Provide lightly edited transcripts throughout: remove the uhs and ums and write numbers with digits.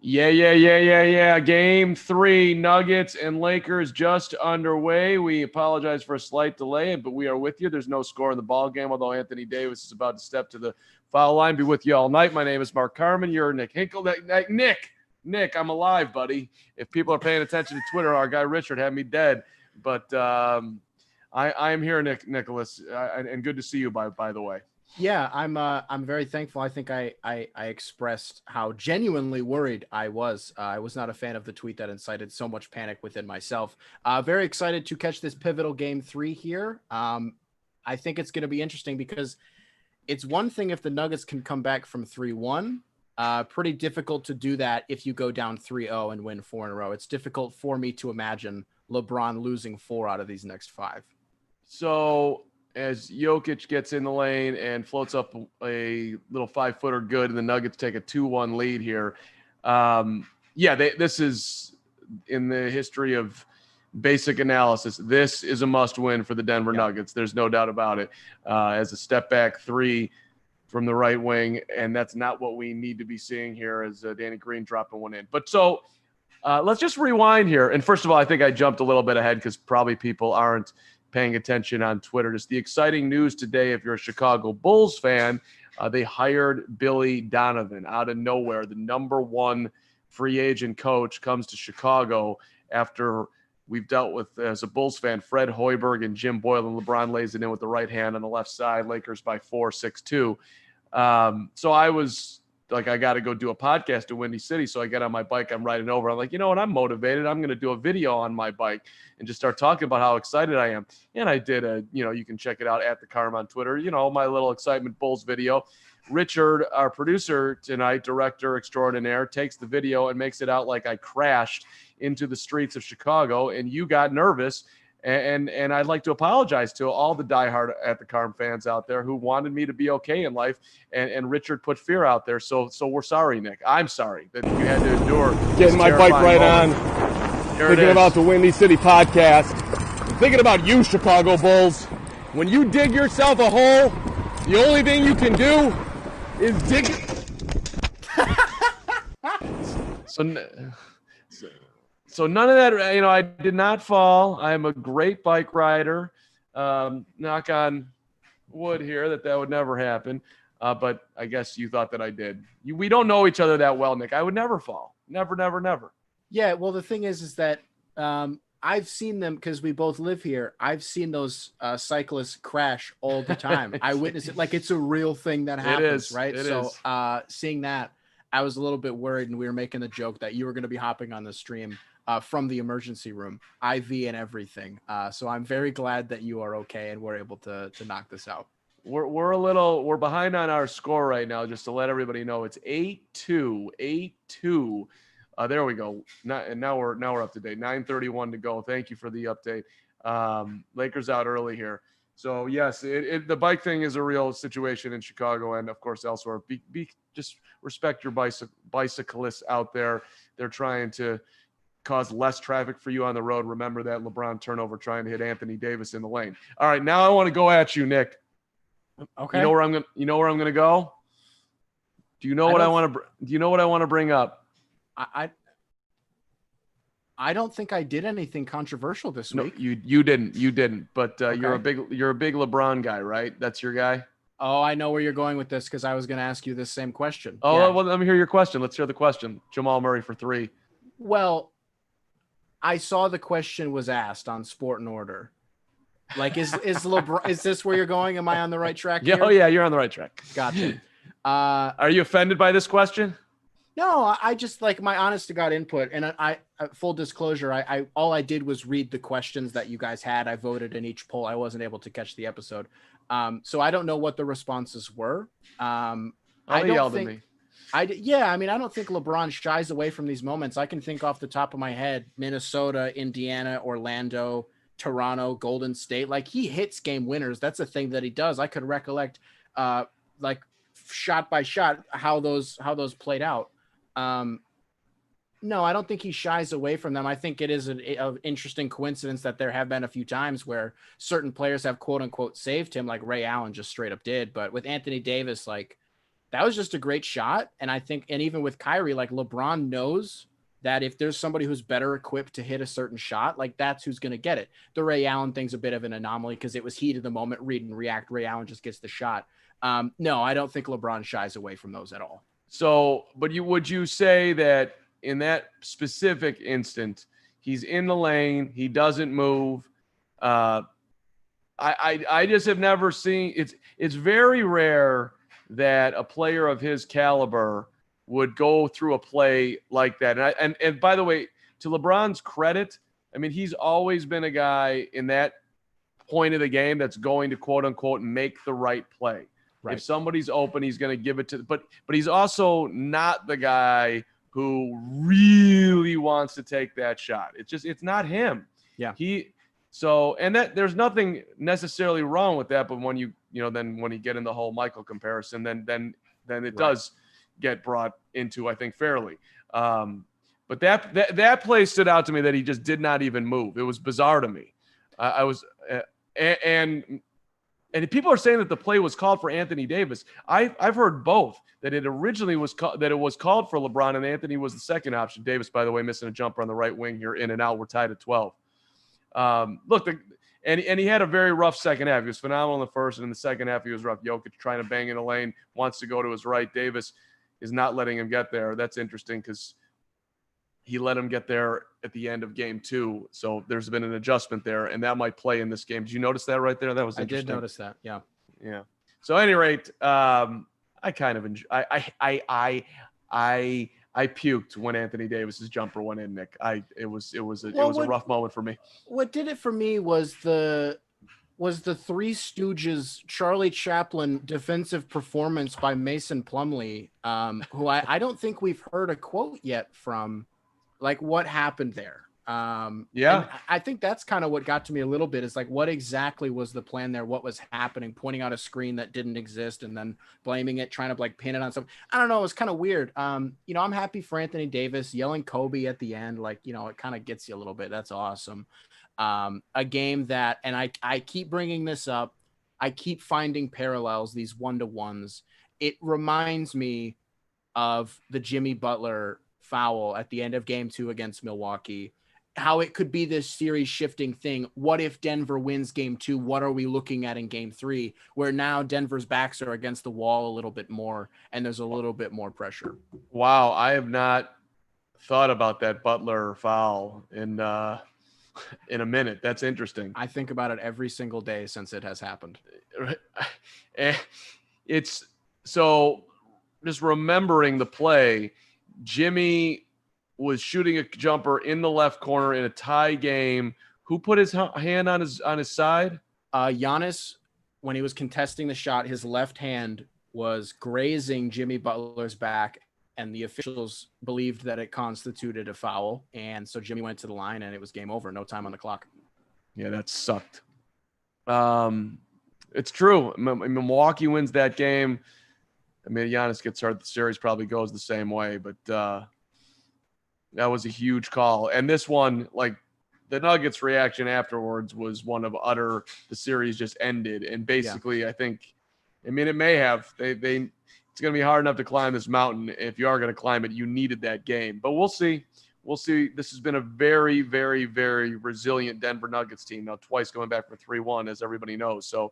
Yeah. Game 3, Nuggets and Lakers just underway. We apologize for a slight delay, but we are with you. There's no score in the ball game, although Anthony Davis is about to step to the foul line. Be with you all night. My name is Mark Carmen. You're Nick Hinkle. Nick, I'm alive, buddy. If people are paying attention to Twitter, our guy Richard had me dead. But I am here, Nicholas, and good to see you, by the way. Yeah, I'm very thankful. I think I expressed how genuinely worried I was. I was not a fan of the tweet that incited so much panic within myself. Very excited to catch this pivotal game 3 here. I think it's going to be interesting because it's one thing if the Nuggets can come back from 3-1. Pretty difficult to do that if you go down 3-0 and win 4 in a row. It's difficult for me to imagine LeBron losing 4 out of these next 5. So as Jokic gets in the lane and floats up a little 5-footer good, and the Nuggets take a 2-1 lead here. This is in the history of basic analysis. This is a must win for the Denver Nuggets. There's no doubt about it. As a step back 3 from the right wing, and that's not what we need to be seeing here as Danny Green dropping one in. But so let's just rewind here. And first of all, I think I jumped a little bit ahead because probably people aren't paying attention on Twitter. Just the exciting news today, if you're a Chicago Bulls fan, they hired Billy Donovan out of nowhere. The number 1 free agent coach comes to Chicago after we've dealt with, as a Bulls fan, Fred Hoiberg and Jim Boyle, and LeBron lays it in with the right hand on the left side. Lakers by 4, 6-2. So I was like, I got to go do a podcast in Windy City. So I get on my bike, I'm riding over. I'm like, you know what? I'm motivated. I'm going to do a video on my bike and just start talking about how excited I am. And I did you can check it out at the Carm on Twitter, my little excitement Bulls video. Richard, our producer tonight, director extraordinaire, takes the video and makes it out like I crashed into the streets of Chicago and you got nervous. And I'd like to apologize to all the diehard at the Carm fans out there who wanted me to be okay in life, and Richard put fear out there. So we're sorry, Nick. I'm sorry that you had to endure. Getting my bike right moment. on. Thinking about the Windy City podcast. I'm thinking about you, Chicago Bulls. When you dig yourself a hole, the only thing you can do is dig it. So none of that, I did not fall. I am a great bike rider. Knock on wood here that would never happen. But I guess you thought that I did. We don't know each other that well, Nick. I would never fall. Never. Yeah, well, the thing is that I've seen them because we both live here. I've seen those cyclists crash all the time. I witness it like it's a real thing that happens, right? Seeing that, I was a little bit worried, and we were making the joke that you were going to be hopping on the stream from the emergency room, IV and everything. So I'm very glad that you are okay and we're able to knock this out. We're behind on our score right now, just to let everybody know. It's 8-2. There we go. Now we're up to date. 9:31 to go. Thank you for the update. Lakers out early here. So yes, the bike thing is a real situation in Chicago and of course elsewhere. Just respect your bicyclists out there. They're trying to cause less traffic for you on the road. Remember that LeBron turnover trying to hit Anthony Davis in the lane. All right, now I want to go at you, Nick. Okay. You know where I'm gonna go? Do you know what I want to bring up? I don't think I did anything controversial this week. No, you didn't. But okay. You're a big LeBron guy, right? That's your guy. Oh, I know where you're going with this because I was going to ask you this same question. Oh, yeah. Well, let me hear your question. Let's hear the question. Jamal Murray for 3. Well, I saw the question was asked on Sport and Order. Like, is LeBron? Is this where you're going? Am I on the right track? Yeah. Oh, yeah. You're on the right track. Gotcha. Are you offended by this question? No, I just like my honest to God input. And I full disclosure, I all I did was read the questions that you guys had. I voted in each poll. I wasn't able to catch the episode. So I don't know what the responses were. I don't think I don't think LeBron shies away from these moments. I can think off the top of my head, Minnesota, Indiana, Orlando, Toronto, Golden State. Like, he hits game winners. That's a thing that he does. I could recollect like shot by shot how those played out. No, I don't think he shies away from them. I think it is an interesting coincidence that there have been a few times where certain players have quote unquote saved him, like Ray Allen just straight up did. But with Anthony Davis, like, that was just a great shot. And I think, and even with Kyrie, like LeBron knows that if there's somebody who's better equipped to hit a certain shot, like that's who's going to get it. The Ray Allen thing's a bit of an anomaly because it was heat of the moment, read and react. Ray Allen just gets the shot. No, I don't think LeBron shies away from those at all. So, but would you say that in that specific instant, he's in the lane, he doesn't move? I just have never seen, it's very rare that a player of his caliber would go through a play like that. And by the way, to LeBron's credit, I mean, he's always been a guy in that point of the game that's going to quote unquote make the right play. Right. If somebody's open, he's going to give it to, but he's also not the guy who really wants to take that shot. It's not him. Yeah. And that there's nothing necessarily wrong with that, but when then when you get in the whole Michael comparison, then it does get brought into, I think, fairly. But that play stood out to me that he just did not even move. It was bizarre to me. And people are saying that the play was called for Anthony Davis. I've heard both, that it originally was that it was called for LeBron and Anthony was the second option. Davis, by the way, missing a jumper on the right wing here, in and out. We're tied at 12. And he had a very rough second half. He was phenomenal in the first, and in the second half he was rough. Jokic trying to bang in the lane, wants to go to his right. Davis is not letting him get there. That's interesting because he let him get there at the end of game 2. So there's been an adjustment there, and that might play in this game. Did you notice that right there? That was interesting. I did notice that. Yeah. Yeah. So at any rate, I kind of enjoy. I puked when Anthony Davis's jumper went in, Nick. It was a rough moment for me. What did it for me was the Three Stooges Charlie Chaplin defensive performance by Mason Plumlee, who I don't think we've heard a quote yet from. Like what happened there? I think that's kind of what got to me a little bit, is like, what exactly was the plan there? What was happening? Pointing out a screen that didn't exist and then blaming it, trying to like pin it on something. I don't know. It was kind of weird. I'm happy for Anthony Davis yelling Kobe at the end. Like, it kind of gets you a little bit. That's awesome. A game that, and I keep bringing this up. I keep finding parallels, these 1-to-1s. It reminds me of the Jimmy Butler foul at the end of game 2 against Milwaukee, how it could be this series shifting thing. What if Denver wins game 2? What are we looking at in game 3, where now Denver's backs are against the wall a little bit more and there's a little bit more pressure? Wow. I have not thought about that Butler foul in a minute. That's interesting. I think about it every single day since it has happened. It's so just remembering the play. Jimmy was shooting a jumper in the left corner in a tie game. Who put his hand on his side? Giannis, when he was contesting the shot, his left hand was grazing Jimmy Butler's back, and the officials believed that it constituted a foul. And so Jimmy went to the line, and it was game over. No time on the clock. Yeah, that sucked. It's true. Milwaukee wins that game. I mean, Giannis gets hurt, the series probably goes the same way, but that was a huge call. And this one, like the Nuggets' reaction afterwards was one of utter, the series just ended. And basically, I think, it may have. It's going to be hard enough to climb this mountain. If you are going to climb it, you needed that game. But we'll see. We'll see. This has been a very, very, very resilient Denver Nuggets team. Now, twice going back for 3-1, as everybody knows. So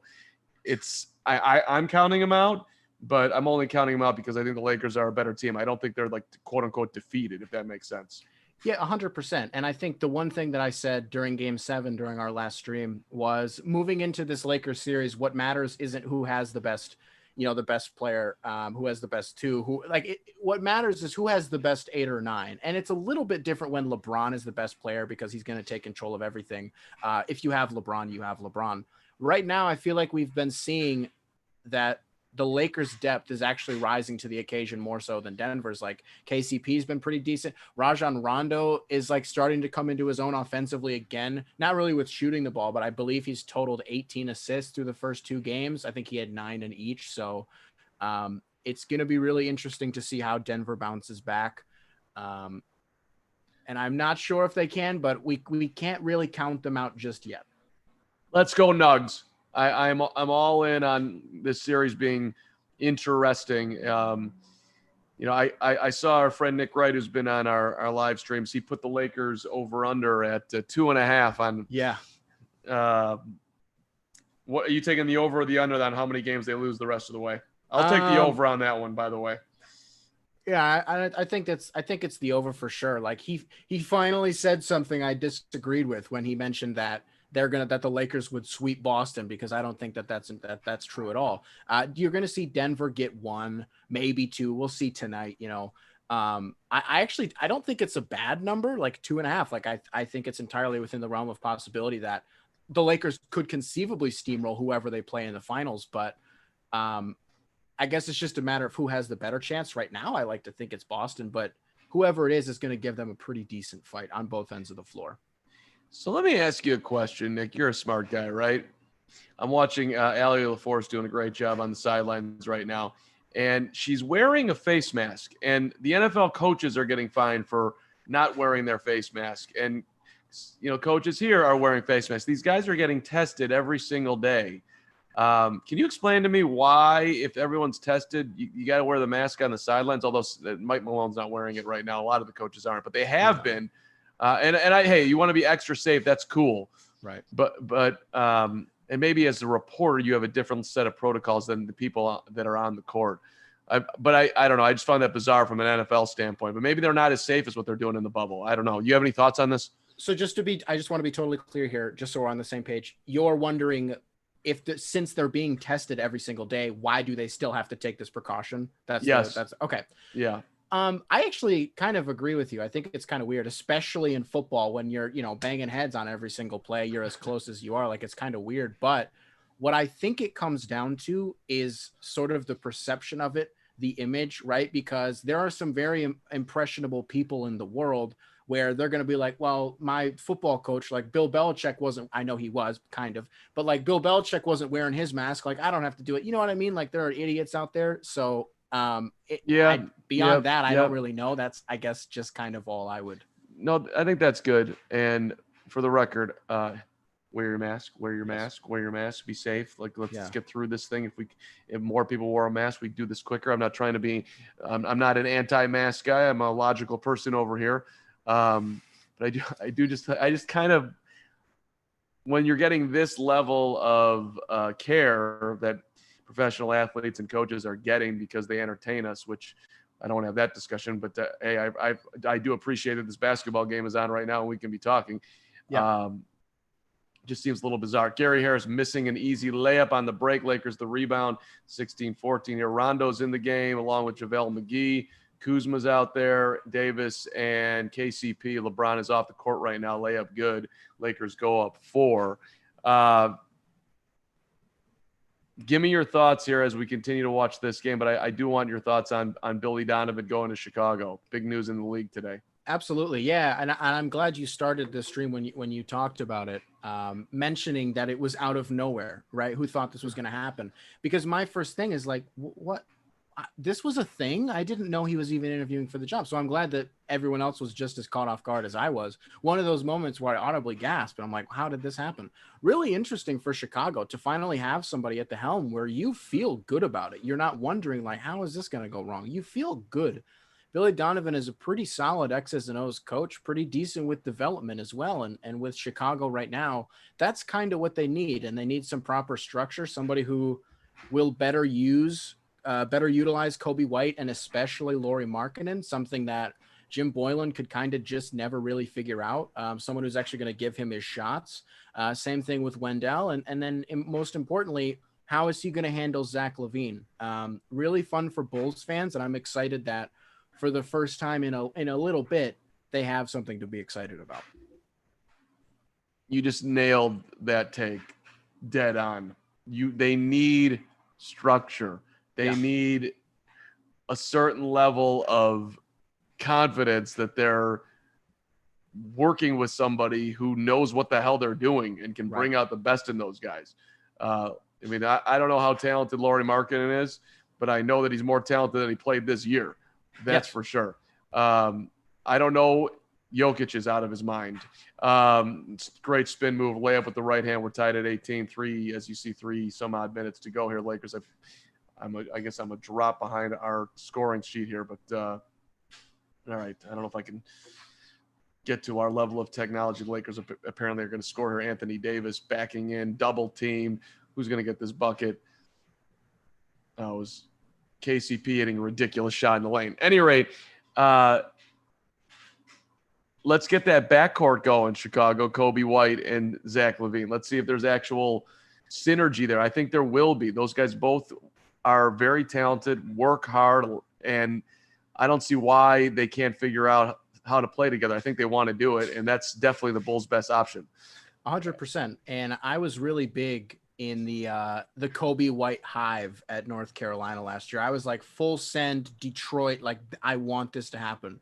I'm counting them out. But I'm only counting them out because I think the Lakers are a better team. I don't think they're like quote unquote defeated, if that makes sense. Yeah, 100%. And I think the one thing that I said during game 7, during our last stream, was moving into this Lakers series, what matters isn't who has the best, the best player, who has the best 2, what matters is who has the best 8 or 9. And it's a little bit different when LeBron is the best player because he's going to take control of everything. If you have LeBron, you have LeBron. Right now, I feel like we've been seeing that the Lakers' depth is actually rising to the occasion more so than Denver's. Like KCP's been pretty decent. Rajon Rondo is like starting to come into his own offensively again, not really with shooting the ball, but I believe he's totaled 18 assists through the first 2 games. I think he had 9 in each. So it's going to be really interesting to see how Denver bounces back. And I'm not sure if they can, but we can't really count them out just yet. Let's go Nugs. I'm all in on this series being interesting. I saw our friend Nick Wright, who's been on our live streams. He put the Lakers over under at 2.5 on. Yeah. What are you taking, the over or the under on how many games they lose the rest of the way? I'll take the over on that one, by the way. Yeah, I think it's the over for sure. Like he finally said something I disagreed with when he mentioned that that the Lakers would sweep Boston, because I don't think that's true at all. You're gonna see Denver get 1, maybe 2. We'll see tonight. I don't think it's a bad number, like 2.5. Like I think it's entirely within the realm of possibility that the Lakers could conceivably steamroll whoever they play in the finals, but I guess it's just a matter of who has the better chance. Right now, I like to think it's Boston, but whoever it is going to give them a pretty decent fight on both ends of the floor. So let me ask you a question, Nick. You're a smart guy, right? I'm watching Allie LaForce doing a great job on the sidelines right now, and she's wearing a face mask, and the NFL coaches are getting fined for not wearing their face mask. And, coaches here are wearing face masks. These guys are getting tested every single day. Can you explain to me why, if everyone's tested, you got to wear the mask on the sidelines? Although Mike Malone's not wearing it right now. A lot of the coaches aren't, but they have been. Hey, you want to be extra safe. That's cool. Right. But and maybe as a reporter, you have a different set of protocols than the people that are on the court. But I don't know. I just found that bizarre from an NFL standpoint, but maybe they're not as safe as what they're doing in the bubble. I don't know. You have any thoughts on this? So I just want to be totally clear here, just so we're on the same page. You're wondering, since they're being tested every single day, why do they still have to take this precaution? That's okay. Yeah. I actually kind of agree with you. I think it's kind of weird, especially in football, when you're, banging heads on every single play. You're as close as you are. Like, it's kind of weird. But what I think it comes down to is sort of the perception of it, the image, right? Because there are some very impressionable people in the world where they're going to be like, well, my football coach, like Bill Belichick wasn't, I know he was kind of, but like Bill Belichick wasn't wearing his mask. Like, I don't have to do it. You know what I mean? Like, there are idiots out there. So beyond that, I don't really know. That's, I guess, just kind of all I would. No, I think that's good. And for the record, wear your mask, be safe. Like, let's get through this thing. If more people wore a mask, we'd do this quicker. I'm not trying to be, I'm not an anti-mask guy. I'm a logical person over here. But I just kind of, when you're getting this level of care that professional athletes and coaches are getting because they entertain us, which I don't want to have that discussion, but hey, I do appreciate that this basketball game is on right now and we can be talking. Yeah. Just seems a little bizarre. Gary Harris missing an easy layup on the break. Lakers the rebound, 16-14 here. Rondo's in the game along with JaVale McGee. Kuzma's out there, Davis and KCP. LeBron is off the court right now. Layup good. Lakers go up 4. Give me your thoughts here as we continue to watch this game, but I do want your thoughts on Billy Donovan going to Chicago. Big news in the league today. Absolutely. Yeah. And I'm glad you started the stream when you talked about it, mentioning that it was out of nowhere, right? Who thought this was going to happen? Because my first thing is like, what? This was a thing. I didn't know he was even interviewing for the job. So I'm glad that everyone else was just as caught off guard as I was. One of those moments where I audibly gasped and I'm like, how did this happen? Really interesting for Chicago to finally have somebody at the helm where you feel good about it. You're not wondering like, how is this going to go wrong? You feel good. Billy Donovan is a pretty solid X's and O's coach, pretty decent with development as well. And with Chicago right now, that's kind of what they need. And they need some proper structure, somebody who will better utilize Kobe White and especially Lauri Markkanen, something that Jim Boylan could kind of just never really figure out. Someone who's actually going to give him his shots. Same thing with Wendell. And then most importantly, how is he going to handle Zach LaVine? Really fun for Bulls fans. And I'm excited that for the first time in a little bit, they have something to be excited about. You just nailed that take dead on. They need structure. They need a certain level of confidence that they're working with somebody who knows what the hell they're doing and can bring out the best in those guys. I don't know how talented Lauri Markkanen is, but I know that he's more talented than he played this year. That's for sure. I don't know. Jokic is out of his mind. Great spin move, layup with the right hand. We're tied at 18-3, as you see, 3 some odd minutes to go here. Lakers have I guess I'm a drop behind our scoring sheet here, but all right. I don't know if I can get to our level of technology. The Lakers apparently are going to score here. Anthony Davis backing in, double team. Who's going to get this bucket? Oh, it was KCP hitting a ridiculous shot in the lane. Any rate, let's get that backcourt going, Chicago, Kobe White and Zach LaVine. Let's see if there's actual synergy there. I think there will be. Those guys both are very talented, work hard, and I don't see why they can't figure out how to play together. I think they want to do it, and that's definitely the Bulls' best option. 100%. And I was really big in the Kobe White hive at North Carolina last year. I was like full send Detroit. Like, I want this to happen.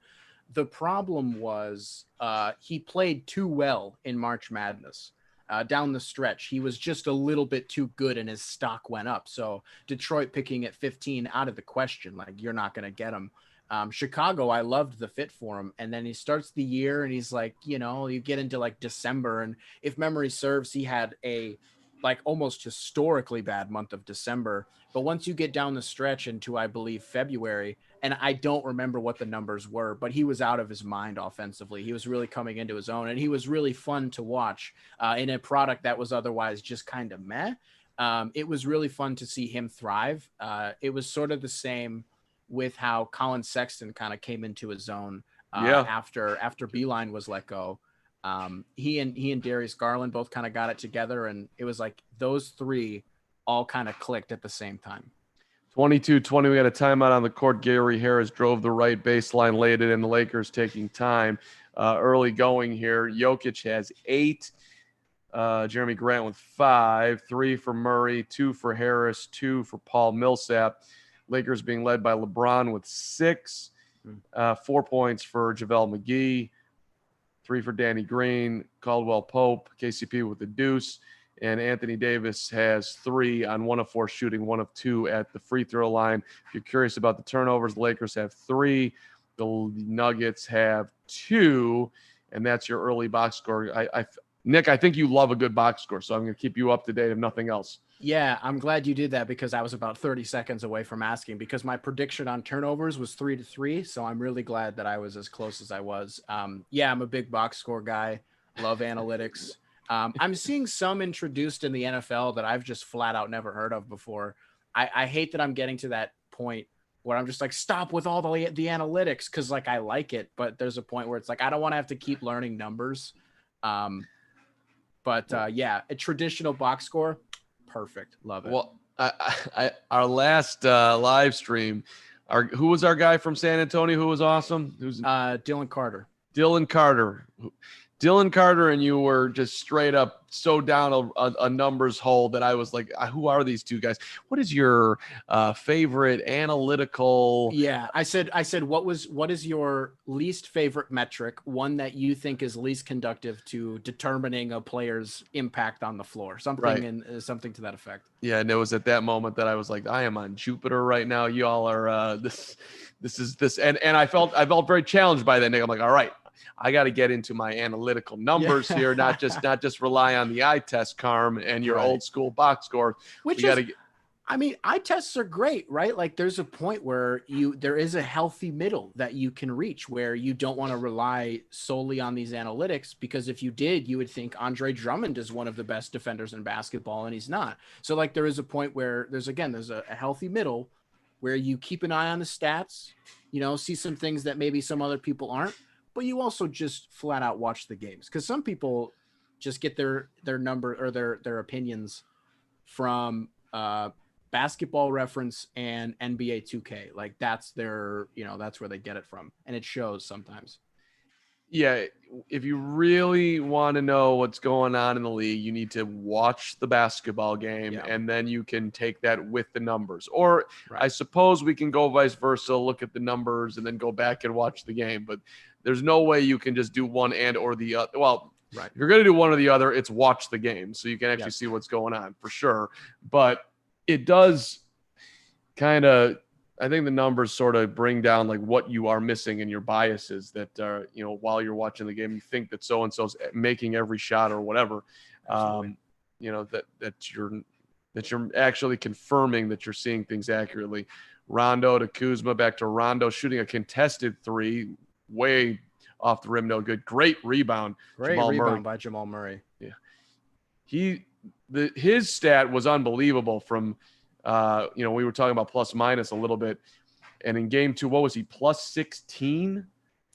The problem was he played too well in March Madness. Down the stretch, he was just a little bit too good and his stock went up. So Detroit picking at 15 out of the question. Like, you're not going to get him. Chicago, I loved the fit for him. And then he starts the year and he's like, you get into like December. And if memory serves, he had a like almost historically bad month of December. But once you get down the stretch into, I believe, February, and I don't remember what the numbers were, but he was out of his mind offensively. He was really coming into his own, and he was really fun to watch in a product that was otherwise just kind of meh. It was really fun to see him thrive. It was sort of the same with how Colin Sexton kind of came into his own after Beeline was let go. He and Darius Garland both kind of got it together, and it was like those three all kind of clicked at the same time. 22-20, we got a timeout on the court. Gary Harris drove the right baseline, laid it in. The Lakers taking time early going here. Jokic has 8. Jeremy Grant with 5. 3 for Murray, 2 for Harris, 2 for Paul Millsap. Lakers being led by LeBron with 6. 4 points for JaVale McGee. 3 for Danny Green, Caldwell Pope, KCP with the deuce, and Anthony Davis has 3 on 1 of 4 shooting, 1 of 2 at the free throw line. If you're curious about the turnovers, the Lakers have 3, the Nuggets have 2, and that's your early box score. Nick, I think you love a good box score, so I'm going to keep you up to date if nothing else. Yeah, I'm glad you did that because I was about 30 seconds away from asking, because my prediction on turnovers was 3-3. So I'm really glad that I was as close as I was. Yeah, I'm a big box score guy. Love analytics. I'm seeing some introduced in the NFL that I've just flat out never heard of before. I hate that I'm getting to that point where I'm just like, stop with all the analytics, because like I like it, but there's a point where it's like I don't want to have to keep learning numbers. But yeah, a traditional box score. Perfect. Love it. Well, our last live stream, who was our guy from San Antonio who was awesome? Who's Dylan Carter. Dylan Carter and you were just straight up so down a numbers hole that I was like, who are these two guys? What is your favorite analytical? Yeah, I said, what is your least favorite metric? One that you think is least conductive to determining a player's impact on the floor, something right. Something to that effect. Yeah. And it was at that moment that I was like, I am on Jupiter right now. Y'all are this is this. And I felt very challenged by that, Nick. I'm like, all right, I got to get into my analytical numbers here, not just rely on the eye test, Carm, and your old school box score. I mean, eye tests are great, right? Like there's a point where there is a healthy middle that you can reach where you don't want to rely solely on these analytics, because if you did, you would think Andre Drummond is one of the best defenders in basketball, and he's not. So like there is a point where there's a healthy middle where you keep an eye on the stats, see some things that maybe some other people aren't. But you also just flat out watch the games, because some people just get their number or their opinions from Basketball Reference and NBA 2K. Like that's their, that's where they get it from, and it shows sometimes. Yeah, if you really want to know what's going on in the league, you need to watch the basketball game, and then you can take that with the numbers. Or I suppose we can go vice versa, look at the numbers, and then go back and watch the game. But there's no way you can just do one and or the other. Well, if you're going to do one or the other, it's watch the game, so you can actually see what's going on for sure. But it does kind of, I think the numbers sort of bring down like what you are missing in your biases that are, while you're watching the game, you think that so-and-so's making every shot or whatever, that you're that you're actually confirming that you're seeing things accurately. Rondo to Kuzma, back to Rondo, shooting a contested three, way off the rim, no good. Great rebound. Great Jamal rebound Murray. by Jamal Murray. Yeah. His stat was unbelievable from, we were talking about plus minus a little bit. And in game 2, what was he, plus 16?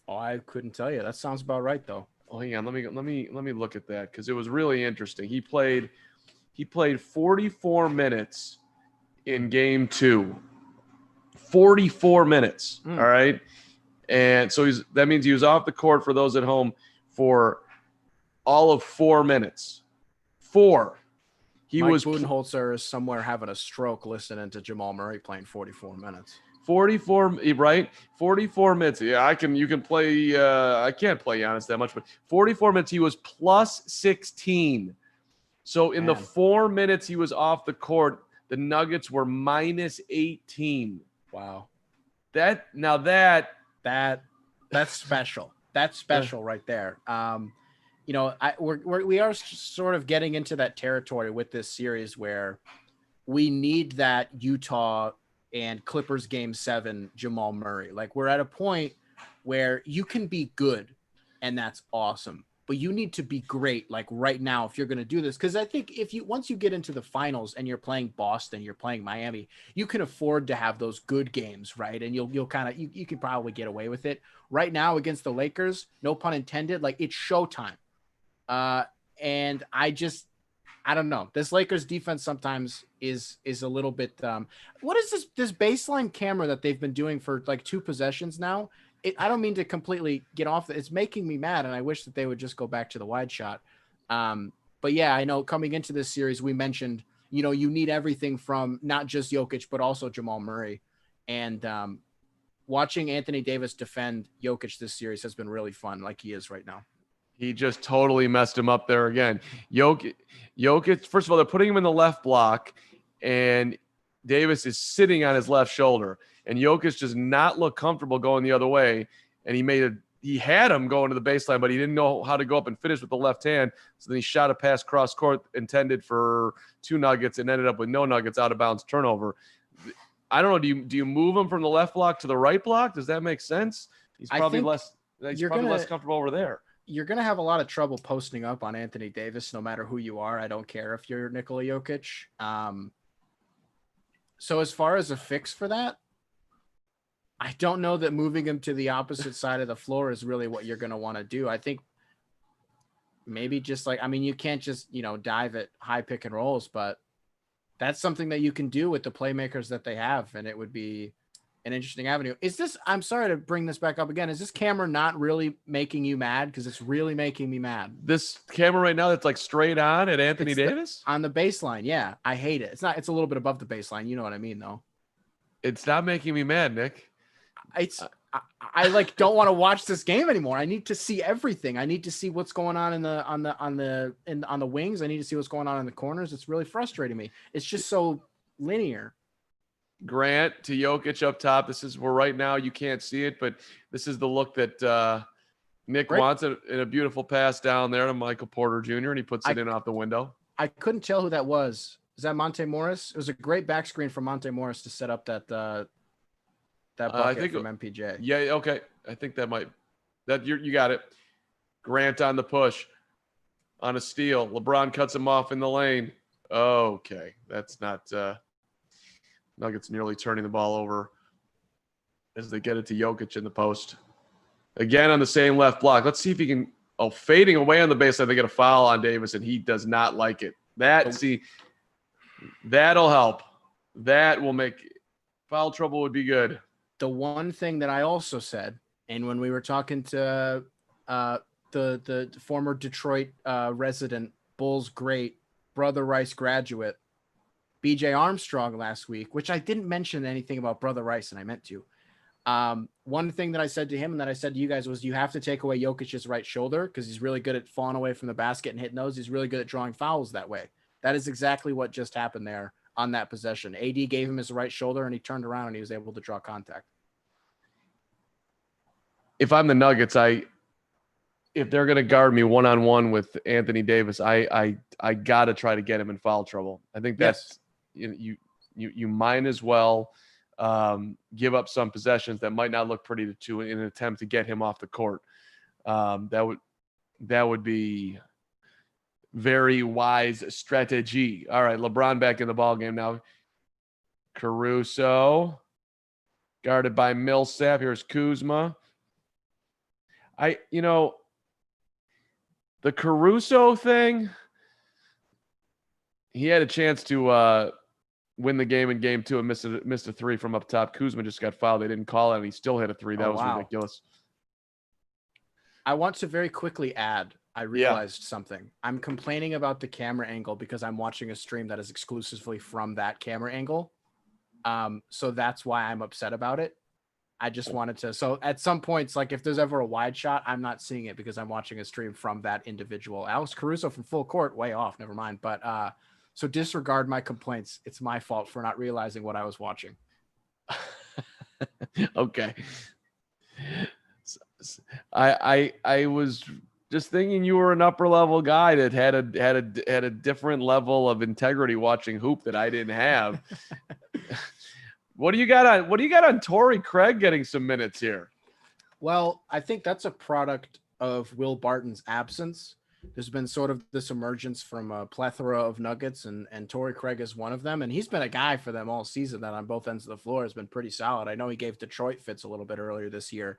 Oh, I couldn't tell you. That sounds about right, though. Oh, hang on. Let me look at that because it was really interesting. He played 44 minutes in game 2. 44 minutes. All right. And so that means he was off the court, for those at home, for all of 4 minutes. 4. Mike Budenholzer is somewhere having a stroke listening to Jamal Murray playing 44 minutes. 44, right? 44 minutes. Yeah, you can play. I can't play Giannis that much, but 44 minutes, he was plus 16. So in the 4 minutes he was off the court, the Nuggets were minus 18. Wow. That's special. That's special right there. We are sort of getting into that territory with this series where we need that Utah and Clippers game 7 Jamal Murray. Like, we're at a point where you can be good and that's awesome, but you need to be great like right now if you're going to do this. Because I think once you get into the finals and you're playing Boston, you're playing Miami, you can afford to have those good games, right? And you'll kind of you can probably get away with it. Right now against the Lakers, no pun intended, like, it's showtime. And I don't know. This Lakers defense sometimes is a little bit. What is this baseline camera that they've been doing for like 2 possessions now? I don't mean to completely get off. It's making me mad, and I wish that they would just go back to the wide shot. But yeah, I know coming into this series, we mentioned, you need everything from not just Jokic, but also Jamal Murray. And watching Anthony Davis defend Jokic this series has been really fun, like he is right now. He just totally messed him up there again. Jokic, first of all, they're putting him in the left block, and Davis is sitting on his left shoulder. And Jokic does not look comfortable going the other way. And he had him going to the baseline, but he didn't know how to go up and finish with the left hand. So then he shot a pass cross court intended for 2 Nuggets and ended up with no Nuggets, out of bounds turnover. I don't know. Do you move him from the left block to the right block? Does that make sense? He's probably less comfortable over there. You're going to have a lot of trouble posting up on Anthony Davis, no matter who you are. I don't care if you're Nikola Jokic. So as far as a fix for that, I don't know that moving him to the opposite side of the floor is really what you're going to want to do. I think maybe just you can't just, dive at high pick and rolls, but that's something that you can do with the playmakers that they have. And it would be an interesting avenue. I'm sorry to bring this back up again. Is this camera not really making you mad? Because it's really making me mad. This camera right now that's like straight on at Anthony Davis? On the baseline, yeah. I hate it. It's a little bit above the baseline. You know what I mean, though. It's not making me mad, Nick. I don't want to watch this game anymore. I need to see everything. I need to see what's going on on the wings. I need to see what's going on in the corners. It's really frustrating me. It's just so linear. Grant to Jokic up top. This is where right now you can't see it, but this is the look that Nick wants, in a beautiful pass down there to Michael Porter Jr., and he puts it in off the window. I couldn't tell who that was. Is that Monte Morris? It was a great back screen from Monte Morris to set up that bucket from MPJ. Yeah, okay. I think you got it. Grant on the push, on a steal. LeBron cuts him off in the lane. Okay, that's not Nuggets nearly turning the ball over as they get it to Jokic in the post. Again on the same left block. Let's see if he can. Oh, fading away on the baseline. They get a foul on Davis, and he does not like it. That'll help. That will make foul trouble would be good. The one thing that I also said, and when we were talking to the former Detroit resident, Bulls great, Brother Rice graduate, BJ Armstrong last week, which I didn't mention anything about Brother Rice, and I meant to. One thing that I said to him and that I said to you guys was you have to take away Jokic's right shoulder because he's really good at falling away from the basket and hitting those. He's really good at drawing fouls that way. That is exactly what just happened there on that possession. AD gave him his right shoulder, and he turned around and he was able to draw contact. If I'm the Nuggets, if they're going to guard me one-on-one with Anthony Davis, I got to try to get him in foul trouble. I think you might as well give up some possessions that might not look pretty to in an attempt to get him off the court. That would be very wise strategy. All right, LeBron back in the ball game now. Caruso guarded by Millsap. Here's Kuzma. The Caruso thing, he had a chance to win the game in game 2 and missed a three from up top. Kuzma just got fouled. They didn't call it, and he still hit a three. That was ridiculous. I want to very quickly add, I realized something. I'm complaining about the camera angle because I'm watching a stream that is exclusively from that camera angle. So that's why I'm upset about it. I just wanted to. So at some points, like if there's ever a wide shot, I'm not seeing it because I'm watching a stream from that individual. Alex Caruso from full court, way off. Never mind. But so disregard my complaints. It's my fault for not realizing what I was watching. Okay. I was just thinking you were an upper level guy that had a different level of integrity watching hoop that I didn't have. What do you got on Torrey Craig getting some minutes here? Well, I think that's a product of Will Barton's absence. There's been sort of this emergence from a plethora of Nuggets, and Torrey Craig is one of them. And he's been a guy for them all season that on both ends of the floor has been pretty solid. I know he gave Detroit fits a little bit earlier this year,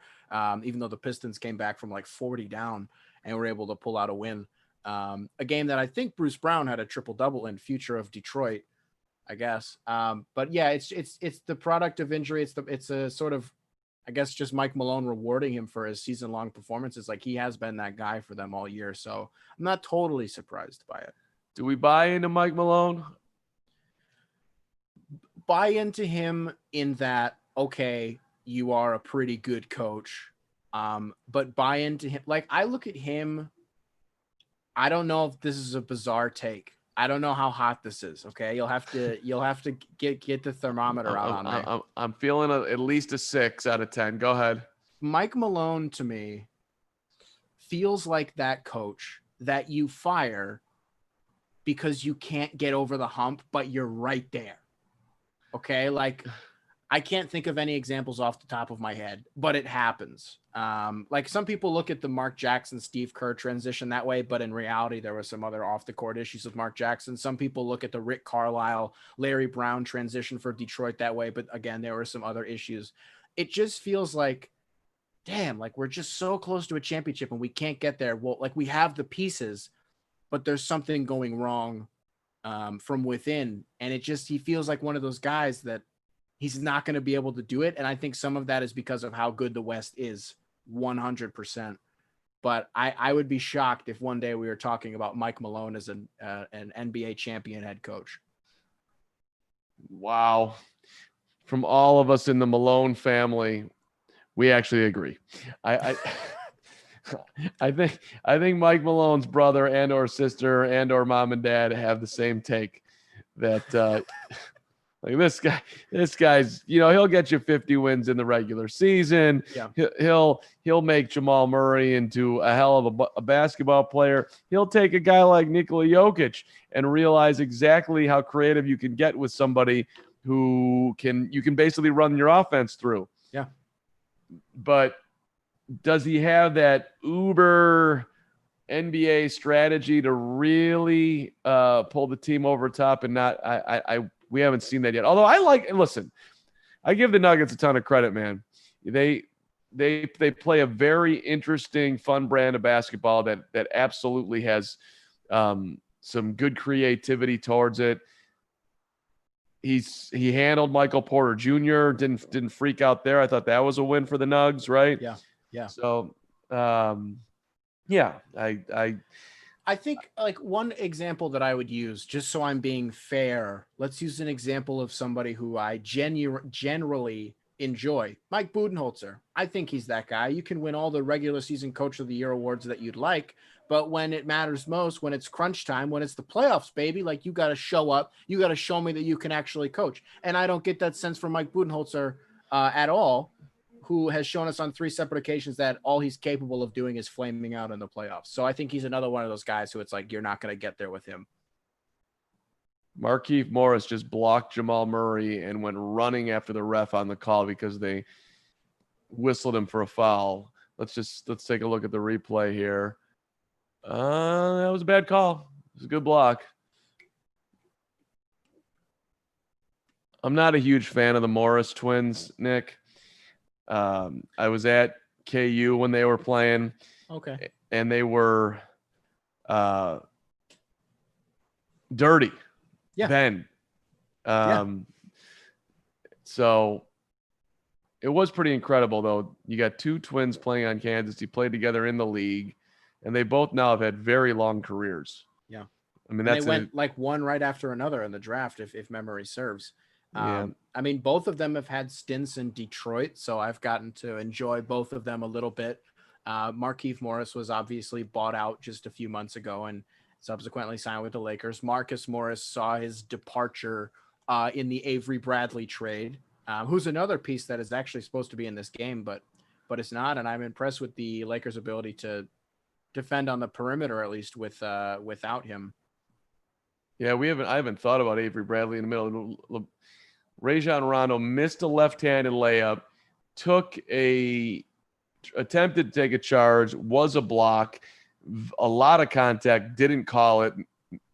even though the Pistons came back from like 40 down and were able to pull out a win. A game that I think Bruce Brown had a triple-double in, future of Detroit, I guess. But yeah, it's the product of injury. It's a sort of, I guess, just Mike Malone rewarding him for his season-long performances. Like he has been that guy for them all year. So I'm not totally surprised by it. Do we buy into Mike Malone? Buy into him in that, okay, you are a pretty good coach. But buy into him. Like I look at him. I don't know if this is a bizarre take. I don't know how hot this is. Okay. You'll have to get the thermometer out on me. I'm feeling at least a 6 out of 10. Go ahead. Mike Malone to me feels like that coach that you fire because you can't get over the hump, but you're right there. Okay. Like I can't think of any examples off the top of my head, but it happens. Like some people look at the Mark Jackson, Steve Kerr transition that way, but in reality, there were some other off the court issues with Mark Jackson. Some people look at the Rick Carlisle, Larry Brown transition for Detroit that way. But again, there were some other issues. It just feels like, damn, like we're just so close to a championship and we can't get there. Well, like we have the pieces, but there's something going wrong from within. And he feels like one of those guys that he's not going to be able to do it. And I think some of that is because of how good the West is, 100%. But I would be shocked if one day we were talking about Mike Malone as an NBA champion head coach. Wow. From all of us in the Malone family, we actually agree. I think Mike Malone's brother and or sister and or mom and dad have the same take that like this guy's, he'll get you 50 wins in the regular season. Yeah. He'll make Jamal Murray into a hell of a basketball player. He'll take a guy like Nikola Jokic and realize exactly how creative you can get with somebody who you can basically run your offense through. Yeah. But does he have that uber NBA strategy to really pull the team over top and not? We haven't seen that yet. Although I give the Nuggets a ton of credit, man. They play a very interesting, fun brand of basketball that absolutely has some good creativity towards it. He handled Michael Porter Jr. Didn't freak out there. I thought that was a win for the Nugs, right? Yeah. So, I think like one example that I would use, just so I'm being fair, let's use an example of somebody who I generally enjoy. Mike Budenholzer. I think he's that guy. You can win all the regular season coach of the year awards that you'd like, but when it matters most, when it's crunch time, when it's the playoffs, baby, like you got to show up. You got to show me that you can actually coach. And I don't get that sense from Mike Budenholzer at all, who has shown us on 3 separate occasions that all he's capable of doing is flaming out in the playoffs. So I think he's another one of those guys who it's like, you're not going to get there with him. Markieff Morris just blocked Jamal Murray and went running after the ref on the call because they whistled him for a foul. Let's take a look at the replay here. That was a bad call. It was a good block. I'm not a huge fan of the Morris twins, Nick. I was at KU when they were playing. Okay. And they were dirty. Yeah. Then. So it was pretty incredible, though. You got two twins playing on Kansas. You played together in the league, and they both now have had very long careers. Yeah. I mean, they went like one right after another in the draft, if memory serves. Yeah. I mean, both of them have had stints in Detroit, so I've gotten to enjoy both of them a little bit. Markieff Morris was obviously bought out just a few months ago and subsequently signed with the Lakers. Marcus Morris saw his departure in the Avery Bradley trade, who's another piece that is actually supposed to be in this game, but it's not. And I'm impressed with the Lakers' ability to defend on the perimeter, at least without him. Yeah, I haven't thought about Avery Bradley in the middle. Rajon Rondo missed a left-handed layup, attempted to take a charge, was a block, a lot of contact, didn't call it.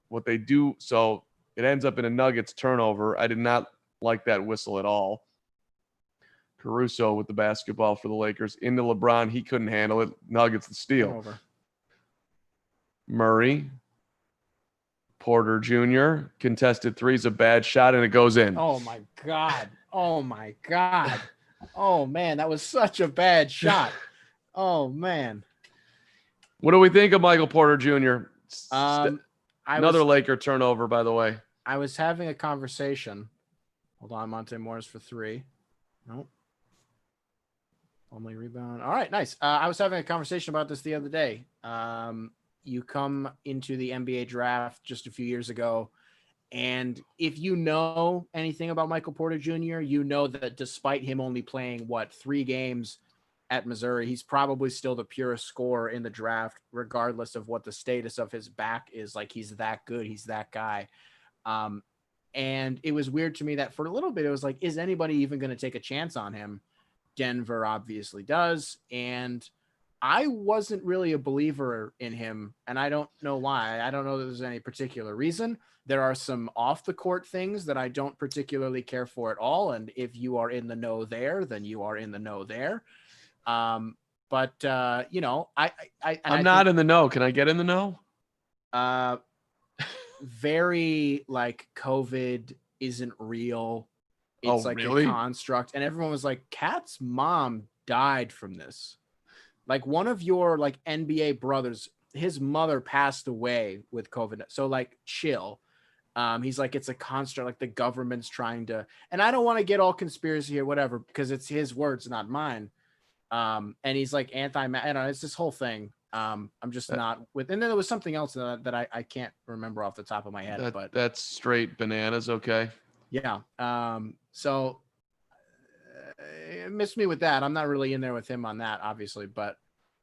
What they do, so it ends up in a Nuggets turnover. I did not like that whistle at all. Caruso with the basketball for the Lakers into LeBron. He couldn't handle it. Nuggets the steal. Turnover. Murray. Porter Jr. contested three's a bad shot, and it goes in. Oh, my God. Oh, my God. Oh, man, that was such a bad shot. Oh, man. What do we think of Michael Porter Jr.? Another Laker turnover, by the way. I was having a conversation. Hold on, Monte Morris for three. Nope. Only rebound. All right, nice. I was having a conversation about this the other day. You come into the NBA draft just a few years ago, and if you know anything about Michael Porter Jr., you know that despite him only playing, 3 games at Missouri, he's probably still the purest scorer in the draft, regardless of what the status of his back is. Like, he's that good. He's that guy. And it was weird to me that for a little bit, it was like, is anybody even going to take a chance on him? Denver obviously does. And I wasn't really a believer in him, and I don't know why. I don't know that there's any particular reason. There are some off the court things that I don't particularly care for at all. And if you are in the know there, then you are in the know there. I'm not in the know. Can I get in the know? Very like COVID isn't real. It's really? A construct. And everyone was like, Kat's mom died from this. Like, one of your like NBA brothers, his mother passed away with COVID. So like, chill. He's like, it's a construct, like the government's trying to, and I don't want to get all conspiracy here, whatever, because it's his words, not mine. And he's like I don't know, it's this whole thing. I'm just not with, and then there was something else that I can't remember off the top of my head, but that's straight bananas. Okay. Yeah. So miss me with that. I'm not really in there with him on that, obviously, but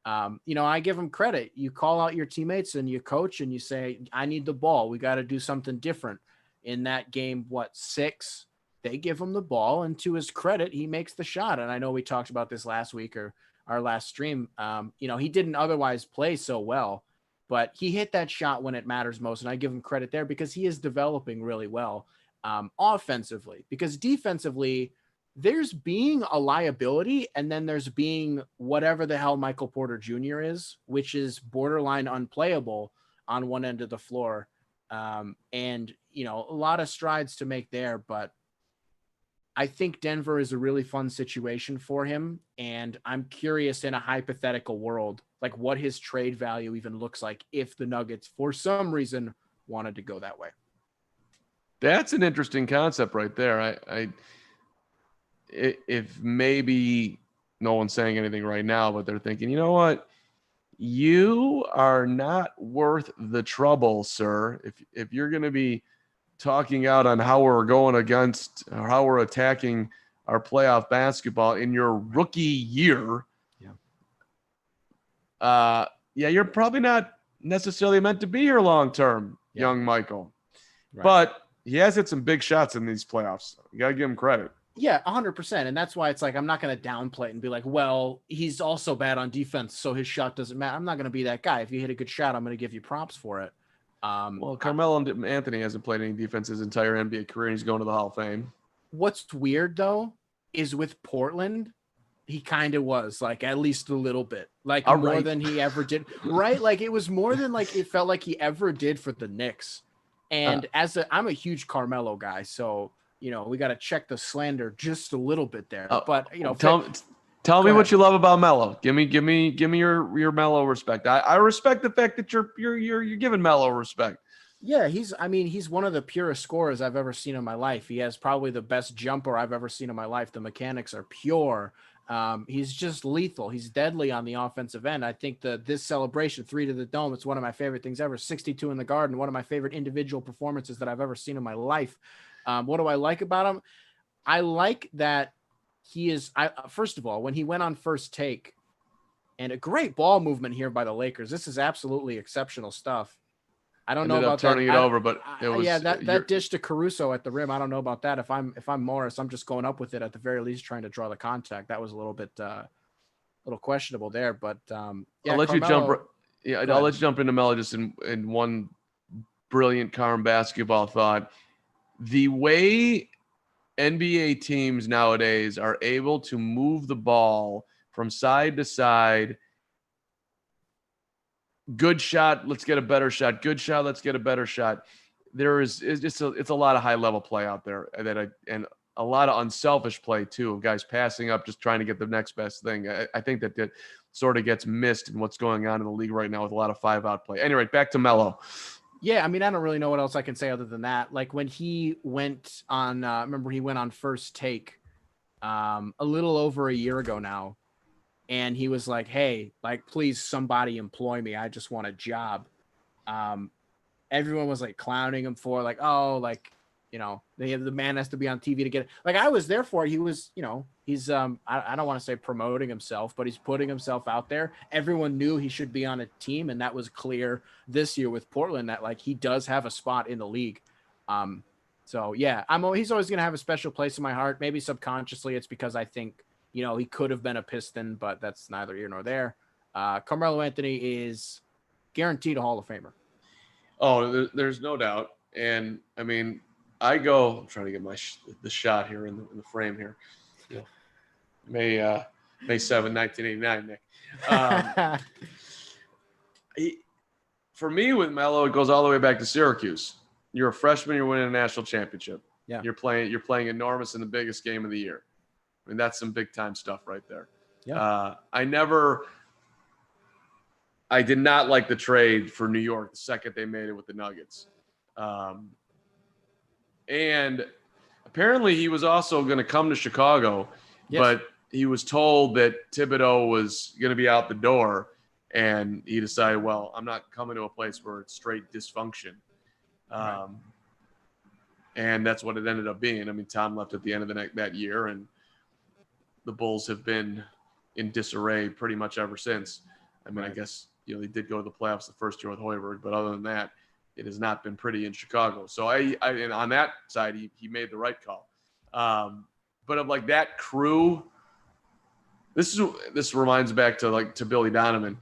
I give him credit. You call out your teammates and you coach and you say, I need the ball. We got to do something different. In that game, 6, they give him the ball, and to his credit, he makes the shot. And I know we talked about this last week or our last stream. He didn't otherwise play so well, but he hit that shot when it matters most. And I give him credit there because he is developing really well offensively, because defensively, there's being a liability, and then there's being whatever the hell Michael Porter Jr. is, which is borderline unplayable on one end of the floor. And a lot of strides to make there, but I think Denver is a really fun situation for him. And I'm curious, in a hypothetical world, like what his trade value even looks like if the Nuggets, for some reason, wanted to go that way. That's an interesting concept right there. If maybe no one's saying anything right now, but they're thinking, you know what? You are not worth the trouble, sir. If you're going to be talking out on how we're going against or how we're attacking our playoff basketball in your rookie year, you're probably not necessarily meant to be here long term, young Michael. Right. But he has hit some big shots in these playoffs. You gotta give him credit. Yeah, 100%. And that's why it's like, I'm not going to downplay it and be like, well, he's also bad on defense, so his shot doesn't matter. I'm not going to be that guy. If you hit a good shot, I'm going to give you props for it. Well, Carmelo Anthony hasn't played any defense his entire NBA career, and he's going to the Hall of Fame. What's weird, though, is with Portland, he kind of was like at least a little bit like more than he ever did. Right. Like it was more than like it felt like he ever did for the Knicks. And I'm a huge Carmelo guy. So, we got to check the slander just a little bit there. But, tell me what you love about Melo. Give me your Melo respect. I respect the fact that you're giving Melo respect. Yeah, he's one of the purest scorers I've ever seen in my life. He has probably the best jumper I've ever seen in my life. The mechanics are pure. He's just lethal. He's deadly on the offensive end. I think this celebration, 3 to the dome, it's one of my favorite things ever. 62 in the Garden, one of my favorite individual performances that I've ever seen in my life. What do I like about him? I like that he is, first of all, when he went on First Take, and a great ball movement here by the Lakers. This is absolutely exceptional stuff. I don't know about turning it over, but it was that dish to Caruso at the rim. I don't know about that. If I'm Morris, I'm just going up with it at the very least, trying to draw the contact. That was a little bit, little questionable there. But I'll let you jump. Yeah, I'll let you jump into Melo just in one brilliant Carm basketball thought. The way NBA teams nowadays are able to move the ball from side to side. Good shot, let's get a better shot. Good shot, let's get a better shot. It's a lot of high level play out there and a lot of unselfish play too, of guys passing up, just trying to get the next best thing. I think that sort of gets missed in what's going on in the league right now with a lot of 5-out play. Anyway, back to Melo. Yeah, I don't really know what else I can say other than that. Like when he went on, remember he went on First Take a little over a year ago now. And he was like, hey, like, please, somebody employ me. I just want a job. Everyone was like clowning him for like, oh, like, the man has to be on TV to get it. Like I was there for it. He was, he's, I don't want to say promoting himself, but he's putting himself out there. Everyone knew he should be on a team. And that was clear this year with Portland that like he does have a spot in the league. So yeah, he's always going to have a special place in my heart. Maybe subconsciously it's because I think, he could have been a Piston, but that's neither here nor there. Carmelo Anthony is guaranteed a Hall of Famer. Oh, there's no doubt. And I'm trying to get the shot here in the frame here. Yeah. May 7, 1989, Nick. For me with Melo, it goes all the way back to Syracuse. You're a freshman, you're winning a national championship. Yeah. You're playing enormous in the biggest game of the year. That's some big time stuff right there. Yeah. I did not like the trade for New York the second they made it with the Nuggets. And apparently he was also going to come to Chicago, but he was told that Thibodeau was going to be out the door, and he decided, well, I'm not coming to a place where it's straight dysfunction. Right. And that's what it ended up being. Tom left at the end of that year, and the Bulls have been in disarray pretty much ever since. I guess, they did go to the playoffs the first year with Hoiberg, but other than that, it has not been pretty in Chicago. So and on that side, he made the right call. But of like that crew, this reminds back to Billy Donovan.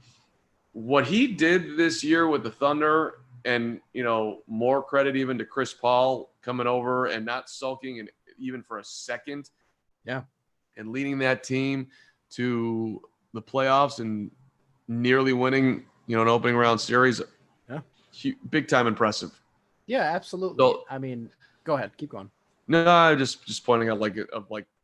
What he did this year with the Thunder, and more credit even to Chris Paul coming over and not sulking and even for a second. Yeah. And leading that team to the playoffs and nearly winning, an opening round series. Yeah. Big time impressive. Yeah, absolutely. So, go ahead. Keep going. No, I'm just pointing out like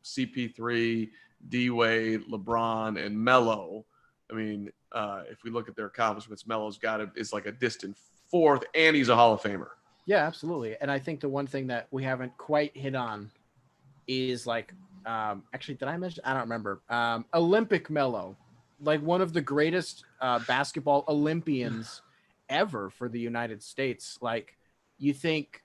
CP3, D-Wade, LeBron, and Melo. If we look at their accomplishments, Melo's is like a distant fourth, and he's a Hall of Famer. Yeah, absolutely. And I think the one thing that we haven't quite hit on is like, actually, did I mention? I don't remember. Olympic Melo, like one of the greatest basketball Olympians ever for the United States. Like you think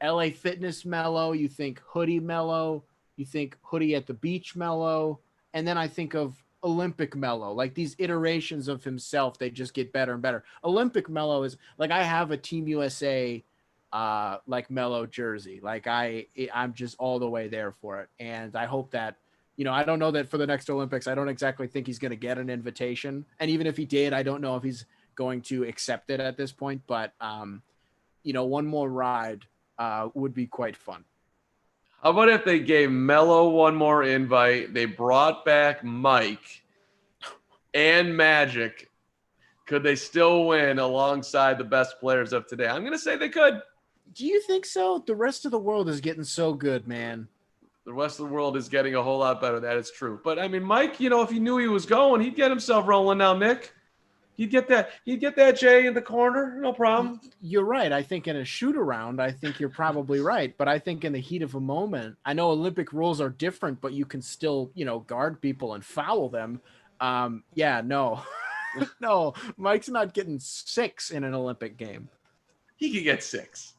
LA Fitness Melo, you think Hoodie Melo, you think Hoodie at the Beach Melo, and then I think of Olympic Melo. Like these iterations of himself, they just get better and better. Olympic Melo is like I have a Team USA like Melo jersey. Like I'm just all the way there for it. And I hope that, I don't know that for the next Olympics, I don't exactly think he's going to get an invitation. And even if he did, I don't know if he's going to accept it at this point. But, one more ride would be quite fun. How about if they gave Melo one more invite? They brought back Mike and Magic. Could they still win alongside the best players of today? I'm going to say they could. Do you think so? The rest of the world is getting so good, man. The rest of the world is getting a whole lot better. That is true. But I mean, Mike, if he knew he was going, he'd get himself rolling now, Nick. He'd get that Jay in the corner. No problem. You're right. I think in a shoot around, I think you're probably right. But I think in the heat of a moment, I know Olympic rules are different, but you can still, guard people and foul them. No. No, Mike's not getting 6 in an Olympic game. He could get 6.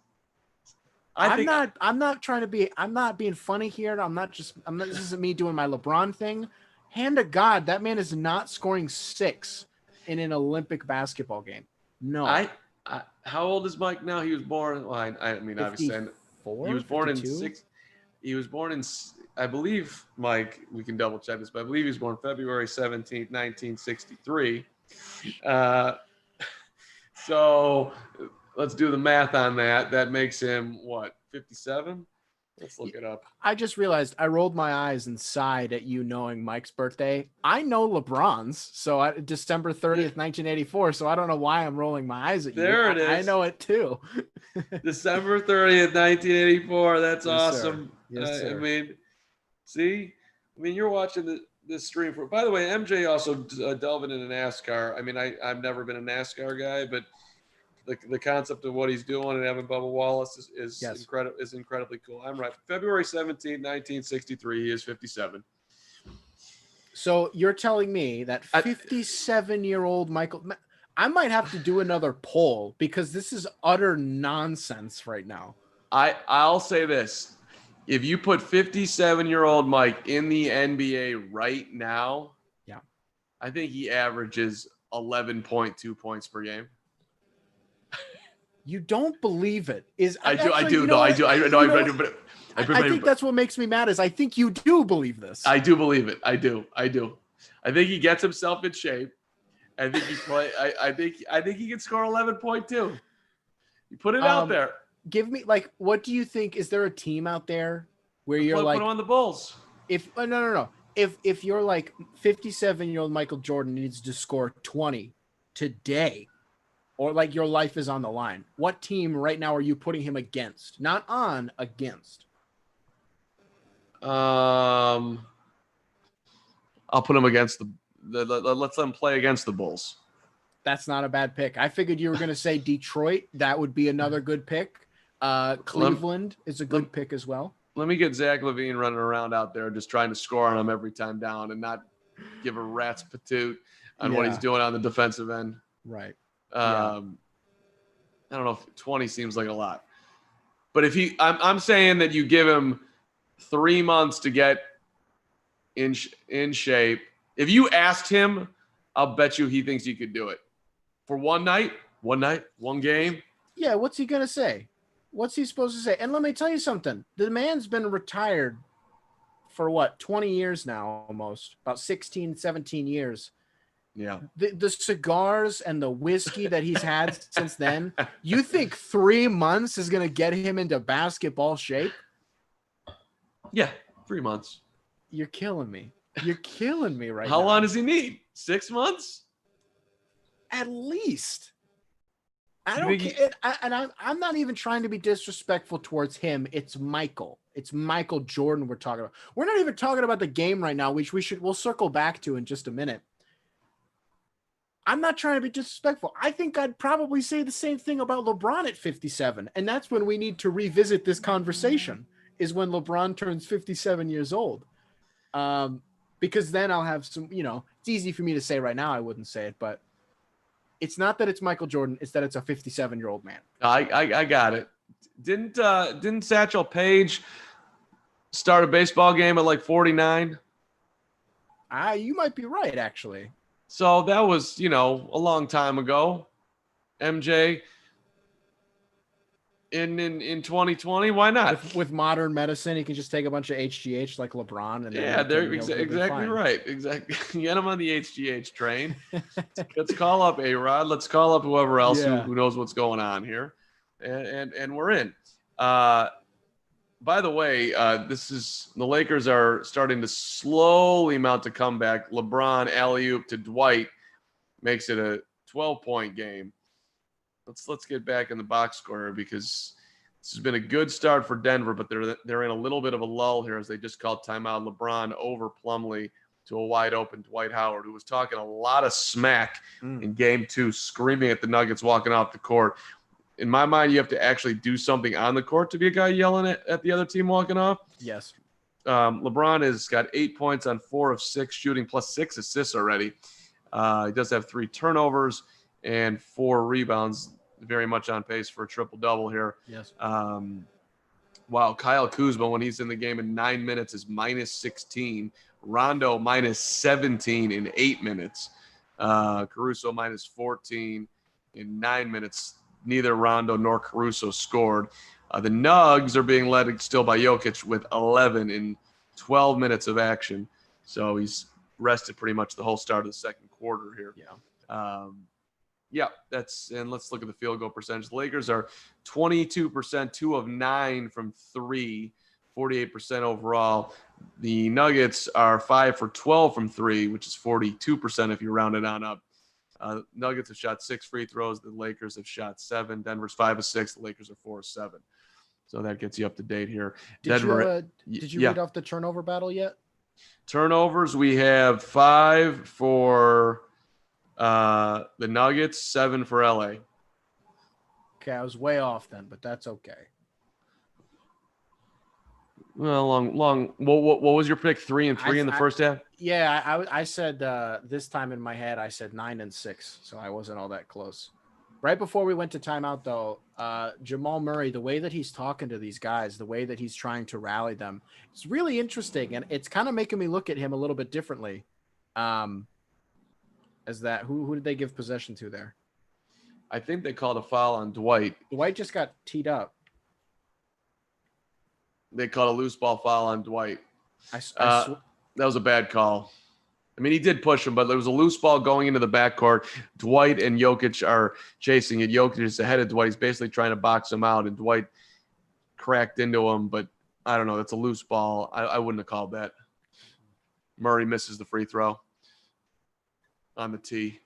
I'm not being funny here. This isn't me doing my LeBron thing. Hand to God, that man is not scoring 6 in an Olympic basketball game. No. How old is Mike now? He was born. Well, I mean, obviously, he was born 52? in 6. He was born in, I believe, Mike, we can double check this, but I believe he was born February 17th, 1963. So let's do the math on that. That makes him what, 57? Let's look it up. I just realized I rolled my eyes and sighed at you knowing Mike's birthday. I know LeBron's, so December 30th, 1984. So I don't know why I'm rolling my eyes at you. There it is. I know it too. December 30th, 1984. That's yes, awesome. Sir. Yes, sir. I mean, see, you're watching this stream for. By the way, MJ also delving into NASCAR. I mean, I've never been a NASCAR guy, but the concept of what he's doing and having Bubba Wallace is yes. incredibly cool. I'm right. February 17th, 1963. He is 57. So you're telling me that 57-year-old Michael. I might have to do another poll because this is utter nonsense right now. I'll say this. If you put 57-year-old Mike in the NBA right now, yeah, I think he averages 11.2 points per game. You don't believe it? I do. I think that's what makes me mad. Is I think you do believe this. I do believe it. I do. I think he gets himself in shape. I think I think he can score 11.2. You put it out there. Give me what do you think? Is there a team out there where you're put on the Bulls? No. If you're like 57-year-old Michael Jordan needs to score 20 today, or like your life is on the line, what team right now are you putting him against? Not on, against. I'll put him against let's let him play against the Bulls. That's not a bad pick. I figured you were going to say Detroit. That would be another good pick. Cleveland is a good pick as well. Let me get Zach LaVine running around out there just trying to score on him every time down and not give a rat's patoot on what he's doing on the defensive end. Right. I don't know if 20 seems like a lot. But if I'm saying that you give him 3 months to get in shape. If you asked him, I'll bet you he thinks he could do it. For one night, one game. Yeah, what's he going to say? What's he supposed to say? And let me tell you something. The man's been retired for 20 years now, almost. About 16, 17 years. Yeah. The cigars and the whiskey that he's had since then, you think 3 months is going to get him into basketball shape? Yeah, 3 months. You're killing me. You're killing me right now. How long does he need? 6 months? At least. I don't care. I'm not even trying to be disrespectful towards him. It's Michael. It's Michael Jordan we're talking about. We're not even talking about the game right now, which we'll circle back to in just a minute. I'm not trying to be disrespectful. I think I'd probably say the same thing about LeBron at 57. And that's when we need to revisit this conversation, is when LeBron turns 57 years old. Because then I'll have some, it's easy for me to say right now. I wouldn't say it, but it's not that it's Michael Jordan. It's that it's a 57-year-old man. I got it. Didn't Satchel Paige start a baseball game at like 49? You might be right, actually. So that was, a long time ago. MJ, in 2020. Why not? With modern medicine, he can just take a bunch of HGH like LeBron. And yeah, they're exactly right. Exactly. Get him on the HGH train. Let's call up A-Rod. Let's call up whoever else who knows what's going on here. And we're in. By the way, the Lakers are starting to slowly mount a comeback. LeBron alley-oop to Dwight makes it a 12-point game. Let's get back in the box score because this has been a good start for Denver, but they're in a little bit of a lull here as they just called timeout. LeBron over Plumlee to a wide open Dwight Howard, who was talking a lot of smack in game 2, screaming at the Nuggets walking off the court. In my mind, you have to actually do something on the court to be a guy yelling at the other team walking off. Yes. LeBron has got 8 points on 4 of 6 shooting, plus 6 assists already. He does have 3 turnovers and 4 rebounds. Very much on pace for a triple-double here. Yes. Wow, Kyle Kuzma, when he's in the game in 9 minutes, is minus 16. Rondo minus 17 in 8 minutes. Caruso minus 14 in 9 minutes. Neither Rondo nor Caruso scored. The Nugs are being led still by Jokic with 11 in 12 minutes of action. So he's rested pretty much the whole start of the second quarter here. Yeah. And let's look at the field goal percentage. The Lakers are 22%, 2 of 9 from 3, 48% overall. The Nuggets are 5 for 12 from 3, which is 42% if you round it on up. Nuggets have shot 6 free throws. The Lakers have shot 7. Denver's 5 of 6. The Lakers are 4 of 7. So that gets you up to date here. Did you read off the turnover battle yet? Turnovers, we have 5 for the Nuggets, 7 for LA. Okay, I was way off then, but that's okay. Well, long. What was your pick? 3 and 3 in the first half? Yeah, I said this time in my head, I said 9 and 6, so I wasn't all that close. Right before we went to timeout, though, Jamal Murray, the way that he's talking to these guys, the way that he's trying to rally them, it's really interesting, and it's kind of making me look at him a little bit differently. As that, who did they give possession to there? I think they called a foul on Dwight. Dwight just got teed up. They called a loose ball foul on Dwight. That was a bad call. I mean, he did push him, but there was a loose ball going into the backcourt. Dwight and Jokic are chasing it. Jokic is ahead of Dwight. He's basically trying to box him out, and Dwight cracked into him, but I don't know. That's a loose ball. I wouldn't have called that. Murray misses the free throw on the tee.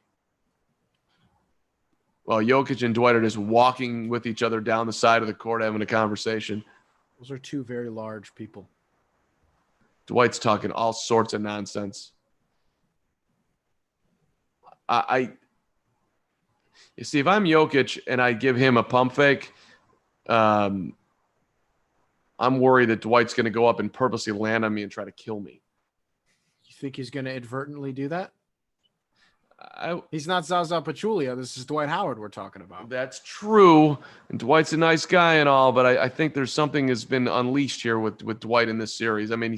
Well, Jokic and Dwight are just walking with each other down the side of the court having a conversation. Those are 2 very large people. Dwight's talking all sorts of nonsense. You see, if I'm Jokic and I give him a pump fake, I'm worried that Dwight's going to go up and purposely land on me and try to kill me. You think he's going to inadvertently do that? He's not Zaza Pachulia. This is Dwight Howard we're talking about. That's true. And Dwight's a nice guy and all, but I think there's something has been unleashed here with Dwight in this series. I mean,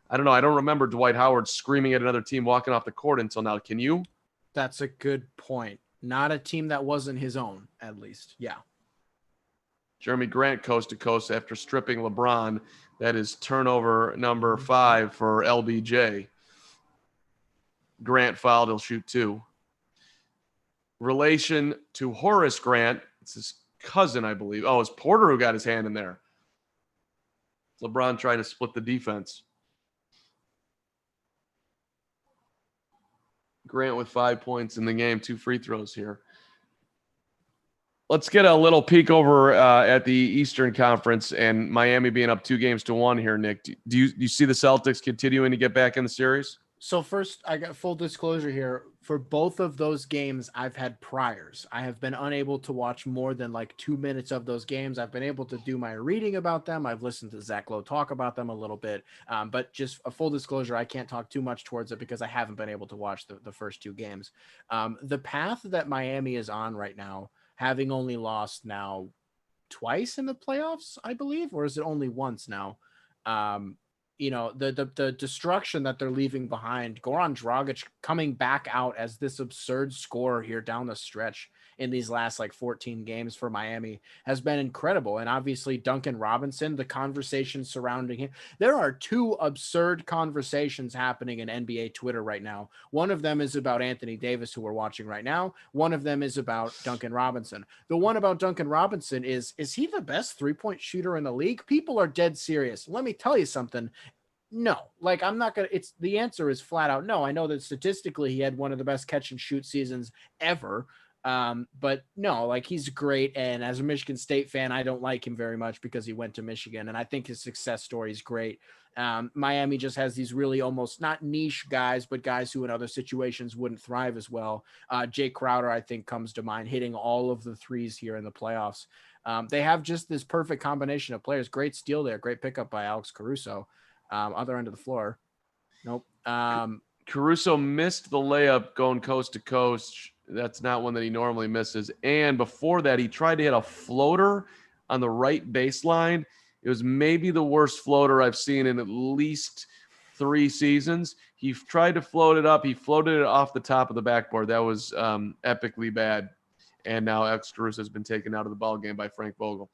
I don't know. I don't remember Dwight Howard screaming at another team walking off the court until now. Can you? That's a good point. Not a team that wasn't his own, at least. Yeah. Jeremy Grant coast to coast after stripping LeBron. That is turnover number 5 for LBJ. Grant fouled. He'll shoot 2. Relation to Horace Grant. It's his cousin, I believe. Oh, it's Porter who got his hand in there. LeBron trying to split the defense. Grant with 5 points in the game, 2 free throws here. Let's get a little peek over at the Eastern Conference and Miami being up 2-1 here, Nick. Do you see the Celtics continuing to get back in the series? So first, I got full disclosure here. For both of those games, I've had priors. I have been unable to watch more than like 2 minutes of those games. I've been able to do my reading about them. I've listened to Zach Lowe talk about them a little bit. But just a full disclosure, I can't talk too much towards it because I haven't been able to watch the first 2 games. The path that Miami is on right now, having only lost now twice in the playoffs, I believe, or is it only once now? you know, the destruction that they're leaving behind. Goran Dragic coming back out as this absurd scorer here down the stretch in these last like 14 games for Miami has been incredible. And obviously Duncan Robinson, the conversation surrounding him. There are two absurd conversations happening in NBA Twitter right now. One of them is about Anthony Davis, who we're watching right now. One of them is about Duncan Robinson. The one about Duncan Robinson is he the best 3-point shooter in the league? People are dead serious. Let me tell you something. No, like I'm not going to, it's the answer is flat out no. I know that statistically he had one of the best catch and shoot seasons ever. But no, like he's great. And as a Michigan State fan, I don't like him very much because he went to Michigan, and I think his success story is great. Miami just has these really almost not niche guys, but guys who in other situations wouldn't thrive as well. Jay Crowder, I think, comes to mind, hitting all of the threes here in the playoffs. They have just this perfect combination of players. Great steal there. Great pickup by Alex Caruso. Other end of the floor. Nope. Caruso missed the layup going coast to coast. That's not one that he normally misses. And before that, he tried to hit a floater on the right baseline. It was maybe the worst floater I've seen in at least 3 seasons. He tried to float it up. He floated it off the top of the backboard. That was epically bad. And now Alex Caruso has been taken out of the ball game by Frank Vogel.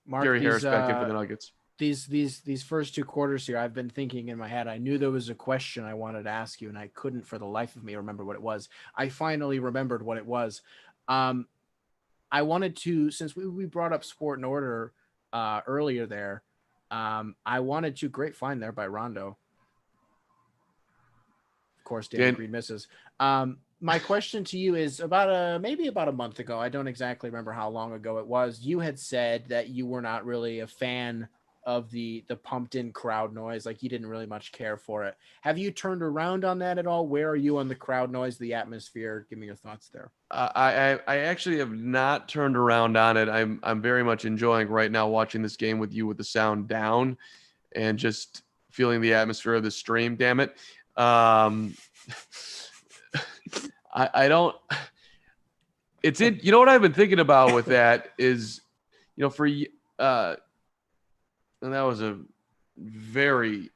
Mark, Gary Harris back in for the Nuggets. These first 2 quarters here, I've been thinking in my head. I knew there was a question I wanted to ask you, and I couldn't for the life of me remember what it was. I finally remembered what it was. I wanted to, since we brought up Sport and Order earlier there, I wanted to, great find there by Rondo. Of course, Dan Green misses. My question to you is maybe about a month ago. I don't exactly remember how long ago it was. You had said that you were not really a fan of the pumped in crowd noise. Like you didn't really much care for it. Have you turned around on that at all? Where are you on the crowd noise, the atmosphere? Give me your thoughts there. I actually have not turned around on it. I'm very much enjoying right now watching this game with you with the sound down and just feeling the atmosphere of the stream. Damn it. I don't, it's in, you know what I've been thinking about with that is, you know, and that was a very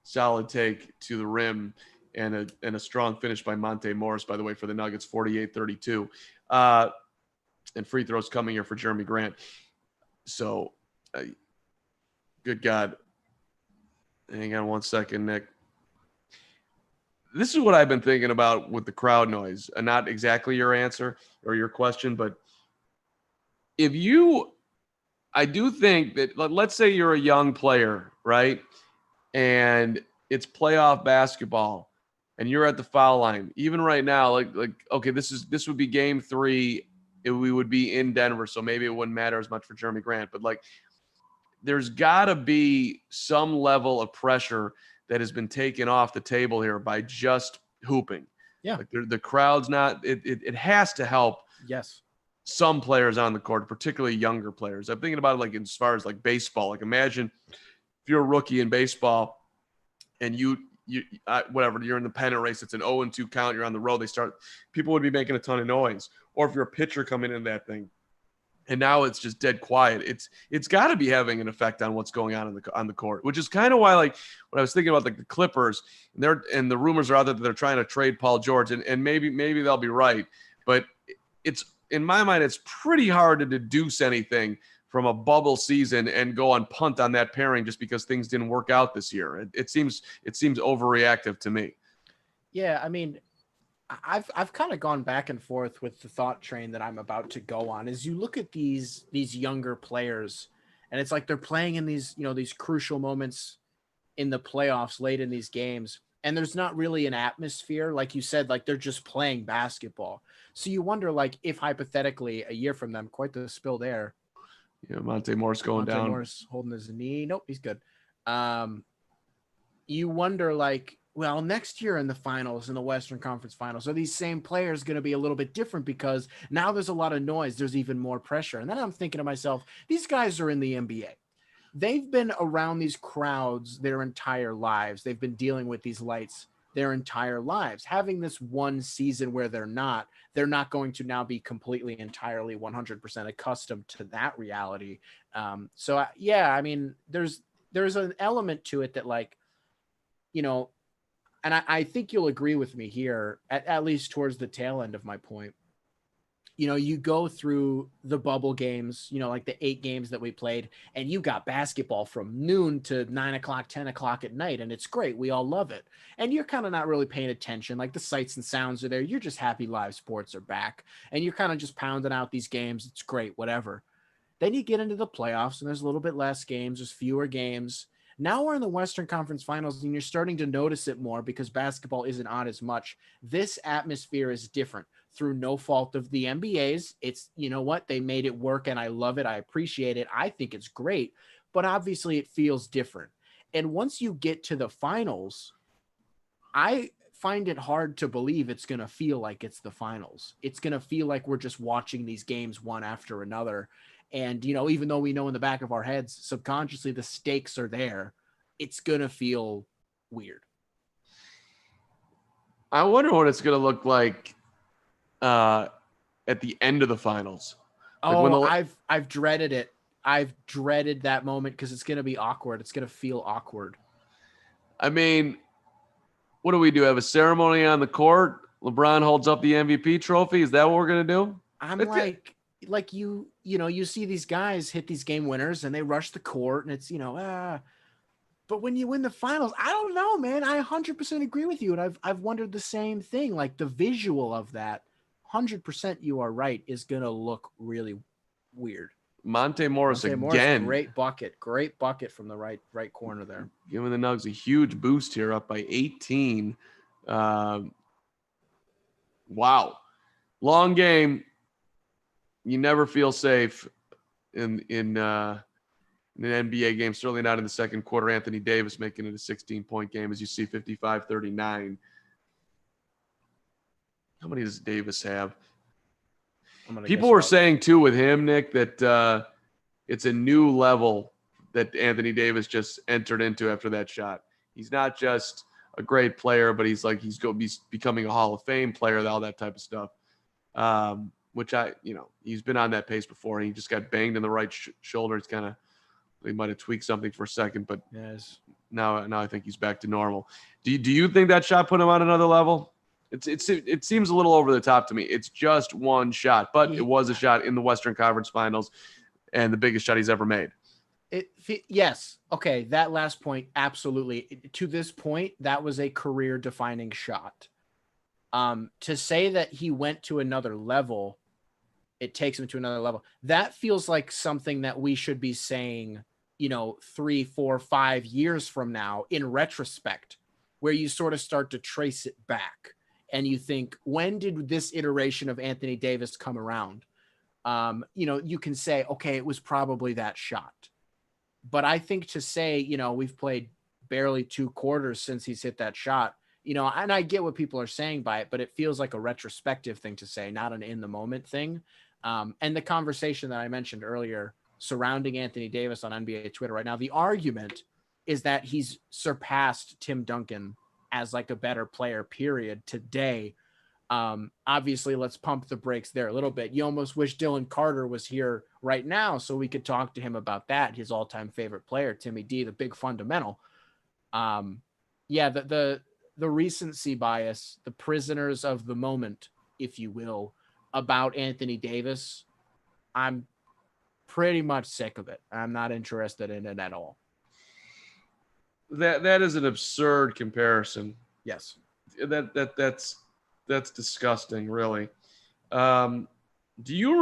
solid take to the rim and a strong finish by Monte Morris, by the way, for the Nuggets, 48-32. And free throws coming here for Jeremy Grant. So, good God. Hang on one second, Nick. This is what I've been thinking about with the crowd noise. Not exactly your answer or your question, but I do think that, let's say you're a young player, right? And it's playoff basketball and you're at the foul line. Even right now, like okay, this would be game 3. We would be in Denver, so maybe it wouldn't matter as much for Jeremy Grant. But like, there's got to be some level of pressure that has been taken off the table here by just hooping. Yeah, like the crowd's not. It has to help. Yes. Some players on the court, particularly younger players. I'm thinking about it like as far as like baseball. Like imagine if you're a rookie in baseball and whatever, you're in the pennant race, it's an 0-2 count, you're on the road, people would be making a ton of noise. Or if you're a pitcher coming in that thing and now it's just dead quiet, it's got to be having an effect on what's going on on the court, which is kind of why, like when I was thinking about like the Clippers and the rumors are out that they're trying to trade Paul George, and maybe they'll be right, but it's, in my mind, it's pretty hard to deduce anything from a bubble season and go on punt on that pairing just because things didn't work out this year. It seems overreactive to me. Yeah, I mean, I've kind of gone back and forth with the thought train that I'm about to go on. As you look at these younger players, and it's like they're playing in these crucial moments in the playoffs late in these games, and there's not really an atmosphere, like you said, like they're just playing basketball. So you wonder, like, if hypothetically a year from them, quite the spill there. Yeah, Monte Morris down. Morris holding his knee. Nope, he's good. You wonder, like, well, next year in the finals, in the Western Conference Finals, are these same players going to be a little bit different because now there's a lot of noise, there's even more pressure. And then I'm thinking to myself, these guys are in the NBA. They've been around these crowds their entire lives. They've been dealing with these lights their entire lives. Having this one season where they're not going to now be completely, entirely 100% accustomed to that reality. Yeah, I mean, there's an element to it that, like, you know, and I think you'll agree with me here, at least towards the tail end of my point. You know, you go through the bubble games, you know, like the 8 games that we played, and you got basketball from noon to 9 o'clock, 10 o'clock at night. And it's great. We all love it. And you're kind of not really paying attention. Like, the sights and sounds are there. You're just happy live sports are back, and you're kind of just pounding out these games. It's great, whatever. Then you get into the playoffs, and there's a little bit less games. There's fewer games. Now we're in the Western Conference Finals, and you're starting to notice it more because basketball isn't on as much. This atmosphere is different through no fault of the NBA's. It's, you know what? They made it work, and I love it. I appreciate it. I think it's great, but obviously it feels different. And once you get to the finals, I find it hard to believe it's going to feel like it's the finals. It's going to feel like we're just watching these games one after another. And, you know, even though we know in the back of our heads, subconsciously, the stakes are there, it's going to feel weird. I wonder what it's going to look like at the end of the finals. Like I've dreaded it. I've dreaded that moment because it's going to be awkward. It's going to feel awkward. I mean, what do we do? Have a ceremony on the court? LeBron holds up the MVP trophy. Is that what we're going to do? I'm like you know, you see these guys hit these game winners and they rush the court, and it's, you know, but when you win the finals, I don't know, man. I 100% agree with you. And I've wondered the same thing. Like, the visual of that, 100%, you are right, is going to look really weird. Monte Morris again. Great bucket from the right corner there. Giving the Nugs a huge boost here, up by 18. Wow. Long game. You never feel safe in an NBA game, certainly not in the second quarter. Anthony Davis making it a 16-point game, as you see, 55-39. How many does Davis have? People were saying, too, with him, Nick, that it's a new level that Anthony Davis just entered into after that shot. He's not just a great player, but he's becoming a Hall of Fame player, all that type of stuff. Which he's been on that pace before. He just got banged in the right shoulder. It's they might have tweaked something for a second, but yes. Now I think he's back to normal. Do you think that shot put him on another level? It seems a little over the top to me. It's just one shot, but it was a shot in the Western Conference Finals, and the biggest shot he's ever made. Yes. Okay. That last point, absolutely. To this point, that was a career-defining shot. To say that he went to another level, it takes him to another level. That feels like something that we should be saying, 3, 4, 5 years from now in retrospect, where you sort of start to trace it back and you think, when did this iteration of Anthony Davis come around? You can say, okay, it was probably that shot. But I think to say, we've played barely 2 quarters since he's hit that shot, and I get what people are saying by it, but it feels like a retrospective thing to say, not an in the moment thing. And the conversation that I mentioned earlier surrounding Anthony Davis on NBA Twitter right now, the argument is that he's surpassed Tim Duncan as like a better player, period, today. Obviously, let's pump the brakes there a little bit. You almost wish Dylan Carter was here right now so we could talk to him about that, his all-time favorite player, Timmy D, the big fundamental. The recency bias, the prisoners of the moment, if you will, about Anthony Davis, I'm pretty much sick of it. I'm not interested in it at all. That is an absurd comparison. Yes. That's disgusting, really. Do you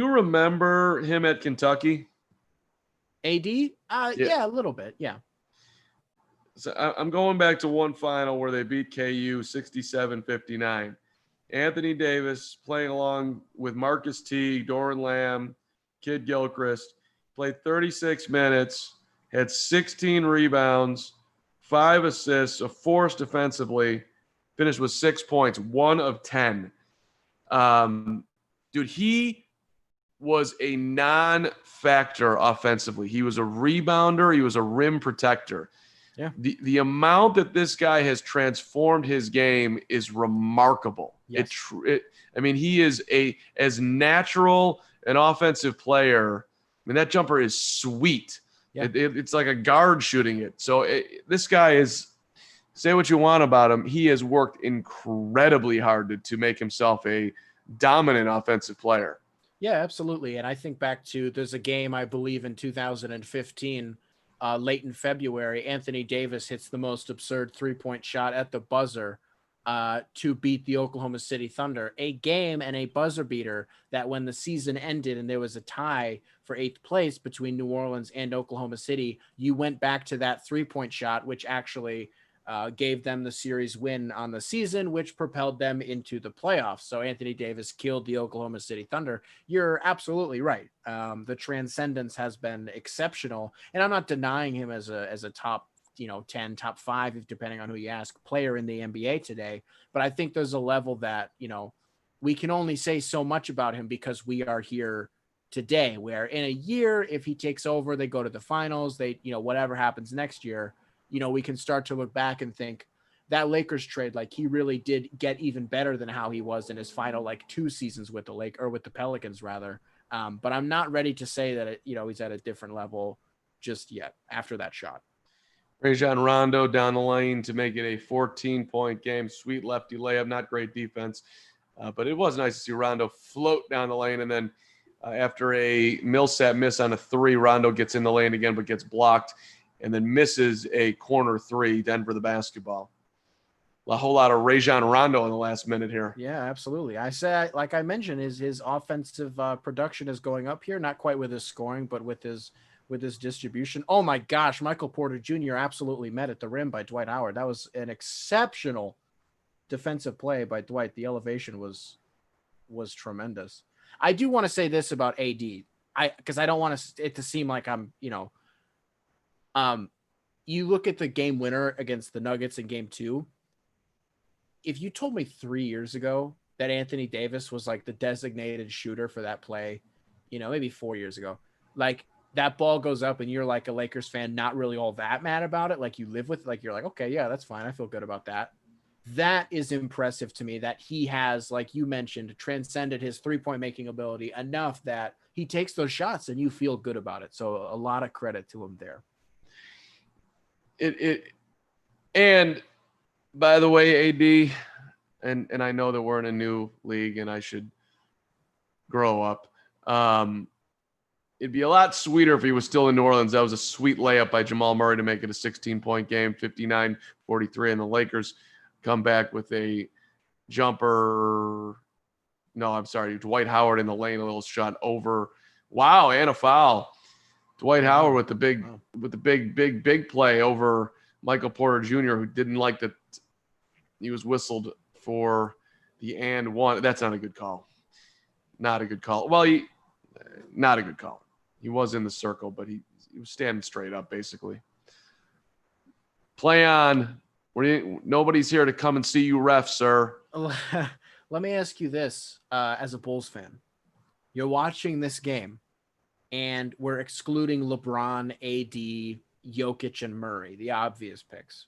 remember him at Kentucky? AD? Yeah, a little bit. Yeah. So I'm going back to one final where they beat KU 67-59. Anthony Davis playing along with Marcus Teague, Doran Lamb, Kid Gilchrist, played 36 minutes, had 16 rebounds, 5 assists, a force defensively, finished with 6 points, 1 of 10. Dude, he was a non-factor offensively. He was a rebounder. He was a rim protector. Yeah. The amount that this guy has transformed his game is remarkable. Yes. I mean, he is as natural an offensive player. I mean, that jumper is sweet. Yeah. It's like a guard shooting it. So this guy is, say what you want about him, he has worked incredibly hard to make himself a dominant offensive player. Yeah, absolutely. And I think back to, there's a game, I believe in 2015, late in February, Anthony Davis hits the most absurd 3-point shot at the buzzer to beat the Oklahoma City Thunder, a game and a buzzer beater that when the season ended and there was a tie for 8th place between New Orleans and Oklahoma City, you went back to that 3-point shot, which actually gave them the series win on the season, which propelled them into the playoffs. So Anthony Davis killed the Oklahoma City Thunder. You're absolutely right. The transcendence has been exceptional, and I'm not denying him as a top 10, top 5, depending on who you ask, player in the NBA today. But I think there's a level that we can only say so much about him because we are here today. Where in a year, if he takes over, they go to the finals, they whatever happens next year, we can start to look back and think that Lakers trade, like, he really did get even better than how he was in his final 2 seasons with the Pelicans rather. But I'm not ready to say that he's at a different level just yet after that shot. Rajon Rondo down the lane to make it a 14-point game. Sweet lefty layup, not great defense. But it was nice to see Rondo float down the lane. And then after a Millsap miss on a 3, Rondo gets in the lane again but gets blocked and then misses a corner 3, Denver the basketball. A whole lot of Rajon Rondo in the last minute here. Yeah, absolutely. I said, like I mentioned, his offensive production is going up here, not quite with his scoring, but with his distribution. Oh my gosh, Michael Porter Jr. absolutely met at the rim by Dwight Howard. That was an exceptional defensive play by Dwight. The elevation was tremendous. I do want to say this about AD, because I don't want it to seem like I'm, you look at the game winner against the Nuggets in game 2. If you told me 3 years ago that Anthony Davis was like the designated shooter for that play, maybe 4 years ago, like that ball goes up and you're like a Lakers fan, not really all that mad about it. Like you live with, like, you're like, okay, yeah, that's fine. I feel good about that. That is impressive to me that he has, like you mentioned, transcended his 3-point making ability enough that he takes those shots and you feel good about it. So a lot of credit to him there. And by the way, AD, and I know that we're in a new league and I should grow up. It'd be a lot sweeter if he was still in New Orleans. That was a sweet layup by Jamal Murray to make it a 16-point game, 59-43, and the Lakers come back with a jumper. No, I'm sorry, Dwight Howard in the lane, a little shot over. Wow, and a foul. Dwight Howard with the big play over Michael Porter Jr., who didn't like that he was whistled for the and one. That's not a good call. Not a good call. Well, not a good call. He was in the circle, but he was standing straight up, basically. Play on. Nobody's here to come and see you, ref, sir. Let me ask you this, as a Bulls fan. You're watching this game, and we're excluding LeBron, AD, Jokic, and Murray, the obvious picks.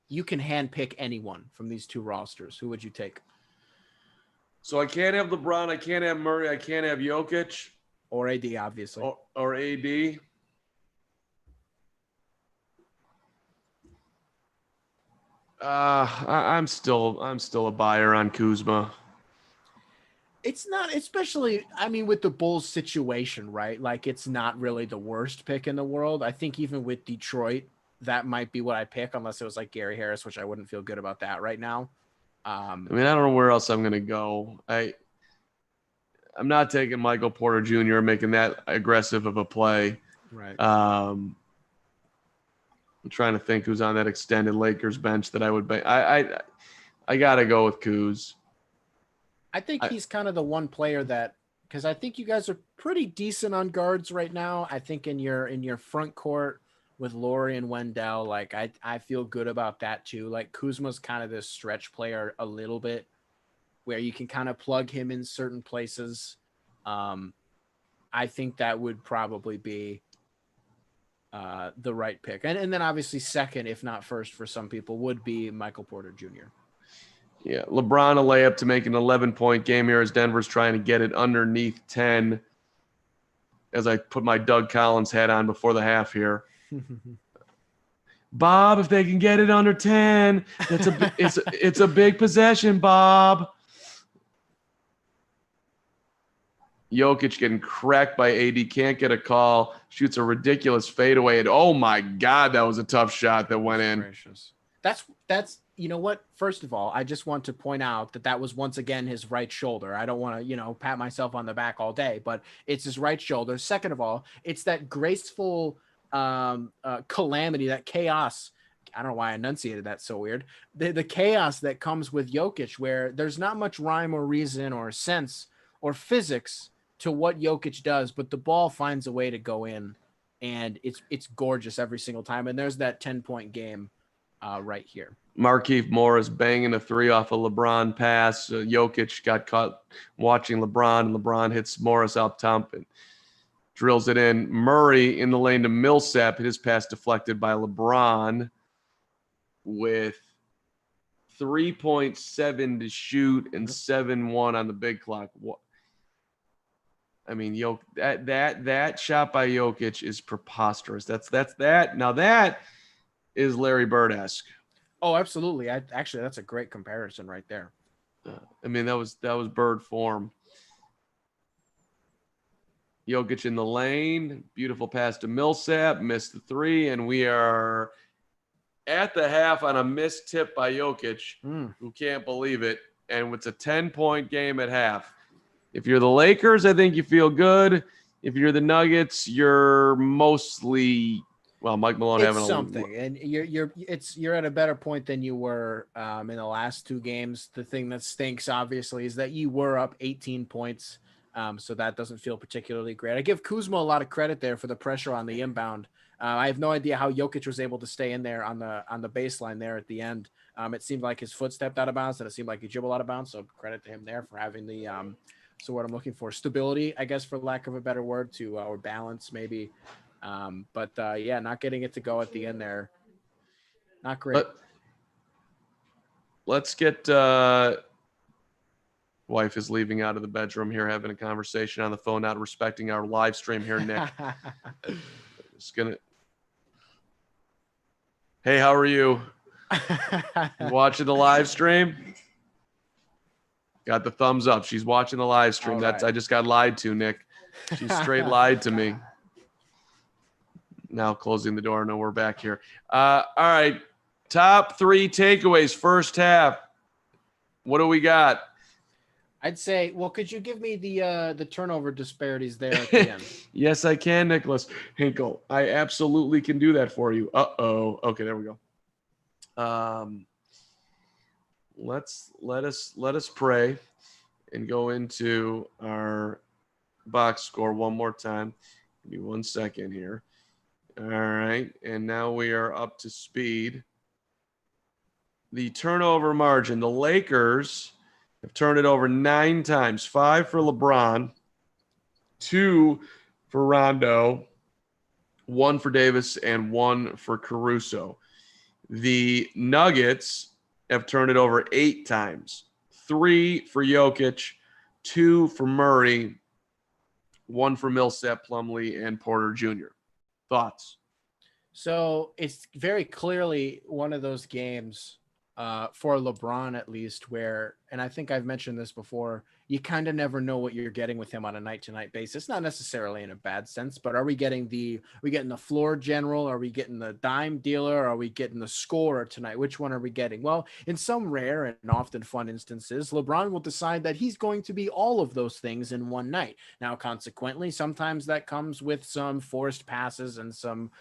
You can handpick anyone from these 2 rosters. Who would you take? So I can't have LeBron, I can't have Murray, I can't have Jokic. Or AD, obviously. Or AD. I'm still a buyer on Kuzma. It's not, especially, I mean, with the Bulls situation, right? Like, it's not really the worst pick in the world. I think even with Detroit, that might be what I pick, unless it was like Gary Harris, which I wouldn't feel good about that right now. I mean, I don't know where else I'm going to go. I'm not taking Michael Porter Jr., making that aggressive of a play. Right. I'm trying to think who's on that extended Lakers bench that I would be. I got to go with Kuz. I think he's kind of the one player that, because I think you guys are pretty decent on guards right now. I think in your front court with Laurie and Wendell, like I feel good about that too. Like Kuzma's kind of this stretch player a little bit, where you can kind of plug him in certain places. I think that would probably be the right pick. And then obviously second, if not first for some people, would be Michael Porter Jr. Yeah, LeBron a layup to make an 11-point game here as Denver's trying to get it underneath 10. As I put my Doug Collins hat on before the half here. Bob, if they can get it under 10, it's a big possession, Bob. Jokic getting cracked by AD, can't get a call, shoots a ridiculous fadeaway, and oh my God, that was a tough shot that went in. Gracious. That's you know what? First of all, I just want to point out that was once again his right shoulder. I don't want to, pat myself on the back all day, but it's his right shoulder. Second of all, it's that graceful calamity, that chaos. I don't know why I enunciated that so weird. The chaos that comes with Jokic, where there's not much rhyme or reason or sense or physics to what Jokic does, but the ball finds a way to go in, and it's gorgeous every single time. And there's that 10-point game right here. Markieff Morris banging a three off a LeBron pass. Jokic got caught watching LeBron, and LeBron hits Morris out top and drills it in. Murray in the lane to Millsap. His pass deflected by LeBron with 3.7 to shoot and 7-1 on the big clock. I memean, that shot by Jokic is preposterous. That's that. Now that is Larry Bird-esque. Oh, absolutely. Actually, that's a great comparison right there. I mean, that was Bird form. Jokic in the lane, beautiful pass to Millsap, missed the three, and we are at the half on a missed tip by Jokic, who can't believe it, and it's a 10-point game at half. If you're the Lakers, I think you feel good. If you're the Nuggets, you're mostly Mike Malone having something, and you're at a better point than you were in the last two games. The thing that stinks, obviously, is that you were up 18 points, so that doesn't feel particularly great. I give Kuzma a lot of credit there for the pressure on the inbound. I have no idea how Jokic was able to stay in there on the baseline there at the end. It seemed like his foot stepped out of bounds, and it seemed like he dribbled out of bounds. So credit to him there for having the so what I'm looking for, stability, I guess, for lack of a better word, to or balance maybe. But not getting it to go at the end there. Not great. Let's get wife is leaving out of the bedroom here, having a conversation on the phone, not respecting our live stream here, Nick. Just gonna. Hey, how are you? You watching the live stream? Got the thumbs up. She's watching the live stream. Right. I just got lied to, Nick. She straight lied to me. Now closing the door. No, we're back here. All right. Top 3 takeaways first half. What do we got? I'd say, could you give me the turnover disparities there at the end? Yes, I can, Nicholas Hinkle. I absolutely can do that for you. Uh-oh. Okay, there we go. Let us pray and go into our box score one more time. Give me 1 second here. All right, and now we are up to speed. The turnover margin, the Lakers have turned it over 9 times, 5 for LeBron, 2 for Rondo, 1 for Davis, and 1 for Caruso. The Nuggets have turned it over 8 times, 3 for Jokic, 2 for Murray, 1 for Millsap, Plumlee, and Porter Jr. Thoughts? So it's very clearly one of those games for LeBron, at least, where, and I think I've mentioned this before, you kind of never know what you're getting with him on a night-to-night basis. Not necessarily in a bad sense, but are we getting the floor general? Are we getting the dime dealer? Are we getting the scorer tonight? Which one are we getting? Well, in some rare and often fun instances, LeBron will decide that he's going to be all of those things in one night. Now, consequently, sometimes that comes with some forced passes and some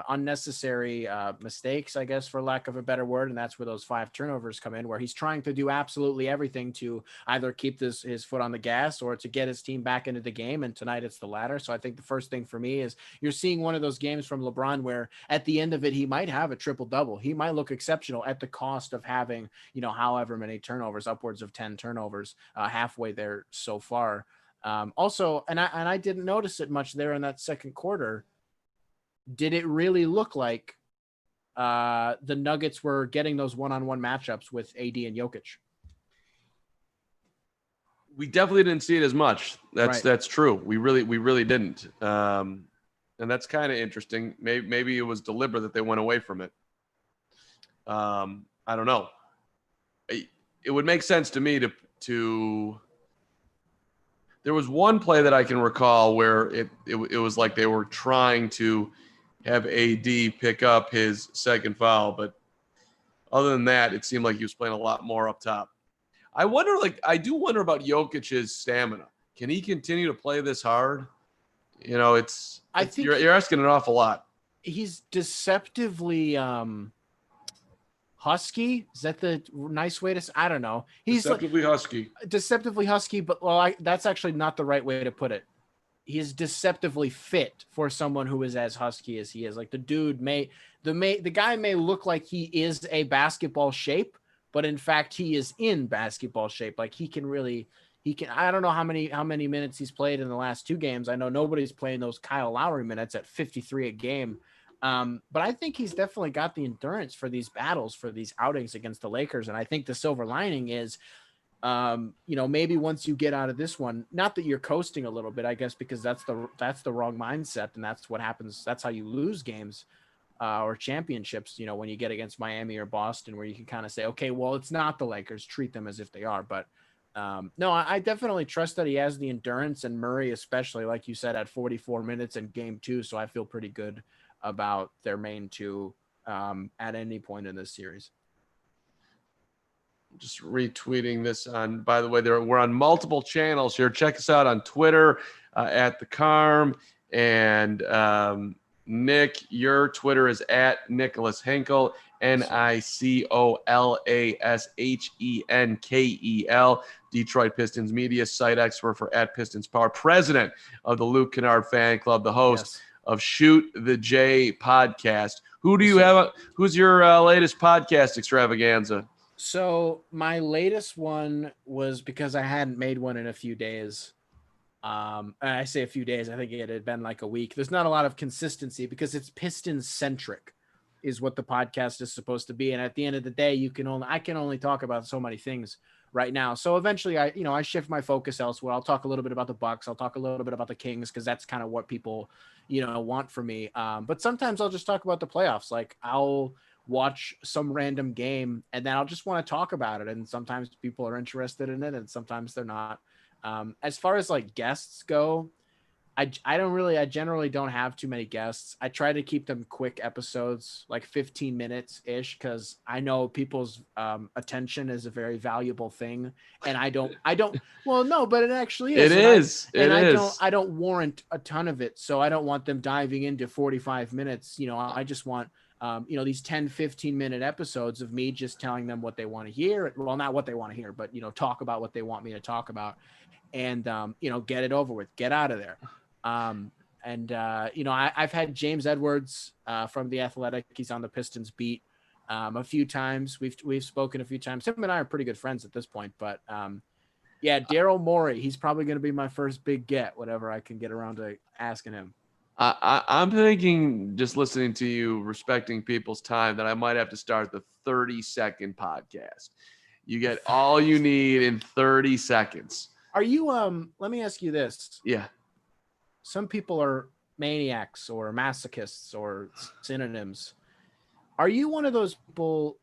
unnecessary mistakes, I guess, for lack of a better word. And that's where those 5 turnovers come in, where he's trying to do absolutely everything to either keep his foot on the gas or to get his team back into the game. And tonight it's the latter. So I think the first thing for me is you're seeing one of those games from LeBron where at the end of it, he might have a triple double. He might look exceptional at the cost of having, however many turnovers, upwards of 10 turnovers, halfway there so far. Also, and I didn't notice it much there in that second quarter. did it really look like the Nuggets were getting those one-on-one matchups with AD and Jokic? We definitely didn't see it as much. That's Right. true. We really didn't. And that's kind of interesting. Maybe it was deliberate that they went away from it. I don't know. It would make sense to me to. There was one play that I can recall where it was like they were trying to have AD pick up his second foul, but other than that, it seemed like he was playing a lot more up top. I do wonder about Jokic's stamina. Can he continue to play this hard? You know, I think you're asking an awful lot. He's deceptively husky. Is that the nice way to? I don't know. He's deceptively husky, but that's actually not the right way to put it. He's deceptively fit for someone who is as husky as he is. Like the guy may look like he is a basketball shape, but in fact he is in basketball shape. Like he can. I don't know how many minutes he's played in the last 2 games. I know nobody's playing those Kyle Lowry minutes at 53 a game. But I think he's definitely got the endurance for these battles, for these outings against the Lakers. And I think the silver lining is, maybe once you get out of this one, not that you're coasting a little bit, I guess, because that's the wrong mindset. And that's what happens. That's how you lose games or championships, when you get against Miami or Boston, where you can kind of say, okay, well, it's not the Lakers, treat them as if they are. But no, I definitely trust that he has the endurance, and Murray, especially, like you said, at 44 minutes in game 2. So I feel pretty good about their main 2 at any point in this series. Just retweeting this on, by the way, we're on multiple channels here. Check us out on Twitter at the Carm, and Nick, your Twitter is at Nicholas Henkel, NicolasHenkel, Detroit Pistons media site expert for at Pistons Power, president of the Luke Kennard fan club, the host of Shoot the J podcast. Who's your latest podcast extravaganza? So my latest one was, because I hadn't made one in a few days. I say a few days, I think it had been like a week. There's not a lot of consistency because it's Pistons centric is what the podcast is supposed to be. And at the end of the day, I can only talk about so many things right now. So eventually I shift my focus elsewhere. I'll talk a little bit about the Bucks. I'll talk a little bit about the Kings, because that's kind of what people, want from me. But sometimes I'll just talk about the playoffs. Like I'll watch some random game and then I'll just want to talk about it. And sometimes people are interested in it and sometimes they're not. As far as like guests go, I generally don't have too many guests. I try to keep them quick episodes, like 15 minutes ish, because I know people's attention is a very valuable thing. And well, no, but it actually is. I don't warrant a ton of it. So I don't want them diving into 45 minutes. I just want, these 10, 15-minute episodes of me just telling them what they want to hear. Well, not what they want to hear, but, talk about what they want me to talk about, and, get it over with, get out of there. I've had James Edwards from The Athletic. He's on the Pistons beat a few times. We've spoken a few times. Him and I are pretty good friends at this point, but Daryl Morey, he's probably going to be my first big get, whatever I can get around to asking him. I'm thinking, just listening to you, respecting people's time, that I might have to start the 30-second podcast. You get all you need in 30 seconds. Are you, let me ask you this. Yeah. Some people are maniacs or masochists or synonyms. Are you one of those people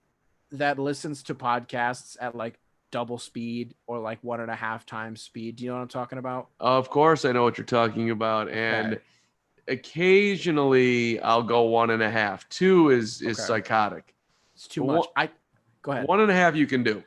that listens to podcasts at like double speed or like 1.5 times speed? Do you know what I'm talking about? Of course I know what you're talking about. And occasionally I'll go 1.5. 2 is psychotic. It's too much. Go ahead. 1.5 you can do.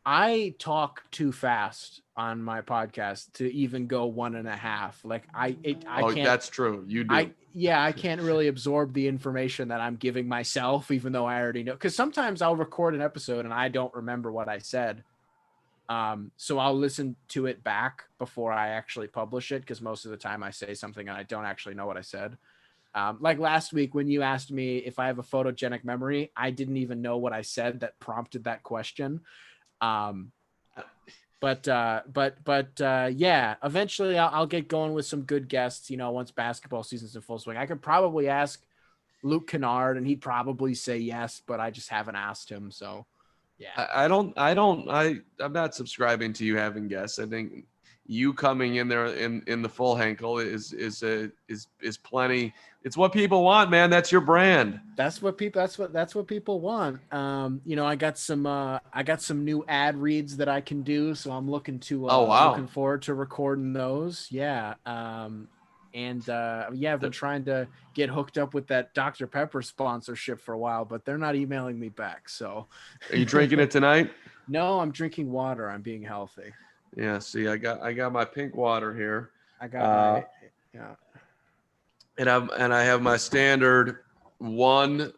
I talk too fast on my podcast to even go 1.5. Like I can't. That's true. You do. I can't really absorb the information that I'm giving myself, even though I already know. Because sometimes I'll record an episode and I don't remember what I said. So I'll listen to it back before I actually publish it, because most of the time I say something and I don't actually know what I said. Like last week when you asked me if I have a photogenic memory, I didn't even know what I said that prompted that question. Yeah, eventually I'll get going with some good guests, once basketball season's in full swing. I could probably ask Luke Kennard and he'd probably say yes, but I just haven't asked him. So yeah. I'm not subscribing to you having guests. I think you coming in there in the full Henkel is plenty. It's what people want, man. That's your brand. That's what people want. I got some new ad reads that I can do, so I'm looking forward to recording those. Yeah. I've been trying to get hooked up with that Dr. Pepper sponsorship for a while, but they're not emailing me back. So are you drinking it tonight? No, I'm drinking water. I'm being healthy. Yeah, see, I got my pink water here. Yeah. And I have my standard one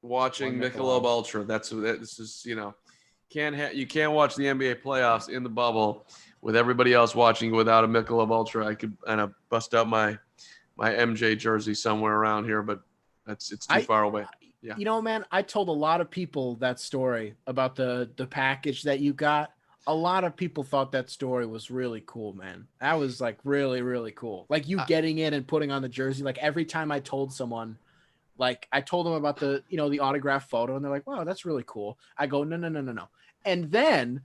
watching Michelob Ultra. This is, you can't watch the NBA playoffs in the bubble with everybody else watching without a Michelob Ultra. I could bust out my MJ jersey somewhere around here, but it's too far away. Yeah. Man, I told a lot of people that story about the package that you got. A lot of people thought that story was really cool, man. That was like really, really cool. Like you getting in and putting on the jersey. Like every time I told someone, like I told them about the autograph photo and they're like, wow, that's really cool. I go, no. And then,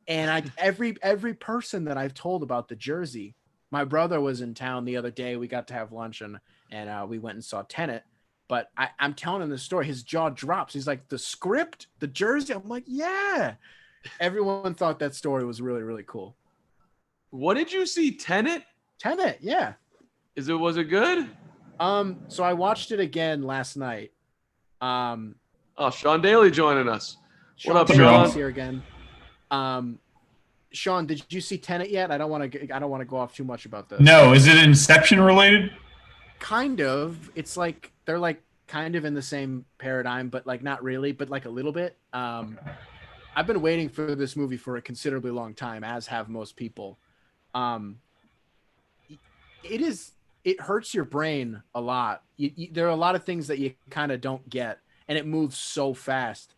every person that I've told about the jersey, my brother was in town the other day. We got to have lunch and we went and saw Tenet. But I'm telling him the story. His jaw drops. He's like, the script, the jersey. I'm like, yeah. Everyone thought that story was really, really cool. What did you see? Tenet, yeah. Was it good? So I watched it again last night. Sean Daly joining us. What up, Sean? Here again. Sean, did you see Tenet yet? I don't want to go off too much about this. No, is it Inception related? Kind of. It's like they're like kind of in the same paradigm, but like not really, but like a little bit. I've been waiting for this movie for a considerably long time, as have most people. It hurts your brain a lot. There are a lot of things that you kind of don't get, and it moves so fast.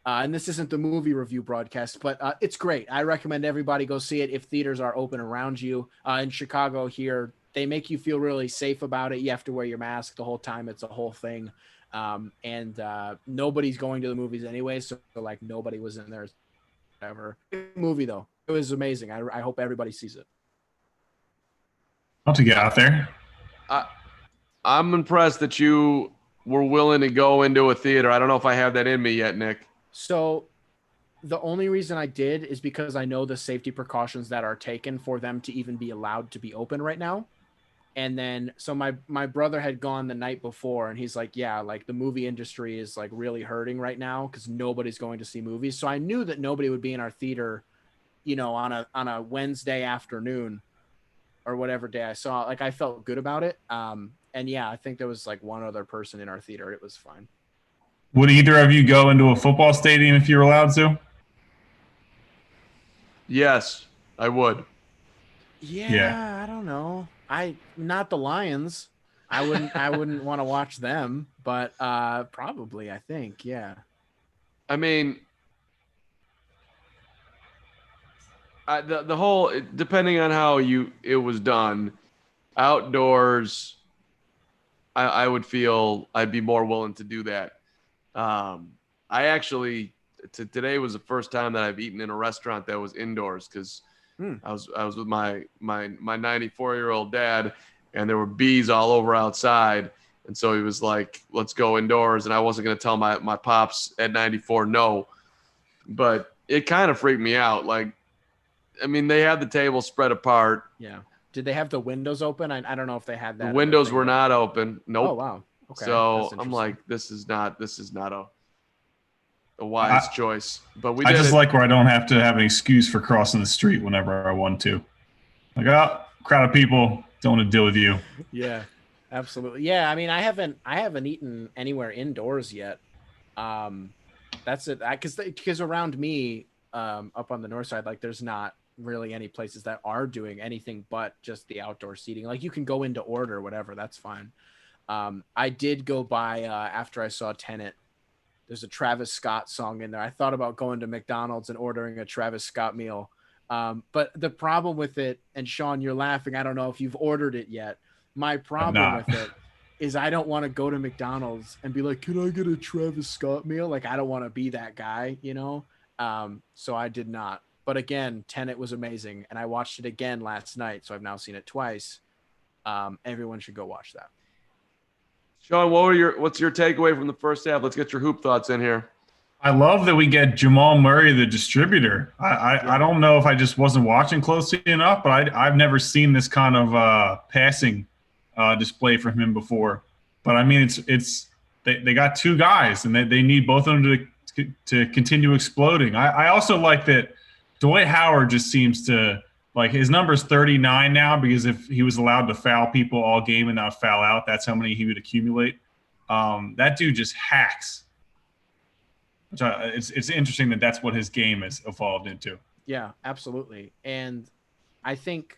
And this isn't the movie review broadcast, but it's great. I recommend everybody go see it if theaters are open around you. In Chicago here, they make you feel really safe about it. You have to wear your mask the whole time. It's a whole thing. Nobody's going to the movies anyway, so like nobody was in there. Whatever. Good movie though, it was amazing. I hope everybody sees it. I'll have to get out there. I'm impressed that you were willing to go into a theater. I don't know if I have that in me yet, Nick. So the only reason I did is because I know the safety precautions that are taken for them to even be allowed to be open right now. And then, so my brother had gone the night before and he's like, yeah, like the movie industry is like really hurting right now because nobody's going to see movies. So I knew that nobody would be in our theater, on a Wednesday afternoon or whatever day I saw it. Like I felt good about it. And yeah, I think there was like one other person in our theater. It was fine. Would either of you go into a football stadium if you were allowed to? Yes, I would. Yeah. I don't know. Not the Lions. I wouldn't want to watch them, but probably, I think, yeah. I mean, the whole, depending on how it was done, outdoors, I would feel I'd be more willing to do that. I actually today was the first time that I've eaten in a restaurant that was indoors because I was with my 94-year-old dad and there were bees all over outside. And so he was like, let's go indoors. And I wasn't going to tell my pops at 94 no, but it kind of freaked me out. Like, I mean, they had the table spread apart. Yeah. Did they have the windows open? I don't know if they had that. The windows were not open. Nope. Oh, wow. Okay. So I'm like, this is not a wise choice. But I just like where I don't have to have an excuse for crossing the street whenever I want to. Like, crowd of people, don't want to deal with you. Yeah, absolutely. Yeah, I mean, I haven't eaten anywhere indoors yet. That's it. Because around me, up on the north side, like there's not really any places that are doing anything but just the outdoor seating. Like you can go in to order whatever, that's fine. I did go by after I saw Tenet. There's a Travis Scott song in there. I thought about going to McDonald's and ordering a Travis Scott meal But the problem with it, and Sean, you're laughing. I don't know if you've ordered it yet. My problem with it is I don't want to go to McDonald's and be like, can I get a Travis Scott meal? Like, I don't want to be that guy, you know? So I did not. But again, Tenet was amazing. And I watched it again last night. So I've now seen it twice. Everyone should go watch that. Sean, what's your takeaway from the first half? Let's get your hoop thoughts in here. I love that we get Jamal Murray, the distributor. I don't know if I just wasn't watching closely enough, but I've never seen this kind of passing display from him before. But I mean, they got two guys, and they need both of them to continue exploding. I also like that Dwight Howard just seems to, like, his number's 39 now, because if he was allowed to foul people all game and not foul out, that's how many he would accumulate. That dude just hacks. It's interesting that that's what his game has evolved into. Yeah, absolutely. And I think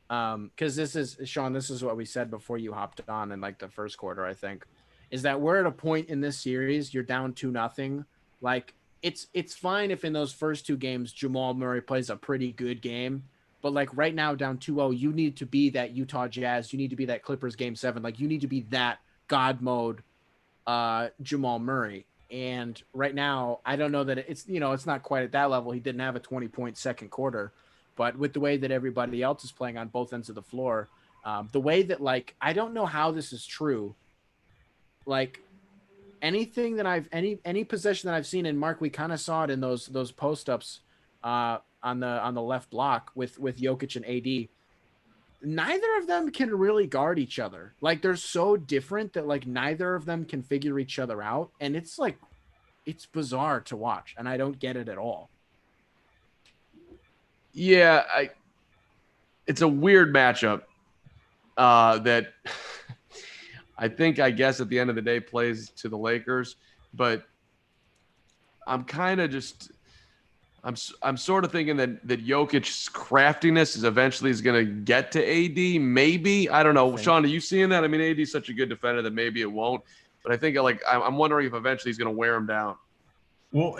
because this is, Sean, this is what we said before you hopped on in like the first quarter, I think, is that we're at a point in this series, you're down 2-0. Like, it's fine if in those first two games Jamal Murray plays a pretty good game, but like right now down 2-0, you need to be that Utah Jazz, you need to be that Clippers game 7, like you need to be that God mode Jamal Murray. And right now, I don't know that it's, you know, it's not quite at that level. He didn't have a 20-point second quarter, but with the way that everybody else is playing on both ends of the floor, the way that, like, I don't know how this is true. Like, anything that any possession that I've seen, and Mark, we kind of saw it in those post ups on the left block with Jokic and AD. Neither of them can really guard each other. Like, they're so different that like neither of them can figure each other out, and it's like, it's bizarre to watch, and I don't get it at all. Yeah, it's a weird matchup that I guess at the end of the day plays to the Lakers, but I'm kind of just I'm sort of thinking that Jokic's craftiness is eventually going to get to AD. Maybe, I don't know. Sean, are you seeing that? I mean, AD is such a good defender that maybe it won't. But I think, like, I'm wondering if eventually he's going to wear him down. Well,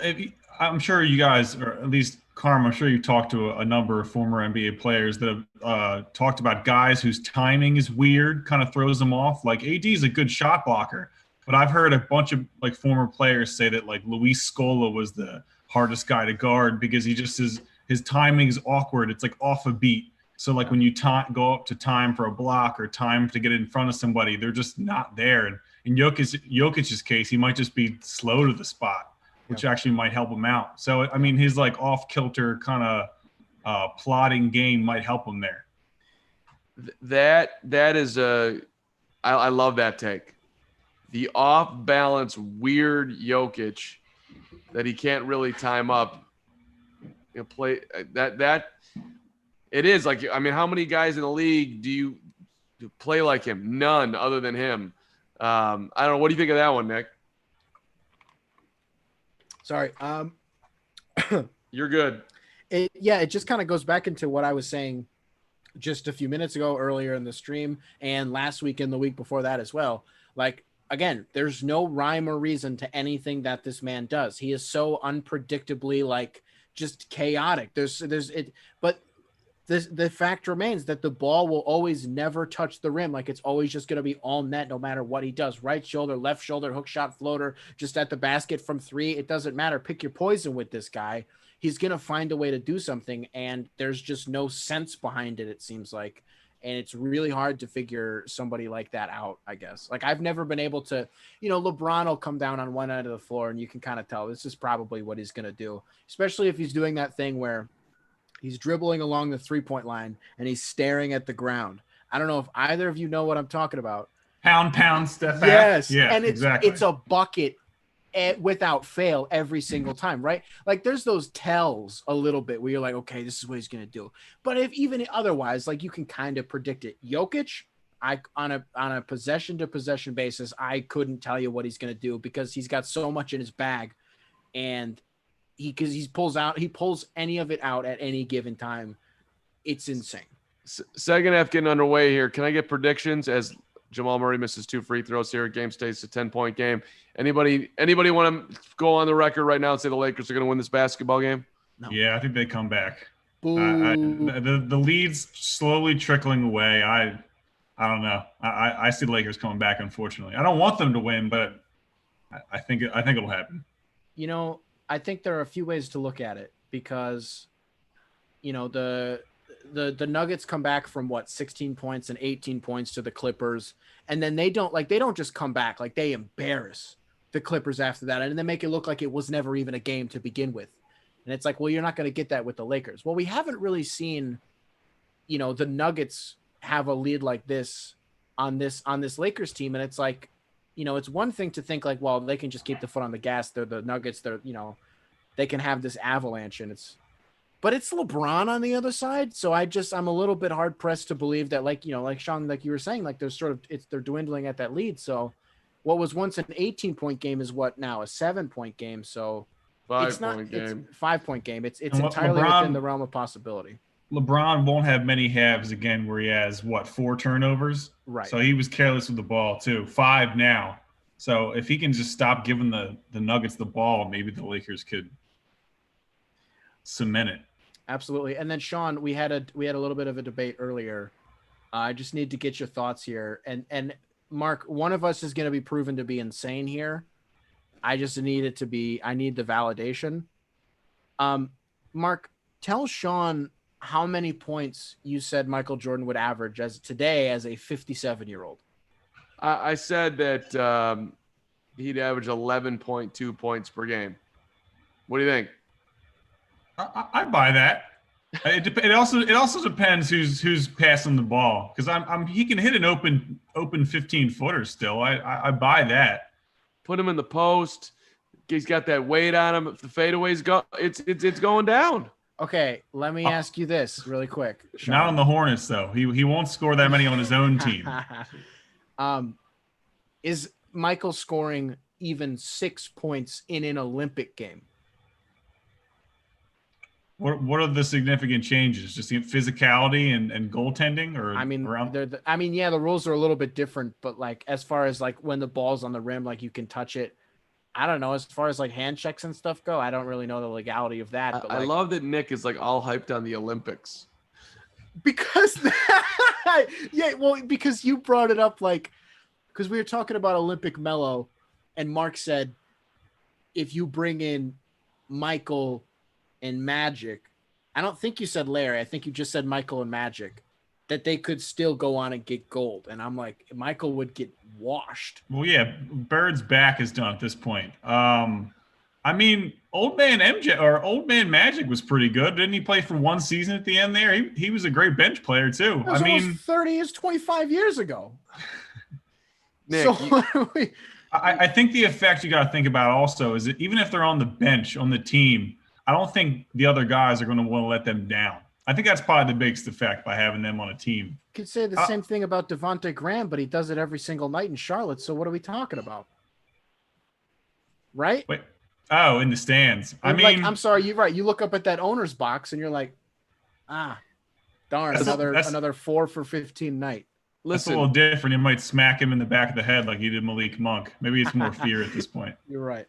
I'm sure you guys, or at least Carm, I'm sure you talked to a number of former NBA players that have talked about guys whose timing is weird, kind of throws them off. Like, AD is a good shot blocker, but I've heard a bunch of like former players say that like Luis Scola was the hardest guy to guard because he just his timing is awkward. It's like off a beat. So like when you go up to time for a block or time to get in front of somebody, they're just not there. And in Jokic's case, he might just be slow to the spot, which actually might help him out. So, I mean, his like off-kilter kind of plotting game might help him there. That is I love that take. The off-balance, weird Jokic that he can't really time up. You know, play that it is like, I mean, how many guys in the league do you play like him? None other than him. I don't know. What do you think of that one, Nick? Sorry. You're good. It just kind of goes back into what I was saying just a few minutes ago earlier in the stream, and last week and the week before that as well. Like, again, there's no rhyme or reason to anything that this man does. He is so unpredictably, like, just chaotic. But the fact remains that the ball will always never touch the rim. Like, it's always just going to be all net no matter what he does. Right shoulder, left shoulder, hook shot, floater, just at the basket from 3. It doesn't matter. Pick your poison with this guy. He's going to find a way to do something, and there's just no sense behind it, it seems like. And it's really hard to figure somebody like that out, I guess. Like, I've never been able to, LeBron will come down on one end of the floor and you can kind of tell this is probably what he's going to do, especially if he's doing that thing where he's dribbling along the 3-point line and he's staring at the ground. I don't know if either of you know what I'm talking about. Pound, step back. Yes. Yeah, and exactly. It's a bucket without fail every single time, right? Like, there's those tells a little bit where you're like, okay, this is what he's going to do. But if even otherwise, like, you can kind of predict it. Jokic, on a possession to possession basis, I couldn't tell you what he's going to do because he's got so much in his bag, and he pulls any of it out at any given time. It's insane. Second half getting underway here. Can I get predictions as Jamal Murray misses 2 free throws here? Game stays a 10-point game. Anybody want to go on the record right now and say the Lakers are going to win this basketball game? No. Yeah, I think they come back. The lead's slowly trickling away. I don't know. I see the Lakers coming back. Unfortunately, I don't want them to win, but I think it'll happen. You know, I think there are a few ways to look at it because, you know, the Nuggets come back from what 16 points and 18 points to the Clippers, and then they don't just come back, like they embarrass the Clippers after that, and they make it look like it was never even a game to begin with. And it's like, well, you're not going to get that with the Lakers. Well, we haven't really seen, you know, the Nuggets have a lead like this on this Lakers team. And it's like, you know, it's one thing to think like, well, they can just keep the foot on the gas. They're the Nuggets. They're, you know, they can have this avalanche but it's LeBron on the other side. So I'm a little bit hard pressed to believe that, like, you know, like Sean, like you were saying, like they're dwindling at that lead. So what was once an 18-point game is what now a 7-point game. So it's 5-point game. It's entirely within the realm of possibility. LeBron won't have many halves again where he has 4 turnovers. Right. So he was careless with the ball too. 5 now. So if he can just stop giving the Nuggets the ball, maybe the Lakers could cement it. Absolutely. And then Sean, we had a little bit of a debate earlier. I just need to get your thoughts here. And Mark, one of us is going to be proven to be insane here. I need the validation. Mark, tell Sean how many points you said Michael Jordan would average as a 57-year-old. I said that he'd average 11.2 points per game. What do you think? I buy that. It also depends who's passing the ball, because he can hit an open 15-footer still. I buy that. Put him in the post. He's got that weight on him. If the fadeaways go, it's going down. Okay, let me ask you this really quick. Sean. Not on the Hornets though. He won't score that many on his own team. Is Michael scoring even 6 points in an Olympic game? What are the significant changes? Just the physicality and goaltending, or the rules are a little bit different, but like as far as like when the ball's on the rim, like you can touch it. I don't know. As far as like hand checks and stuff go, I don't really know the legality of that. But I love that Nick is like all hyped on the Olympics. Because because you brought it up, like, because we were talking about Olympic Mellow, and Mark said, if you bring in Michael and Magic, I don't think you said Larry, I think you just said Michael and Magic, that they could still go on and get gold. And I'm like, Michael would get washed. Well, yeah, Bird's back is done at this point. I mean, old man Magic was pretty good. Didn't he play for one season at the end there? He was a great bench player too. I mean, 30 is 25 years ago. Nick, so I think the effect you got to think about also is that even if they're on the bench on the team, I don't think the other guys are going to want to let them down. I think that's probably the biggest effect by having them on a team. You could say the same thing about Devontae Graham, but he does it every single night in Charlotte. So what are we talking about? Right? Wait. Oh, in the stands. I'm sorry. You're right. You look up at that owner's box and you're like, darn, another 4 for 15 night. Listen, that's a little different. You might smack him in the back of the head like you did Malik Monk. Maybe it's more fear at this point. You're right.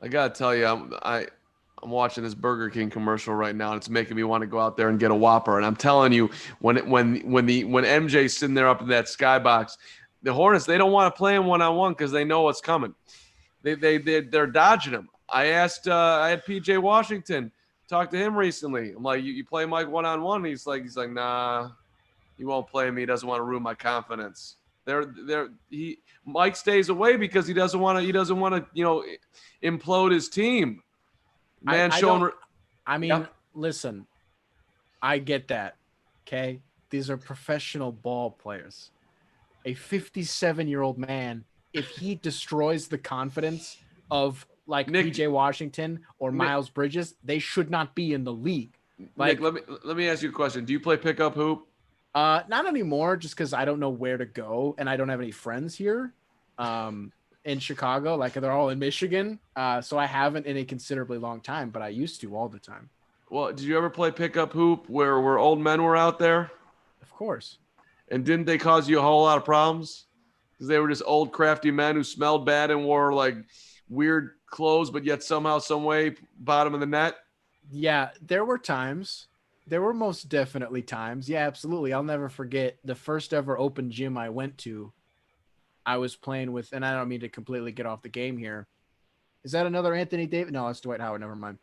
I gotta tell you, I'm watching this Burger King commercial right now, and it's making me want to go out there and get a Whopper. And I'm telling you, when MJ's sitting there up in that skybox, the Hornets, they don't want to play him one-on-one because they know what's coming. They're dodging him. I had PJ Washington talk to him recently. I'm like, you play Mike one-on-one? He's like, nah, he won't play me. He doesn't want to ruin my confidence. Mike stays away because he doesn't want to implode his team. Listen, I get that. Okay. These are professional ball players. A 57-year-old man, if he destroys the confidence of like PJ Washington or Miles Bridges, they should not be in the league. Like, Nick, let me ask you a question. Do you play pickup hoop? Not anymore, just because I don't know where to go and I don't have any friends here. In Chicago, like they're all in Michigan. So I haven't in a considerably long time, but I used to all the time. Well, did you ever play pickup hoop where old men were out there? Of course. And didn't they cause you a whole lot of problems? Because they were just old crafty men who smelled bad and wore like weird clothes, but yet somehow, some way, bottom of the net. Yeah, there were times There were most definitely times. Yeah, absolutely. I'll never forget the first ever open gym I went to. I was playing with, and I don't mean to completely get off the game here. Is that another Anthony Davis? No, that's Dwight Howard. Never mind.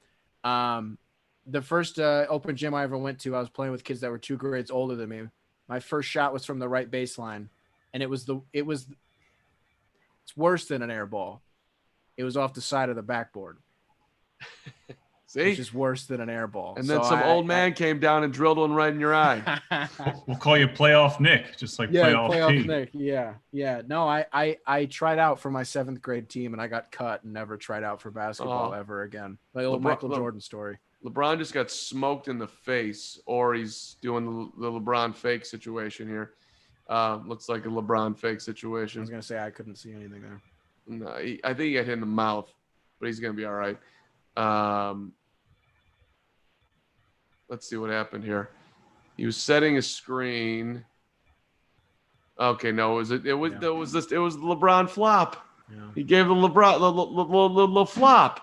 The first open gym I ever went to, I was playing with kids that were 2 grades older than me. My first shot was from the right baseline, and it's worse than an air ball. It was off the side of the backboard. See? Which is worse than an air ball. And then some old man came down and drilled one right in your eye. We'll call you Playoff Nick, just like Playoff P. Nick. Yeah. No, I tried out for my 7th grade team, and I got cut and never tried out for basketball ever again. Like old Michael Jordan story. LeBron just got smoked in the face, or he's doing the LeBron fake situation here. Looks like a LeBron fake situation. I was going to say I couldn't see anything there. No, I think he got hit in the mouth, but he's going to be all right. Let's see what happened here. He was setting a screen. Okay, no, it was the LeBron flop. Yeah. He gave the LeBron the flop.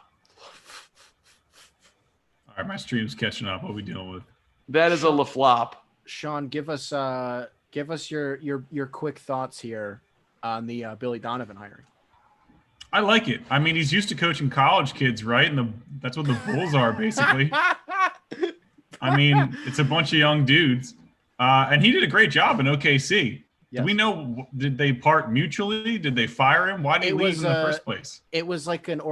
All right, my stream's catching up. What are we dealing with? That is a la flop. Sean, give us your quick thoughts here on the Billy Donovan hiring. I like it. I mean, he's used to coaching college kids, right? And that's what the Bulls are, basically. I mean, it's a bunch of young dudes. And he did a great job in OKC. Yes. Do we know, did they part mutually? Did they fire him? Why did he leave in the first place? It was like it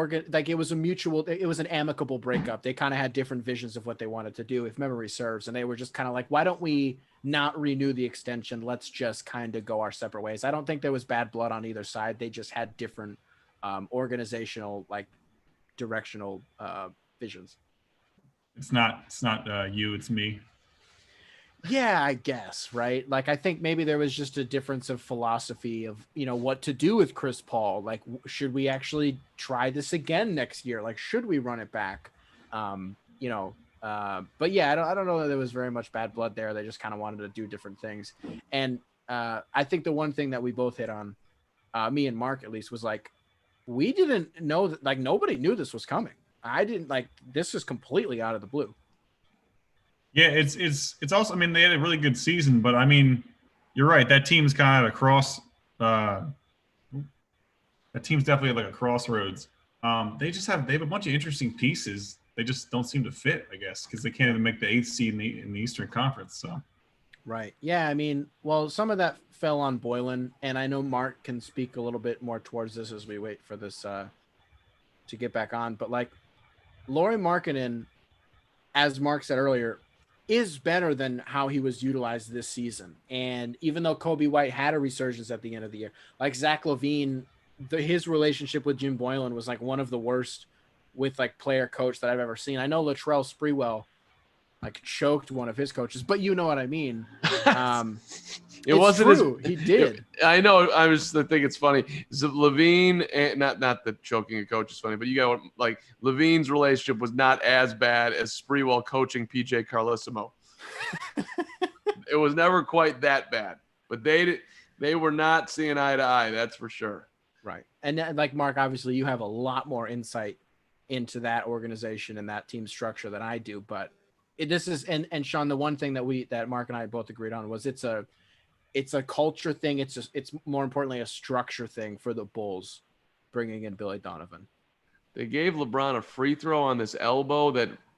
was an amicable breakup. They kind of had different visions of what they wanted to do, if memory serves. And they were just kind of like, why don't we not renew the extension? Let's just kind of go our separate ways. I don't think there was bad blood on either side. They just had different organizational, like directional visions. It's not you, it's me. Yeah, I guess, right? Like, I think maybe there was just a difference of philosophy of, what to do with Chris Paul. Like, should we actually try this again next year? Like, should we run it back? But yeah, I don't know that there was very much bad blood there. They just kind of wanted to do different things. And I think the one thing that we both hit on, me and Mark at least, was like, we didn't know that, like, nobody knew this was coming. I didn't, like, this is completely out of the blue. Yeah, it's also, I mean, they had a really good season, but I mean, you're right. That team's kind of at a cross. That team's definitely like a crossroads. They have a bunch of interesting pieces. They just don't seem to fit, I guess, because they can't even make the 8th seed in the Eastern Conference. So, right. Yeah, I mean, well, some of that fell on Boylan, and I know Mark can speak a little bit more towards this as we wait for this to get back on. But like, Lauri Markkanen, as Mark said earlier, is better than how he was utilized this season. And even though Kobe White had a resurgence at the end of the year, like Zach LaVine, his relationship with Jim Boylan was like one of the worst with like player coach that I've ever seen. I know Latrell Sprewell like choked one of his coaches, but you know what I mean. It wasn't true. He did. I know. I think it's funny. So LaVine, and not that choking a coach is funny, but you got like LaVine's relationship was not as bad as Sprewell coaching PJ Carlesimo. It was never quite that bad, but they were not seeing eye to eye. That's for sure. Right. And like Mark, obviously you have a lot more insight into that organization and that team structure than I do, but this is, and Sean, the one thing that Mark and I both agreed on was it's a culture thing. It's more importantly a structure thing for the Bulls bringing in Billy Donovan. They gave LeBron a free throw on this elbow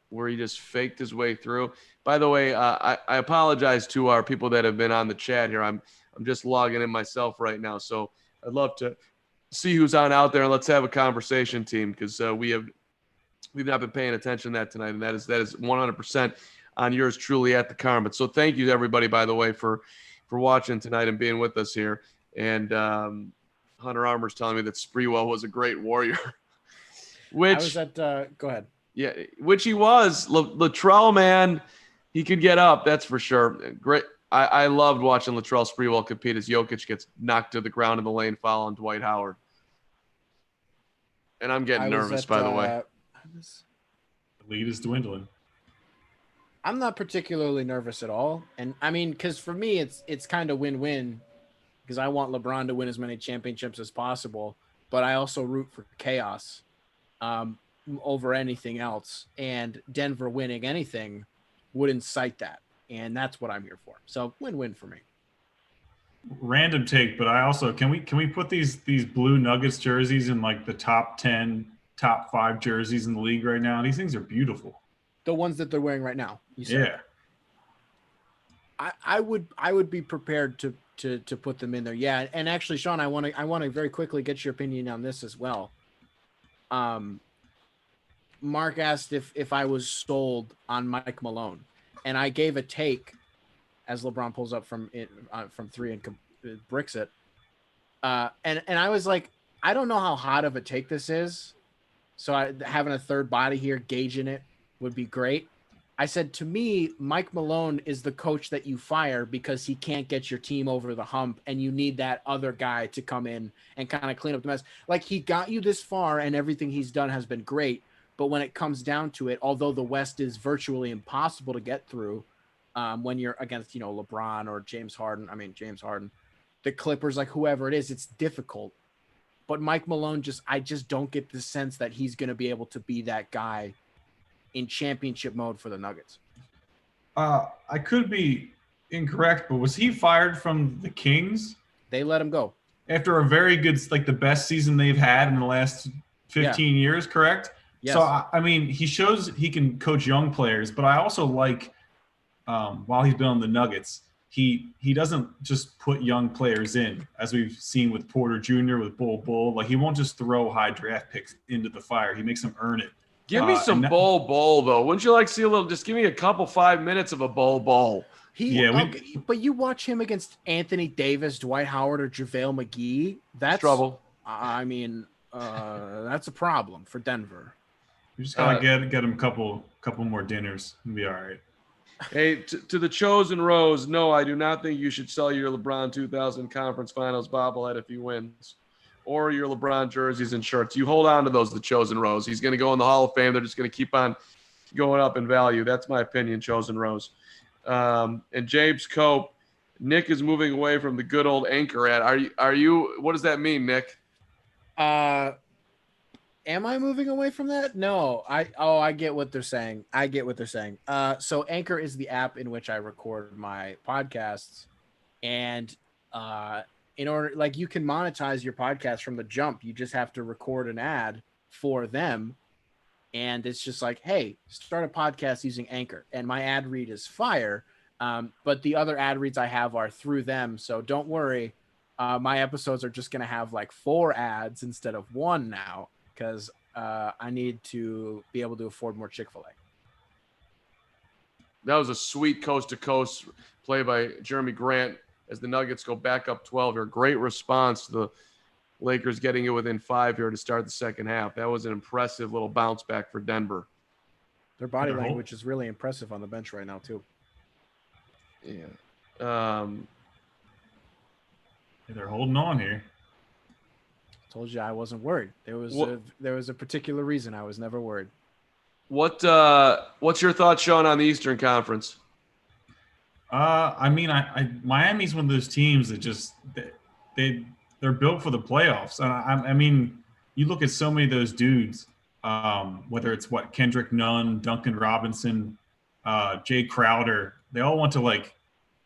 where he just faked his way through. By the way, I apologize to our people that have been on the chat here. I'm just logging in myself right now, so I'd love to see who's on out there and let's have a conversation, team, because we've not been paying attention to that tonight, and that is 100% on yours truly at the Carmen. So thank you to everybody, by the way, for watching tonight and being with us here. And Hunter Armour's telling me that Sprewell was a great warrior. Which I was at go ahead. Yeah, which he was. Latrell, man, he could get up, that's for sure. Great. I loved watching Latrell Sprewell compete as Jokic gets knocked to the ground in the lane foul on Dwight Howard. And I'm getting nervous, by the way. The lead is dwindling. I'm not particularly nervous at all. And I mean, because for me, it's kind of win-win because I want LeBron to win as many championships as possible, but I also root for chaos over anything else. And Denver winning anything would incite that. And that's what I'm here for. So win-win for me. Random take, but I also can we put these blue Nuggets jerseys in like the top 10, top 5 jerseys in the league right now? These things are beautiful. The ones that they're wearing right now. You said. Yeah. I would be prepared to put them in there. Yeah. And actually, Sean, I want to very quickly get your opinion on this as well. Mark asked if I was sold on Mike Malone, and I gave a take as LeBron pulls up from 3 and bricks it. And I was like, I don't know how hot of a take this is. So having a third body here gauging it would be great. I said, to me, Mike Malone is the coach that you fire because he can't get your team over the hump, and you need that other guy to come in and kind of clean up the mess. Like, he got you this far, and everything he's done has been great. But when it comes down to it, although the West is virtually impossible to get through, when you're against, LeBron or James Harden, the Clippers, like whoever it is, it's difficult. But Mike Malone, I just don't get the sense that he's going to be able to be that guy in championship mode for the Nuggets. I could be incorrect, but was he fired from the Kings? They let him go After a very good, like the best season they've had in the last 15 years, correct? Yes. So, I mean, he shows he can coach young players, but I also like, while he's been on the Nuggets, he doesn't just put young players in, as we've seen with Porter Jr., with Bull. Like, he won't just throw high draft picks into the fire. He makes them earn it. Give me some Bull, though. Wouldn't you like to see a little? Just give me a couple 5 minutes of a Bull. But you watch him against Anthony Davis, Dwight Howard, or JaVale McGee. That's trouble. I mean, that's a problem for Denver. You just gotta get him a couple more dinners and be all right. Hey, to the chosen Rose, no, I do not think you should sell your LeBron 2000 Conference Finals bobblehead if he wins, or your LeBron jerseys and shirts. You hold on to those, the chosen Rose. He's going to go in the Hall of Fame. They're just going to keep on going up in value. That's my opinion, chosen Rose. And James Cope, Nick is moving away from the good old anchor ad. Are you? What does that mean, Nick? Am I moving away from that? No. I get what they're saying. So Anchor is the app in which I record my podcasts, and in order, like, you can monetize your podcast from the jump. You just have to record an ad for them, and it's just like, hey, start a podcast using Anchor, and my ad read is fire. But the other ad reads I have are through them, so don't worry. My episodes are just going to have like 4 ads instead of 1 now, because I need to be able to afford more Chick-fil-A. That was a sweet coast-to-coast play by Jeremy Grant as the Nuggets go back up 12 here. Great response to the Lakers getting it within 5 here to start the second half. That was an impressive little bounce back for Denver. Their body language is really impressive on the bench right now, too. Yeah. They're holding on here. Told you I wasn't worried. There was a particular reason I was never worried. What's your thoughts, Sean, on the Eastern Conference? I mean, Miami's one of those teams that just they're built for the playoffs. I mean, you look at so many of those dudes, whether it's Kendrick Nunn, Duncan Robinson, Jay Crowder, they all went to like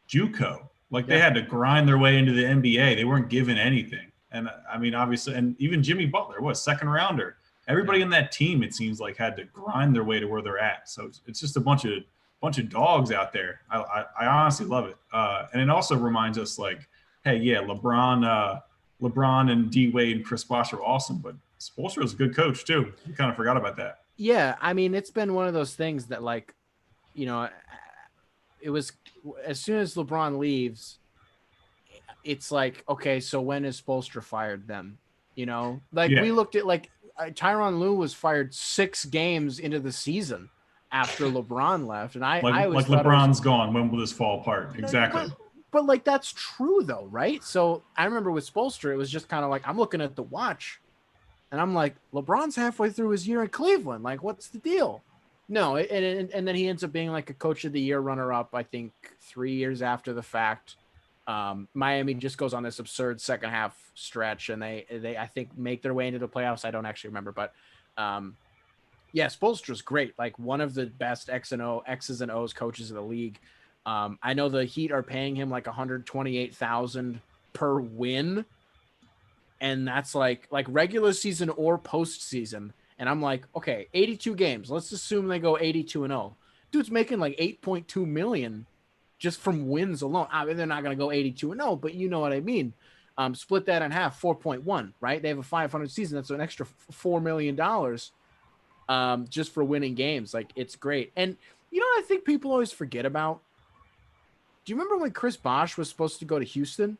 JUCO. They had to grind their way into the NBA. They weren't given anything. And I mean, obviously, and even Jimmy Butler, second rounder. Everybody in that team, it seems like, had to grind their way to where they're at. So it's just a bunch of dogs out there. I honestly love it. And it also reminds us, like, hey, yeah, LeBron and D Wade and Chris Bosh are awesome, but Spoelstra is a good coach too. You kind of forgot about that. Yeah, I mean, it's been one of those things that, like, it was as soon as LeBron leaves, it's like, okay, so when is Spoelstra fired then? We looked at, like, Tyronn Lue was fired 6 games into the season after LeBron left, and I always thought LeBron's gone. When will this fall apart? Exactly. But like, that's true though, right? So I remember with Spoelstra, it was just kind of like, I'm looking at the watch, and I'm like, LeBron's halfway through his year in Cleveland. Like, what's the deal? No, and then he ends up being like a Coach of the Year runner-up, I think 3 years after the fact. Miami just goes on this absurd second half stretch, and they I think make their way into the playoffs. I don't actually remember, but Yeah, Spoelstra's great. Like one of the best X's and O's coaches in the league. I know the Heat are paying him like $128,000 per win, and that's like regular season or postseason. And I'm like, okay, 82 games. Let's assume they go 82-0. Dude's making like 8.2 million just from wins alone. I mean, they're not going to go 82-0, but you know what I mean. Split that in half, 4.1, right? They have a 500 season. That's an extra $4 million just for winning games. Like, it's great. And you know what I think people always forget about? Do you remember when Chris Bosh was supposed to go to Houston?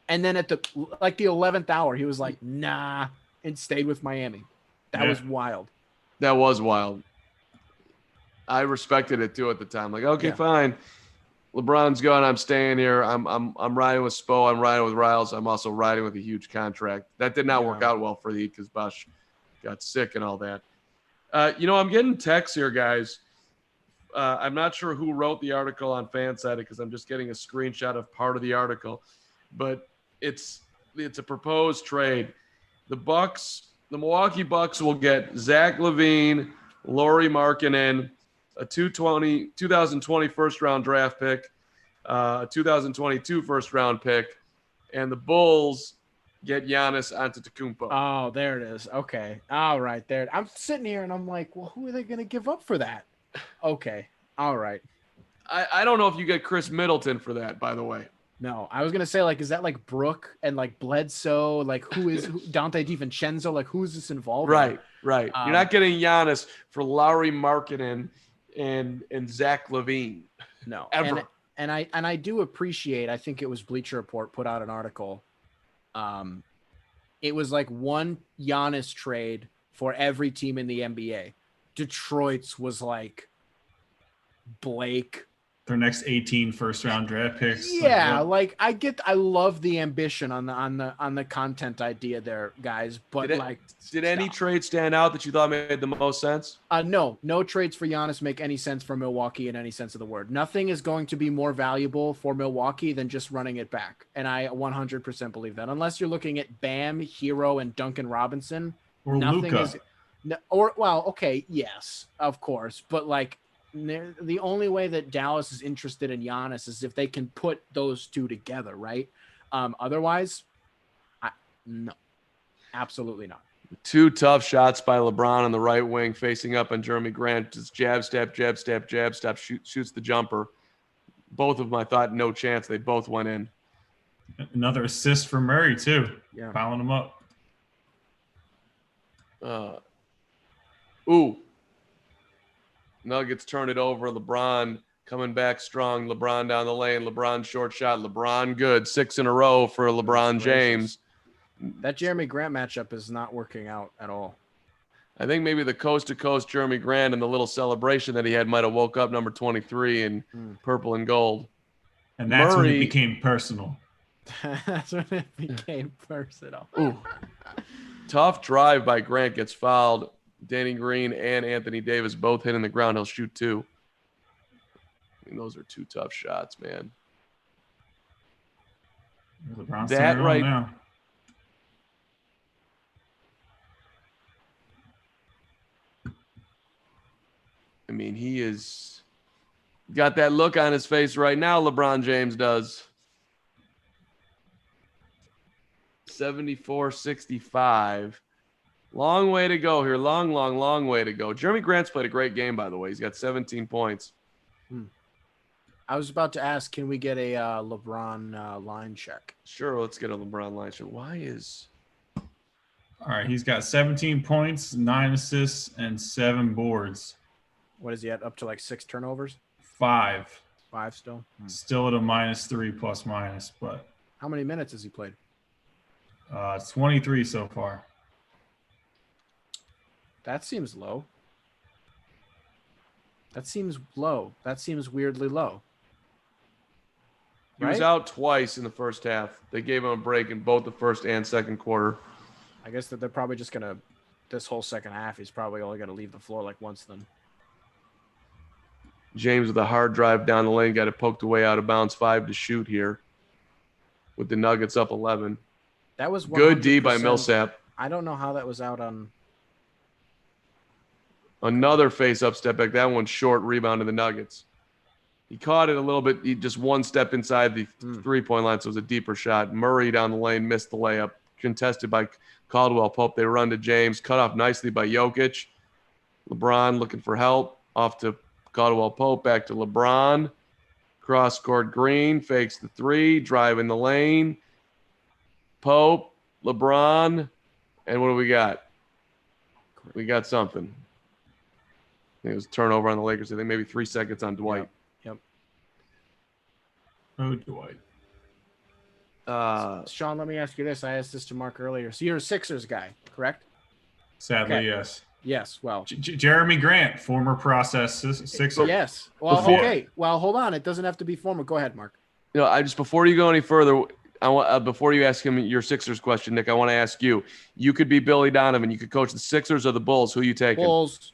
And then at the 11th hour, he was like, nah, and stayed with Miami. That was wild. That was wild. I respected it too at the time. Like, okay, fine. LeBron's gone. I'm staying here. I'm riding with Spo. I'm riding with Riles. I'm also riding with a huge contract. That did not work out well for the Heat because Bosh got sick and all that. I'm getting texts here, guys. I'm not sure who wrote the article on FanSided because I'm just getting a screenshot of part of the article, but it's a proposed trade. The Milwaukee Bucks will get Zach LaVine, Lauri Markkanen, a 2020 first-round draft pick, a 2022 first-round pick, and the Bulls get Giannis Antetokounmpo. Oh, there it is. Okay. All right, there. I'm sitting here, and I'm like, well, who are they going to give up for that? Okay. All right. I don't know if you get Chris Middleton for that, by the way. No, I was going to say, like, is that like Brooke and like Bledsoe? Like, who is Dante DiVincenzo? Like, who is this involved? Right. You're not getting Giannis for Lauri Markkanen and Zach LaVine. No, ever. And I do appreciate. I think it was Bleacher Report put out an article. It was like one Giannis trade for every team in the NBA. Detroit's was like Blake. Their next 18 first-round draft picks. Yeah, like I love the ambition on the content idea there, guys. But did any trade stand out that you thought made the most sense? No trades for Giannis make any sense for Milwaukee in any sense of the word. Nothing is going to be more valuable for Milwaukee than just running it back, and I 100% believe that. Unless you're looking at Bam, Hero, and Duncan Robinson, or nothing Luka. is. Or well, okay, yes, of course, but like. The only way that Dallas is interested in Giannis is if they can put those two together, right? Otherwise, no, absolutely not. Two tough shots by LeBron on the right wing, facing up on Jeremy Grant. Just jab, step, shoots the jumper. Both of them, I thought, no chance. They both went in. Another assist for Murray, too. Yeah. Piling them up. Nuggets turn it over. LeBron coming back strong. LeBron down the lane. LeBron short shot. LeBron good. 6 in a row for LeBron James. That Jeremy Grant matchup is not working out at all. I think maybe the coast-to-coast Jeremy Grant and the little celebration that he had might have woke up number 23 in purple and gold. And that's when it became personal. That's when it became personal. Tough drive by Grant, gets fouled. Danny Green and Anthony Davis both hitting the ground. He'll shoot 2. I mean, those are 2 tough shots, man. LeBron's that right now. I mean, he is got that look on his face right now. LeBron James does. 74-65. Long way to go here. Long way to go. Jeremy Grant's played a great game, by the way. He's got 17 points. I was about to ask, can we get a LeBron line check? Sure, let's get a LeBron line check. Why is... All right, he's got 17 points, 9 assists, and 7 boards. What is he at? Up to like 6 turnovers? 5. 5 still? Still at a -3 plus-minus, but... How many minutes has he played? 23 so far. That seems low. That seems low. That seems weirdly low. He was out twice in the first half. They gave him a break in both the first and second quarter. I guess that they're probably just going to, this whole second half, he's probably only going to leave the floor like once then. James with a hard drive down the lane, got it poked away out of bounds. 5 to shoot here with the Nuggets up 11. That was good D by Millsap. I don't know how that was out on. Another face-up step back. That one's short, rebound to the Nuggets. He caught it a little bit. He just one step inside the three-point line, so it was a deeper shot. Murray down the lane, missed the layup. Contested by Caldwell Pope. They run to James. Cut off nicely by Jokic. LeBron looking for help. Off to Caldwell Pope. Back to LeBron. Cross-court Green. Fakes the three. Drive in the lane. Pope. LeBron. And what do we got? We got something. I think it was turnover on the Lakers. I think maybe 3 seconds on Dwight. Yep. Oh, Dwight. Sean, let me ask you this. I asked this to Mark earlier. So you're a Sixers guy, correct? Sadly, Okay. yes. Yes. Well, Jeremy Grant, former process Sixer. yes. Well, Before- okay. Well, hold on. It doesn't have to be former. Go ahead, Mark. You know, I just before you go any further, I want before you ask him your Sixers question, Nick, I want to ask you. You could be Billy Donovan. You could coach the Sixers or the Bulls. Who you taking? Bulls.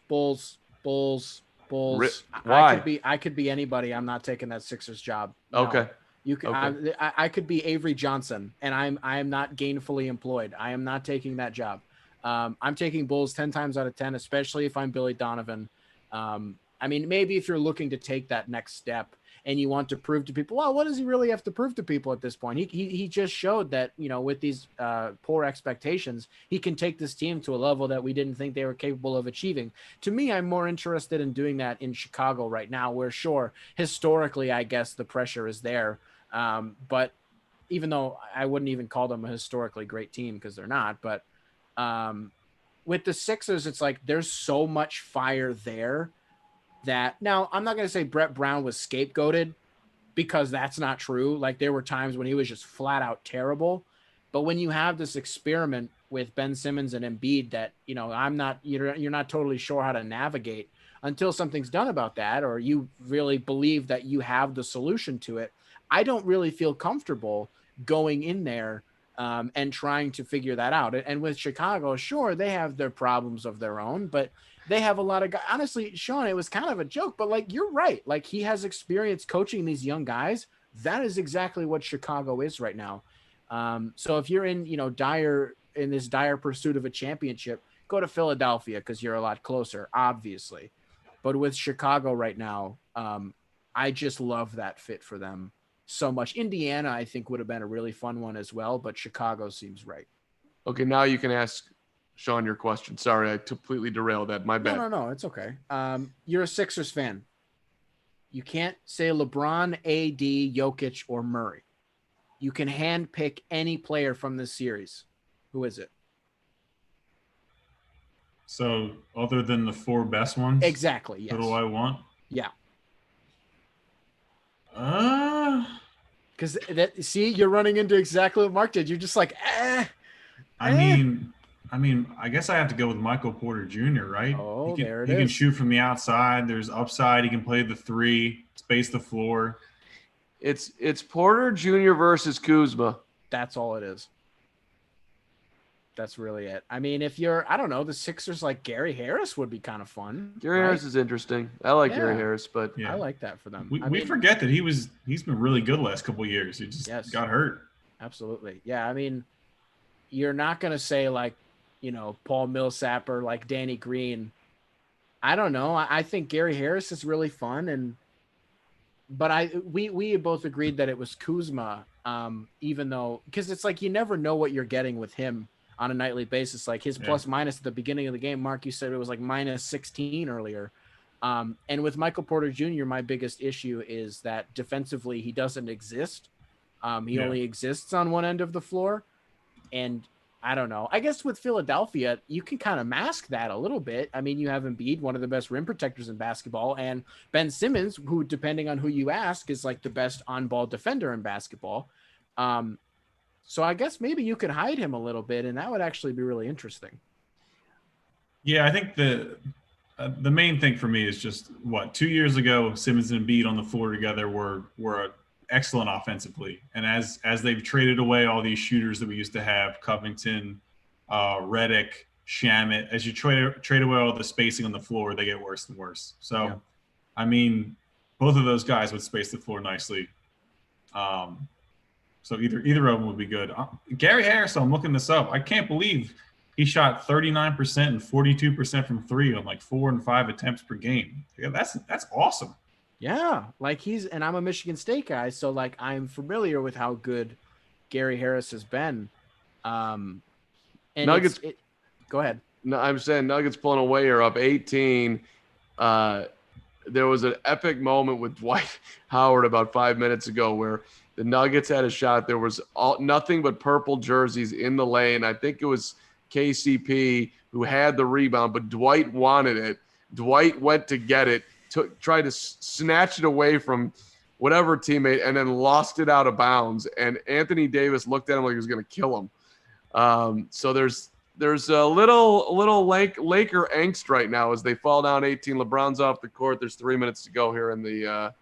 Why? I could be anybody. I'm not taking that Sixers job. No. Okay. You can. Okay. I could be Avery Johnson, and I am not gainfully employed. I am not taking that job. I'm taking Bulls 10 times out of 10, especially if I'm Billy Donovan. I mean, maybe if you're looking to take that next step and you want to prove to people, well, what does he really have to prove to people at this point? He just showed that, you know, with these poor expectations, he can take this team to a level that we didn't think they were capable of achieving. To me, I'm more interested in doing that in Chicago right now, where sure, historically, I guess the pressure is there. But even though I wouldn't even call them a historically great team because they're not, but with the Sixers, it's like there's so much fire there that now I'm not going to say Brett Brown was scapegoated because that's not true. Like there were times when he was just flat out terrible. But when you have this experiment with Ben Simmons and Embiid that, you know, you're not totally sure how to navigate until something's done about that, or you really believe that you have the solution to it. I don't really feel comfortable going in there and trying to figure that out. And with Chicago, sure, they have their problems of their own, but they have a lot of guys. Honestly, Sean, it was kind of a joke, but like, you're right. Like he has experience coaching these young guys. That is exactly what Chicago is right now. So if you're in, you know, this dire pursuit of a championship, go to Philadelphia because you're a lot closer, obviously. But with Chicago right now, I just love that fit for them so much. Indiana, I think, would have been a really fun one as well, but Chicago seems right. Okay, now you can ask Sean your question. Sorry, I completely derailed that. My bad. No, it's okay. You're a Sixers fan. You can't say LeBron, AD, Jokic, or Murray. You can handpick any player from this series. Who is it? So other than the four best ones? Exactly, yes. Who do I want? Yeah. Because see, you're running into exactly what Mark did. You're just like, I mean, I guess I have to go with Michael Porter Jr., right? Oh, he there it can is. shoot from the outside. There's upside. He can play the three, space the floor. It's Porter Jr. versus Kuzma. That's all it is. That's really it. I mean, if you're, I don't know, the Sixers, like Gary Harris would be kind of fun. Gary right? Harris is interesting. I like Gary Yeah. Harris, but Yeah. I like that for them. We forget that he's been really good the last couple of years. He just Yes. got hurt. Absolutely. Yeah. I mean, you're not going to say like, you know, Paul Millsap or like Danny Green. I don't know. I think Gary Harris is really fun. But we both agreed that it was Kuzma, even though, because it's like, you never know what you're getting with him on a nightly basis. Like his plus minus at the beginning of the game, Mark, you said it was like minus 16 earlier. And with Michael Porter Jr., my biggest issue is that defensively, he doesn't exist. He only exists on one end of the floor. And I don't know. I guess with Philadelphia, you can kind of mask that a little bit. I mean, you have Embiid, one of the best rim protectors in basketball, and Ben Simmons, who, depending on who you ask, is like the best on-ball defender in basketball. So I guess maybe you could hide him a little bit, and that would actually be really interesting. Yeah, I think the main thing for me is just 2 years ago, Simmons and Embiid on the floor together were excellent offensively, and as they've traded away all these shooters that we used to have, Covington, Redick, Shamet, as you trade away all the spacing on the floor, they get worse and worse. So, yeah. I mean, both of those guys would space the floor nicely. So either of them would be good. Gary Harris, I'm looking this up. I can't believe He shot 39% and 42% from three on like 4 and 5 attempts per game. Yeah, that's awesome. Yeah, like and I'm a Michigan State guy, so like I'm familiar with how good Gary Harris has been. And Nuggets. Go ahead. No, I'm saying Nuggets pulling away are up 18. There was an epic moment with Dwight Howard about 5 minutes ago where the Nuggets had a shot. There was nothing but purple jerseys in the lane. I think it was KCP who had the rebound, but Dwight wanted it. Dwight went to get it, tried to snatch it away from whatever teammate, and then lost it out of bounds. And Anthony Davis looked at him like he was going to kill him. So there's a little Laker angst right now as they fall down 18. LeBron's off the court. There's 3 minutes to go here in the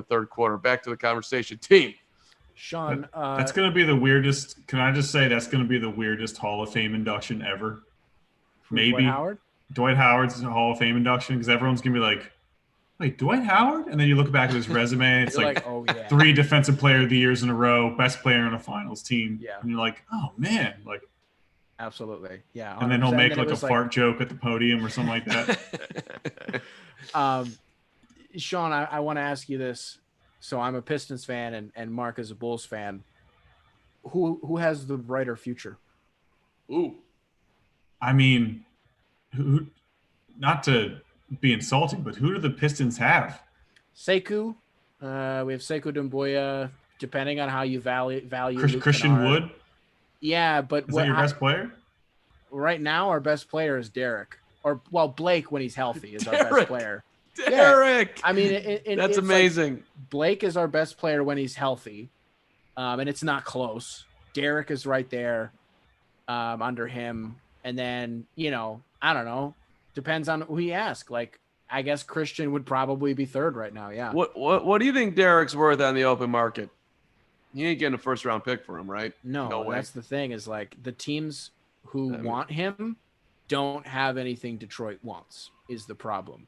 third quarter. Back to the conversation. Team. Sean, that's going to be the weirdest. Can I just say that's going to be the weirdest Hall of Fame induction ever? Maybe Dwight Howard's Hall of Fame induction, because everyone's going to be like, wait, Dwight Howard? And then you look back at his resume. It's like oh, yeah. 3 Defensive Player of the Years in a row, best player on a finals team. Yeah. And you're like, oh, man. Like, absolutely. Yeah. And then he'll make like a fart joke at the podium or something like that. Sean, I want to ask you this. So I'm a Pistons fan and Mark is a Bulls fan. Who has the brighter future? Ooh. I mean, who? Not to be insulting, but who do the Pistons have? Sekou. We have Sekou Doumbouya. Depending on how you value Christian Wood. Yeah, but is that your best player? Right now, our best player is Derek. Blake when he's healthy is our best player. Derek. Yeah. I mean, that's amazing. Like Blake is our best player when he's healthy, and it's not close. Derek is right there under him, and then I don't know. Depends on who you ask. Like I guess Christian would probably be third right now. Yeah. What do you think Derek's worth on the open market? You ain't getting a first round pick for him, right? No way. That's the thing is like the teams who want him don't have anything Detroit wants is the problem.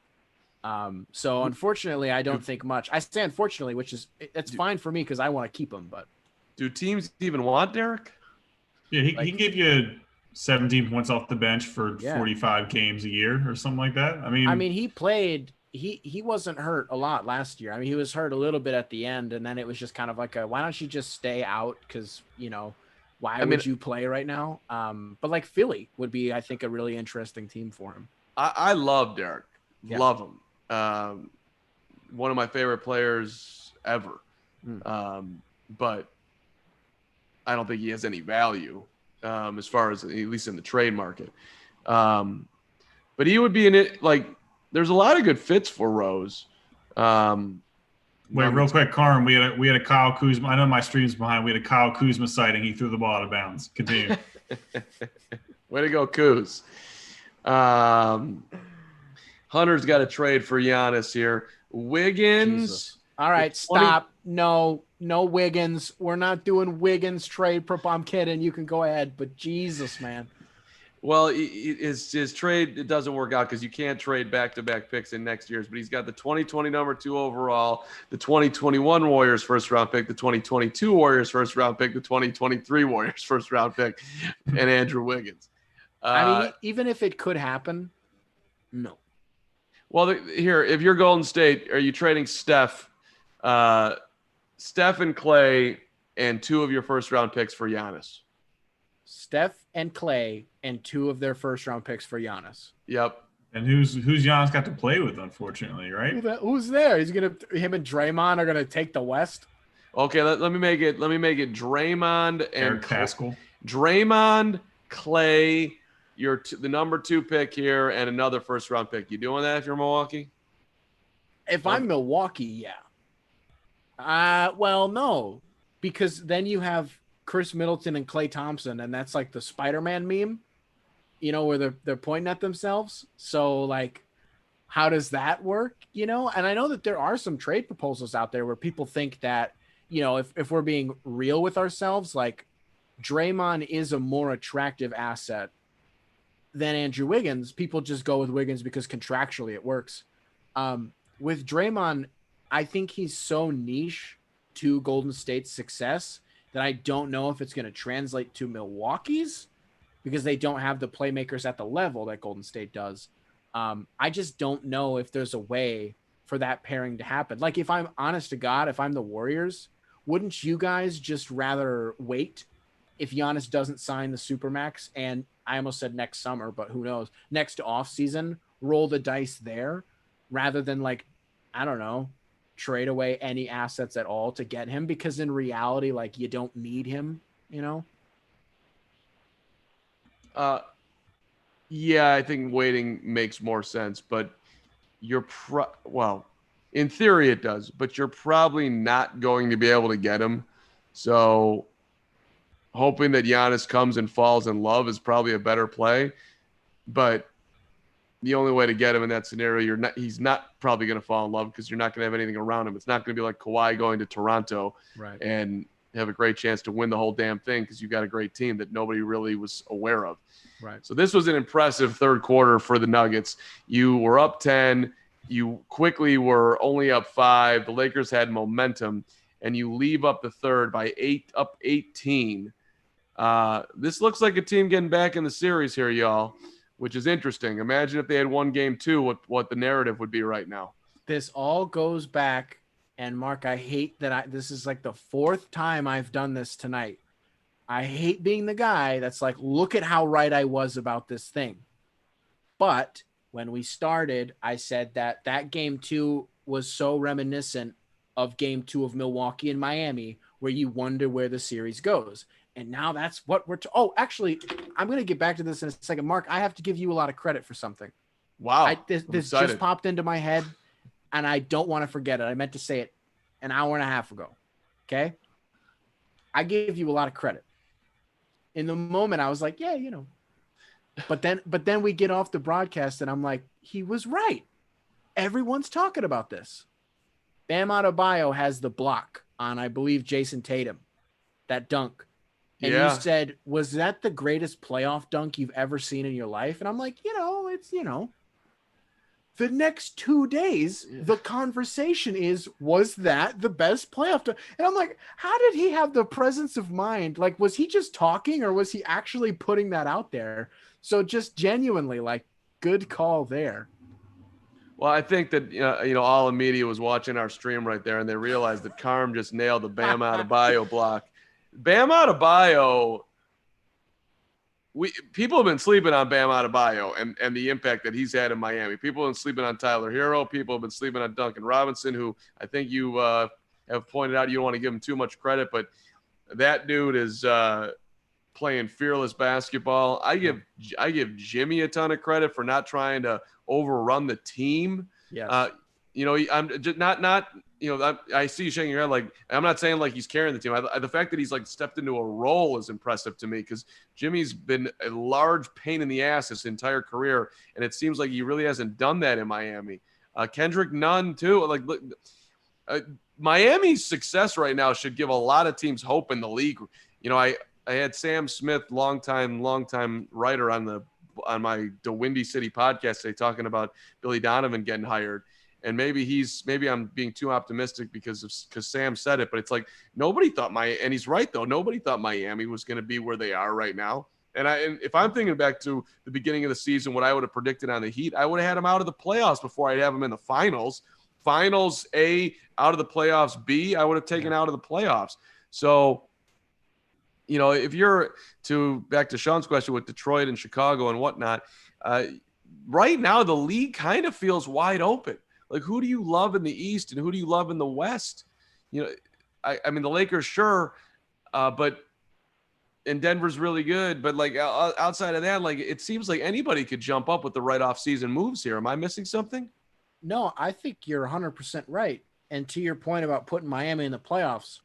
So unfortunately, I don't think much. I say unfortunately, it's fine for me because I want to keep him. But do teams even want Derek? Yeah, he can give you 17 points off the bench for 45 games a year or something like that. I mean, he played. He wasn't hurt a lot last year. I mean, he was hurt a little bit at the end, and then it was just kind of like why don't you just stay out? Because why would you play right now? But like Philly would be, I think, a really interesting team for him. I love Derek. Yeah. Love him. One of my favorite players ever. But I don't think he has any value as far as at least in the trade market. But he would be in it. Like there's a lot of good fits for Rose. Wait, real quick, Carm. We had a Kyle Kuzma. I know my stream's behind. We had a Kyle Kuzma sighting. He threw the ball out of bounds. Continue. Way to go, Kuz. Hunter's got a trade for Giannis here. Wiggins. Jesus. All right, stop. No Wiggins. We're not doing Wiggins trade. I'm kidding. You can go ahead, but Jesus, man. Well, his trade, it doesn't work out because you can't trade back-to-back picks in next year's. But he's got the 2020 number 2 overall, the 2021 Warriors first-round pick, the 2022 Warriors first-round pick, the 2023 Warriors first-round pick, and Andrew Wiggins. I mean, even if it could happen, no. Well, here, if you're Golden State, are you trading Steph and Clay and 2 of your first-round picks for Giannis? Steph and Clay and 2 of their first-round picks for Giannis. Yep. And who's Giannis got to play with, unfortunately, right? Who's there? Him and Draymond are gonna take the West. Okay, let me make it Draymond and Eric Pascal. Draymond, Clay, the number 2 pick here, and another first-round pick. You doing that if you're Milwaukee? If I'm Milwaukee, yeah. Well, no, because then you have Chris Middleton and Klay Thompson, and that's like the Spider-Man meme, where they're pointing at themselves. So like, how does that work? And I know that there are some trade proposals out there where people think that, if we're being real with ourselves, like Draymond is a more attractive asset than Andrew Wiggins. People just go with Wiggins because contractually it works. With Draymond, I think he's so niche to Golden State's success that I don't know if it's going to translate to Milwaukee's. because they don't have the playmakers at the level that Golden State does. I just don't know if there's a way for that pairing to happen. Like, if I'm honest to God, if I'm the Warriors, wouldn't you guys just rather wait if Giannis doesn't sign the Supermax? And I almost said next summer, but who knows, next off season, roll the dice there rather than, like, I don't know, trade away any assets at all to get him, because in reality, like, you don't need him, you know? Yeah, I think waiting makes more sense, but well, in theory it does, but you're probably not going to be able to get him. So hoping that Giannis comes and falls in love is probably a better play. But the only way to get him in that scenario, he's not probably going to fall in love, because you're not going to have anything around him. It's not going to be like Kawhi going to Toronto and have a great chance to win the whole damn thing, because you got a great team that nobody really was aware of. Right. So this was an impressive third quarter for the Nuggets. You were up 10. You quickly were only up 5. The Lakers had momentum, and you leave up the third by 18. This looks like a team getting back in the series here, y'all, which is interesting. Imagine if they had won game 2, what the narrative would be right now. This all goes back, and Mark, I hate that this is like the 4th time I've done this tonight. I hate being the guy that's like, look at how right I was about this thing. But when we started, I said that game 2 was so reminiscent of game 2 of Milwaukee and Miami, where you wonder where the series goes. And now that's what actually, I'm going to get back to this in a second. Mark, I have to give you a lot of credit for something. Wow. This just popped into my head, and I don't want to forget it. I meant to say it an hour and a half ago. Okay. I gave you a lot of credit. In the moment, I was like, yeah, you know, but then we get off the broadcast and I'm like, he was right. Everyone's talking about this. Bam Adebayo has the block on, I believe, Jason Tatum, that dunk. And you said, was that the greatest playoff dunk you've ever seen in your life? And I'm like, it's, the next 2 days, the conversation was that the best playoff dunk? And I'm like, how did he have the presence of mind? Like, was he just talking, or was he actually putting that out there? So just genuinely, like, good call there. Well, I think that, all the media was watching our stream right there, and they realized that Carm just nailed the Bam Adebayo block. Bam Adebayo, people have been sleeping on Bam Adebayo and the impact that he's had in Miami. People have been sleeping on Tyler Hero. People have been sleeping on Duncan Robinson, who I think you have pointed out you don't want to give him too much credit, but that dude is playing fearless basketball. I give Jimmy a ton of credit for not trying to overrun the team. Yes. I'm just not. I see you shaking your head. Like, I'm not saying like he's carrying the team. The fact that he's like stepped into a role is impressive to me, because Jimmy's been a large pain in the ass his entire career, and it seems like he really hasn't done that in Miami. Kendrick Nunn too. Like, Miami's success right now should give a lot of teams hope in the league. I had Sam Smith, longtime writer on my the Windy City podcast today, talking about Billy Donovan getting hired. And maybe I'm being too optimistic because Sam said it, but it's like nobody thought and he's right though. Nobody thought Miami was going to be where they are right now. And if I'm thinking back to the beginning of the season, what I would have predicted on the Heat, I would have had them out of the playoffs before I'd have them in the finals. Finals A, out of the playoffs B, I would have taken out of the playoffs. So, if you're back to Sean's question with Detroit and Chicago and whatnot, right now the league kind of feels wide open. Like, who do you love in the East and who do you love in the West? I mean, the Lakers, sure, and Denver's really good. But, like, outside of that, like, it seems like anybody could jump up with the right off-season moves here. Am I missing something? No, I think you're 100% right. And to your point about putting Miami in the playoffs,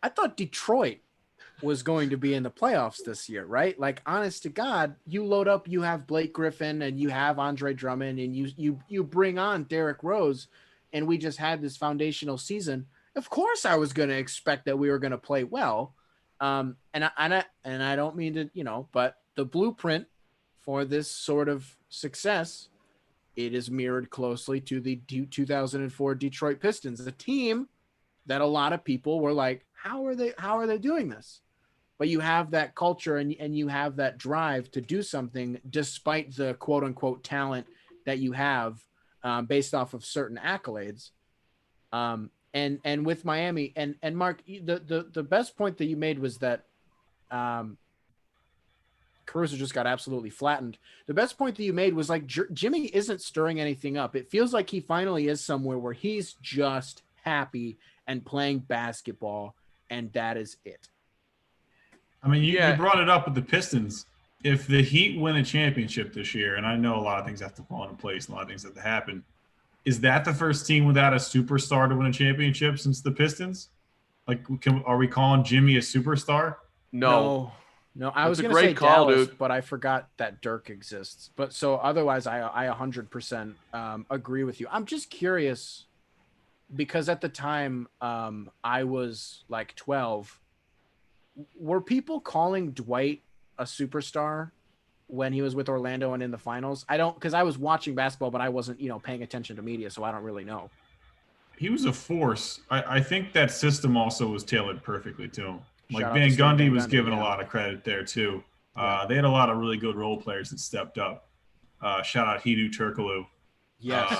I thought Detroit was going to be in the playoffs this year, right? Like, honest to God, you load up, you have Blake Griffin and you have Andre Drummond, and you bring on Derrick Rose, and we just had this foundational season. Of course I was going to expect that we were going to play well. And I don't mean to, but the blueprint for this sort of success, it is mirrored closely to the 2004 Detroit Pistons, a team that a lot of people were like, how are they doing this? but you have that culture and you have that drive to do something despite the quote unquote talent that you have based off of certain accolades. And with Miami and Mark, the best point that you made was that Caruso just got absolutely flattened. The best point that you made was like Jimmy isn't stirring anything up. It feels like he finally is somewhere where he's just happy and playing basketball, and that is it. I mean, you brought it up with the Pistons. If the Heat win a championship this year, and I know a lot of things have to fall into place, a lot of things have to happen, is that the first team without a superstar to win a championship since the Pistons? Like, are we calling Jimmy a superstar? No. I was going to say Dallas, but I forgot that Dirk exists. But so otherwise, I 100% agree with you. I'm just curious because at the time I was like 12. Were people calling Dwight a superstar when he was with Orlando and in the finals? Because I was watching basketball, but I wasn't, paying attention to media, so I don't really know. He was a force. I think that system also was tailored perfectly to him. Like Van Gundy was given a lot of credit there too. They had a lot of really good role players that stepped up. Shout out Hedo Turkoglu. Yes.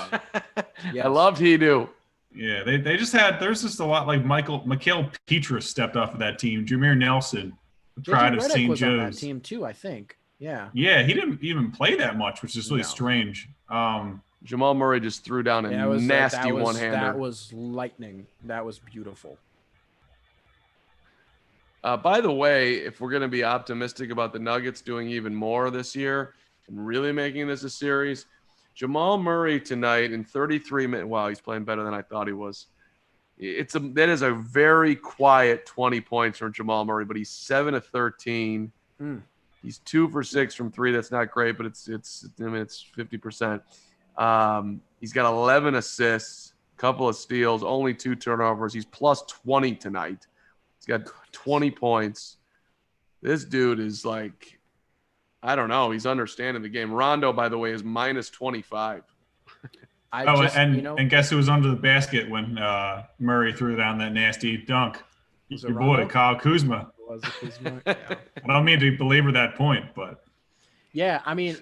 I loved Hedo. Yeah, they just had. There's just a lot like Mikael Petrus stepped off of that team. Jameer Nelson, the pride of St. Joe's. On that team too, I think. Yeah. Yeah, he didn't even play that much, which is really strange. Jamal Murray just threw down a nasty one-hander. That was lightning. That was beautiful. By the way, if we're going to be optimistic about the Nuggets doing even more this year and really making this a series, Jamal Murray tonight in 33 minutes. Wow, he's playing better than I thought he was. That is a very quiet 20 points from Jamal Murray, but he's 7 of 13. He's 2 for 6 from 3. That's not great, but it's 50%. He's got 11 assists, a couple of steals, only 2 turnovers. He's plus 20 tonight. He's got 20 points. This dude is like, I don't know. He's understanding the game. Rondo, by the way, is minus 25. And guess who was under the basket when Murray threw down that nasty dunk? Your boy, Kyle Kuzma. Was it Kuzma? Yeah. I don't mean to belabor that point, but. Yeah, I mean,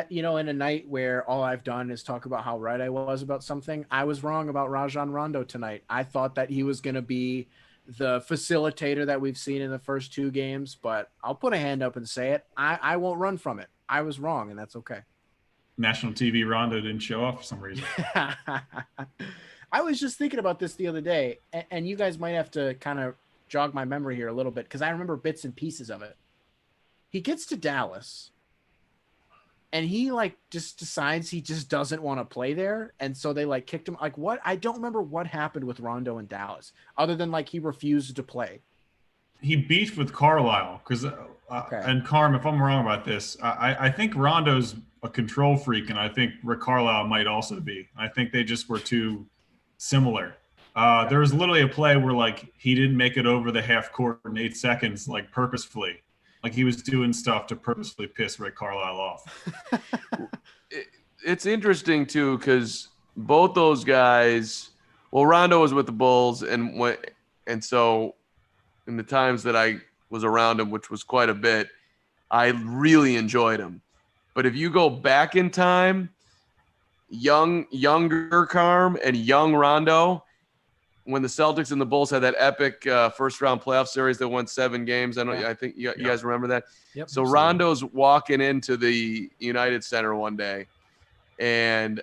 in a night where all I've done is talk about how right I was about something, I was wrong about Rajon Rondo tonight. I thought that he was going to be the facilitator that we've seen in the first 2 games, but I'll put a hand up and say it. I won't run from it. I was wrong, and that's okay. National TV Rondo didn't show up for some reason. I was just thinking about this the other day, and you guys might have to kind of jog my memory here a little bit because I remember bits and pieces of it. He gets to Dallas, and he just decides he just doesn't want to play there, and so they kicked him. What? I don't remember what happened with Rondo in Dallas, other than he refused to play. He beefed with Carlisle because, and Carm, if I'm wrong about this, I think Rondo's a control freak, and I think Rick Carlisle might also be. I think they just were too similar. There was literally a play where he didn't make it over the half court in 8 seconds, purposefully. He was doing stuff to purposely piss Rick Carlisle off. It's interesting, too, because both those guys – well, Rondo was with the Bulls, and so in the times that I was around him, which was quite a bit, I really enjoyed him. But if you go back in time, younger Carm and young Rondo – when the Celtics and the Bulls had that epic first-round playoff series that won 7 games, I think you guys remember that? Yep, so Rondo's walking into the United Center one day, and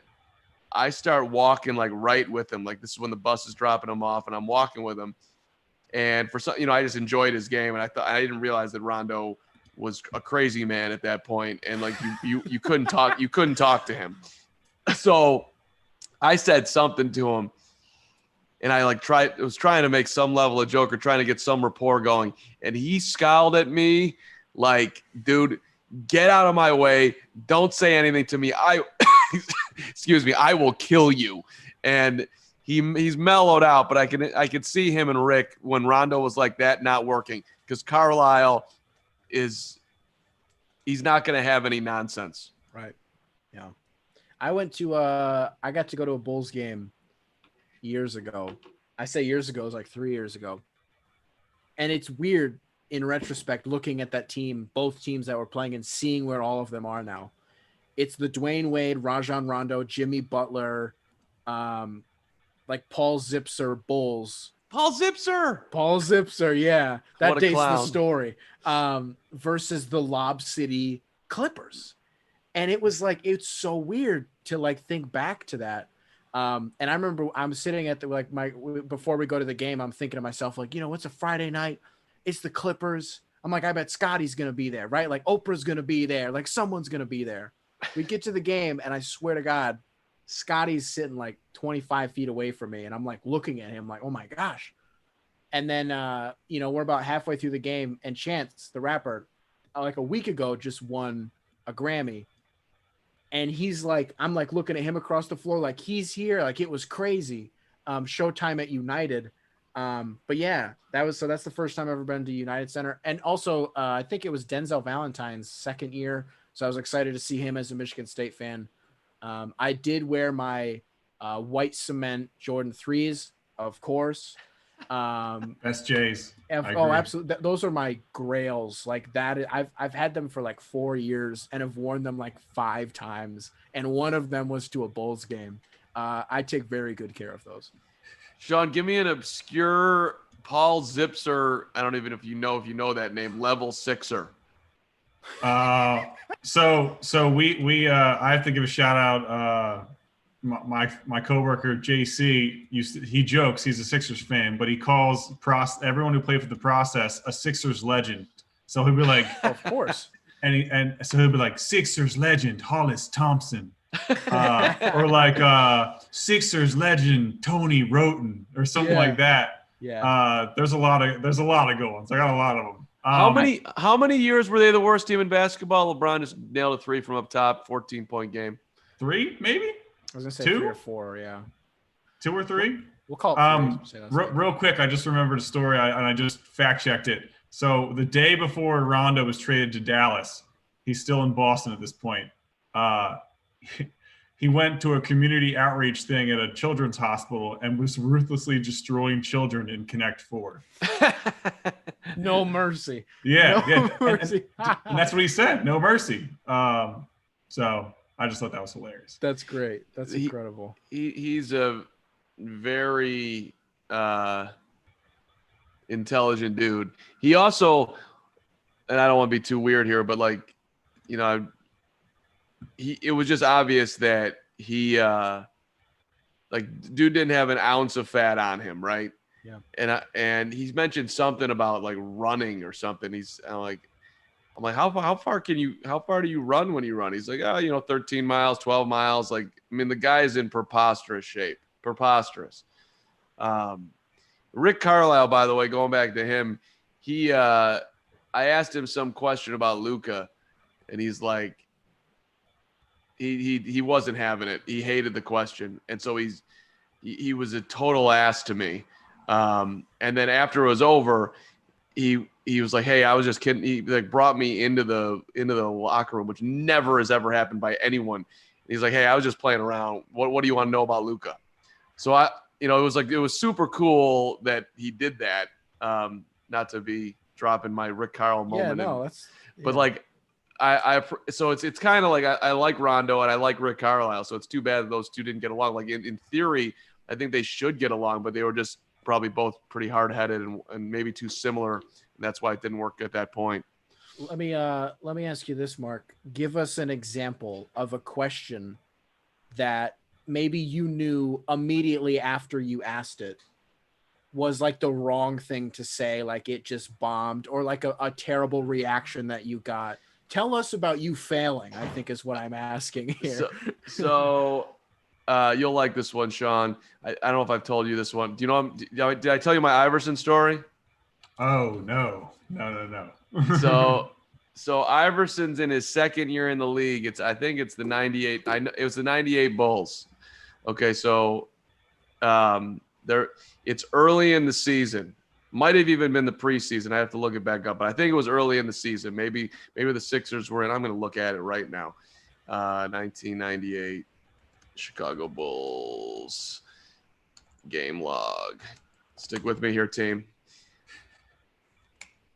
I start walking right with him. This is when the bus is dropping him off, and I'm walking with him. And for some, I just enjoyed his game, and I didn't realize that Rondo was a crazy man at that point, and you couldn't talk, to him. So I said something to him. And I was trying to make some level of joke or trying to get some rapport going. And he scowled at me dude, get out of my way. Don't say anything to me. Excuse me, I will kill you. And he's mellowed out, but I could see him and Rick when Rondo was like that not working because Carlisle he's not going to have any nonsense. Right. Yeah. I got to go to a Bulls game years ago. I say years ago, it was 3 years ago. And it's weird in retrospect, looking at that team, both teams that were playing and seeing where all of them are now. It's the Dwayne Wade, Rajon Rondo, Jimmy Butler, like Paul Zipser Bulls. Paul Zipser, yeah. That What a dates the clown. story. Versus the Lob City Clippers. And it was like, it's so weird to like think back to that. And I remember I'm sitting at before we go to the game, I'm thinking to myself, like, it's a Friday night. It's the Clippers. I'm like, I bet Scotty's going to be there, right? Like Oprah's going to be there. Like someone's going to be there. We get to the game and I swear to God, Scotty's sitting like 25 feet away from me. And I'm like looking at him like, oh my gosh. And then, we're about halfway through the game and Chance, the rapper, like a week ago, just won a Grammy. And he's like, I'm like looking at him across the floor, like he's here. Like it was crazy. Showtime at United. But yeah, that's the first time I've ever been to United Center. And also, I think it was Denzel Valentine's second year. So I was excited to see him as a Michigan State fan. I did wear my white cement Jordan 3s, of course. Best J's. Absolutely. Those are my grails. Like that. I've had them for like 4 years and have worn them like 5 times. And one of them was to a Bulls game. I take very good care of those. Sean, give me an obscure Paul Zipser. I don't even know if you know that name. Level sixer. So we I have to give a shout out. My coworker JC he jokes he's a Sixers fan, but he calls everyone who played for the Process a Sixers legend. So he'll be like, of course, and so he'll be like Sixers legend Hollis Thompson, or like Sixers legend Tony Roten or something like that. Yeah. There's a lot of good ones. I got a lot of them. How many years were they the worst team in basketball? LeBron just nailed a 3 from up top, 14-point game. 3 maybe. I was gonna say 2 3 or 4, yeah. 2 or 3. We'll call it 3. Real quick, I just remembered a story, and I just fact checked it. So the day before Rondo was traded to Dallas, he's still in Boston at this point. He went to a community outreach thing at a children's hospital and was ruthlessly destroying children in Connect 4. No mercy. Yeah, no mercy. And that's what he said. No mercy. So I just thought that was hilarious. That's great. That's incredible. He's a very intelligent dude. He also, and I don't want to be too weird here, but like, it was just obvious that he dude didn't have an ounce of fat on him, right? Yeah. And he's mentioned something about like running or something. I'm like, how far do you run when you run? He's like, 13 miles, 12 miles. Like, I mean, the guy's in preposterous shape. Preposterous. Rick Carlisle, by the way, going back to him, I asked him some question about Luka, and he's like, he wasn't having it. He hated the question, and so he was a total ass to me. And then after it was over, he was like, "Hey, I was just kidding." He like brought me into the locker room, which never has ever happened by anyone. He's like, "Hey, I was just playing around. What do you want to know about Luka?" So it was super cool that he did that. Not to be dropping my Rick Carlisle moment. Yeah, no, but like, so it's kind of like I like Rondo and I like Rick Carlisle. So it's too bad that those two didn't get along. Like in theory, I think they should get along, but they were just probably both pretty hard-headed and maybe too similar. And that's why it didn't work at that point. Let me ask you this, Mark. Give us an example of a question that maybe you knew immediately after you asked it was like the wrong thing to say, like it just bombed, or like a terrible reaction that you got. Tell us about you failing, I think is what I'm asking here. So you'll like this one, Sean. I don't know if I've told you this one. Do you know? Did I tell you my Iverson story? Oh, no. So Iverson's in his second year in the league. I think it's the 98. It was the 98 Bulls. Okay, so it's early in the season. Might have even been the preseason. I have to look it back up, but I think it was early in the season. Maybe the Sixers were in. I'm going to look at it right now. 1998 Chicago Bulls game log. Stick with me here, team.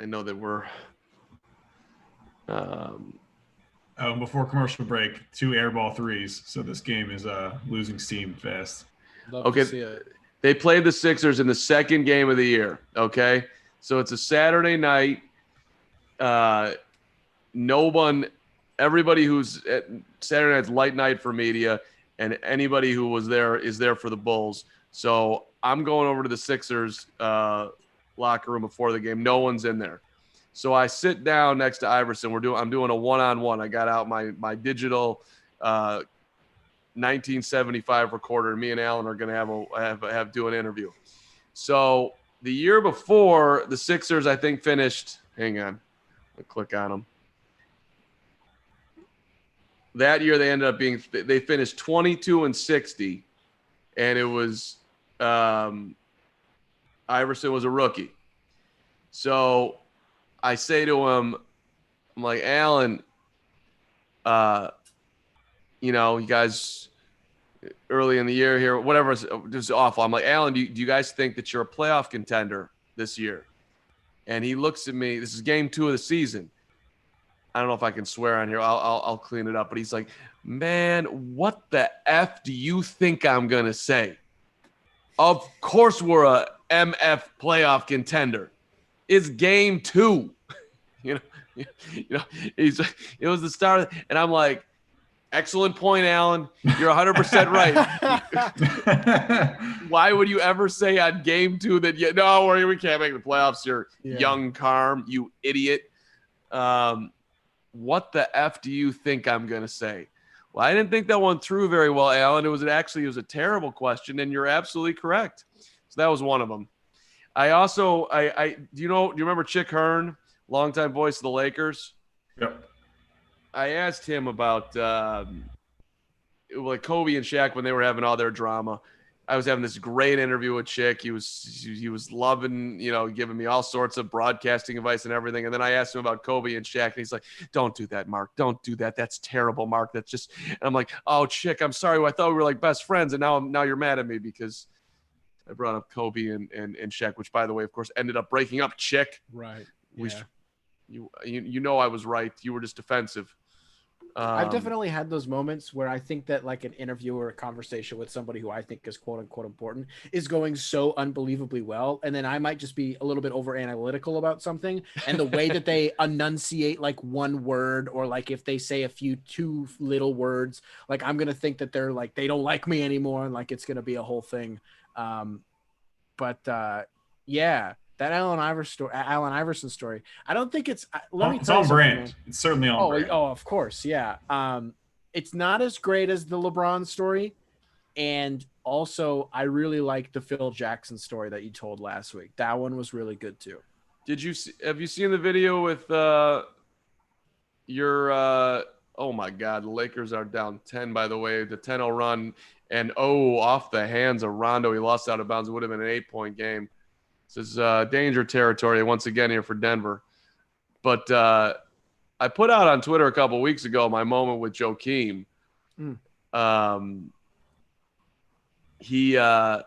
I know that we're. Before commercial break, 2 airball threes. So this game is losing steam fast. Love Okay. to see it. They played the Sixers in the second game of the year. Okay. So it's a Saturday night. Everybody who's at Saturday night's light night for media, and anybody who was there is there for the Bulls. So I'm going over to the Sixers locker room before the game. No one's in there. So I sit down next to Iverson. I'm doing a one-on-one. I got out my digital 1975 recorder. Me and Alan are going to have do an interview. So the year before, the Sixers, I think, finished. Hang on, I'll click on them. That year they ended up they finished 22-60, and it was Iverson was a rookie. So I say to him, I'm like, Alan, you guys early in the year here, whatever, it was awful. I'm like, Alan, do you guys think that you're a playoff contender this year? And he looks at me. This is game 2 of the season. I don't know if I can swear on here. I'll clean it up. But he's like, man, what the F do you think I'm going to say? Of course we're a MF playoff contender. It's game 2. It was the start. And I'm like, excellent point, Alan. You're 100% right. Why would you ever say on game 2 that, we can't make the playoffs? You're young Carm, you idiot. What the F do you think I'm going to say? Well, I didn't think that one through very well, Alan. It was a terrible question, and you're absolutely correct. So that was one of them. I also, do you remember Chick Hearn, longtime voice of the Lakers? Yep. I asked him about Kobe and Shaq when they were having all their drama. I was having this great interview with Chick. He was loving, giving me all sorts of broadcasting advice and everything. And then I asked him about Kobe and Shaq, and he's like, "Don't do that, Mark. Don't do that. That's terrible, Mark. That's just." And I'm like, "Oh, Chick, I'm sorry. I thought we were like best friends, and now you're mad at me because I brought up Kobe and Shaq, which, by the way, of course, ended up breaking up. Chick, right? Yeah. I was right. You were just defensive." I've definitely had those moments where I think that like an interview or a conversation with somebody who I think is quote unquote important is going so unbelievably well. And then I might just be a little bit over analytical about something. And the way that they enunciate like one word, or like if they say two little words, like I'm going to think that they're like, they don't like me anymore. And like, it's going to be a whole thing. That Allen Iverson story. I don't think it's. It's on brand. It's certainly on brand. Oh, of course, yeah. It's not as great as the LeBron story, and also I really like the Phil Jackson story that you told last week. That one was really good too. Have you seen the video with your? Oh my God, the Lakers are down 10. By the way, the 10-0 run, and off the hands of Rondo, he lost out of bounds. It would have been an 8-point game. This is danger territory once again here for Denver. But I put out on Twitter a couple weeks ago my moment with Joakim. He, I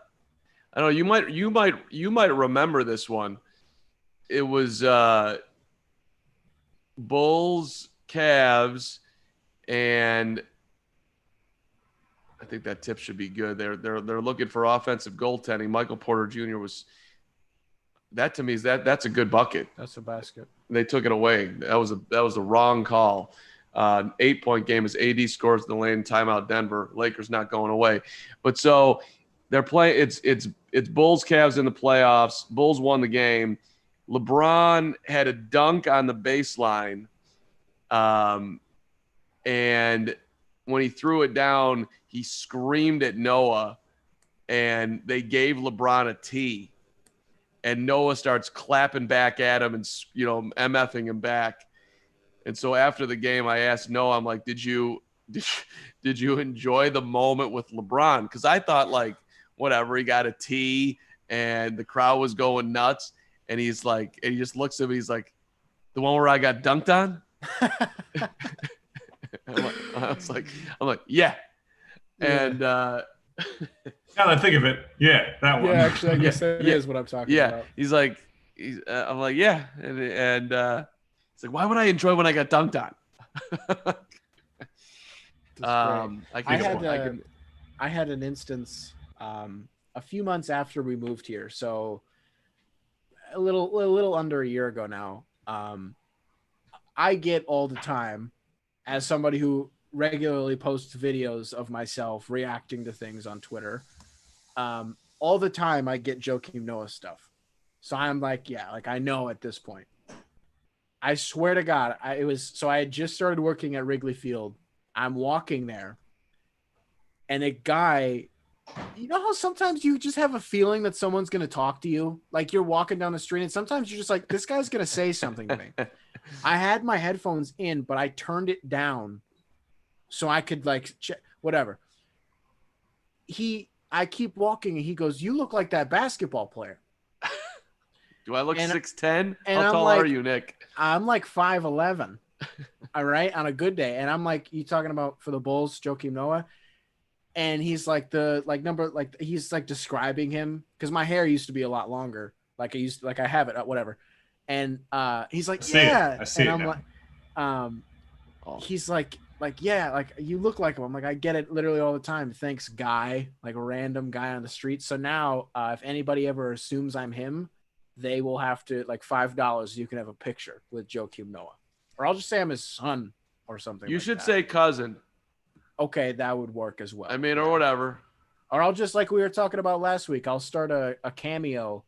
don't know. You might remember this one. It was Bulls, Cavs, and I think that tip should be good. They're looking for offensive goaltending. Michael Porter Jr. was. That to me that's a good bucket. That's a basket. They took it away. That was the wrong call. 8-point game as AD scores in the lane, timeout Denver. Lakers not going away. But so they're playing. It's Bulls Cavs in the playoffs. Bulls won the game. LeBron had a dunk on the baseline, and when he threw it down, he screamed at Noah, and they gave LeBron a tee. And Noah starts clapping back at him and, MFing him back. And so after the game, I asked Noah, I'm like, did you enjoy the moment with LeBron? Because I thought, like, whatever, he got a tee and the crowd was going nuts. And he's like, and he just looks at me, he's like, the one where I got dunked on? I'm like, yeah. And now that I think of it, yeah, that one. Yeah, actually, I guess that is what I'm talking about. He's like, I'm like, yeah. And it's like, why would I enjoy when I got dunked on? I had an instance a few months after we moved here. So a little under a year ago now. I get all the time, as somebody who regularly posts videos of myself reacting to things on Twitter, all the time I get Joakim Noah stuff. So I'm like, yeah, like I know at this point. I swear to God, I had just started working at Wrigley Field. I'm walking there, and a guy, you know how sometimes you just have a feeling that someone's going to talk to you? Like you're walking down the street, and sometimes you're just like, this guy's going to say something to me. I had my headphones in, but I turned it down so I could whatever. I keep walking, and he goes, "You look like that basketball player." Do I look 6'10"? And How tall are you, Nick? I'm like 5'11". All right, on a good day. And I'm like, you talking about for the Bulls, Joakim Noah? And he's like he's like describing him, because my hair used to be a lot longer. Like I have it, whatever. And he's like, yeah. I see and it I'm now. like, he's like, yeah, like you look like him. I'm like, I get it literally all the time. Thanks, guy. Like a random guy on the street. So now if anybody ever assumes I'm him, they will have to, like, $5. You can have a picture with Joakim Noah, or I'll just say I'm his son or something. You should say cousin. Okay, that would work as well. I mean, or whatever. Or I'll just, like we were talking about last week, I'll start a Cameo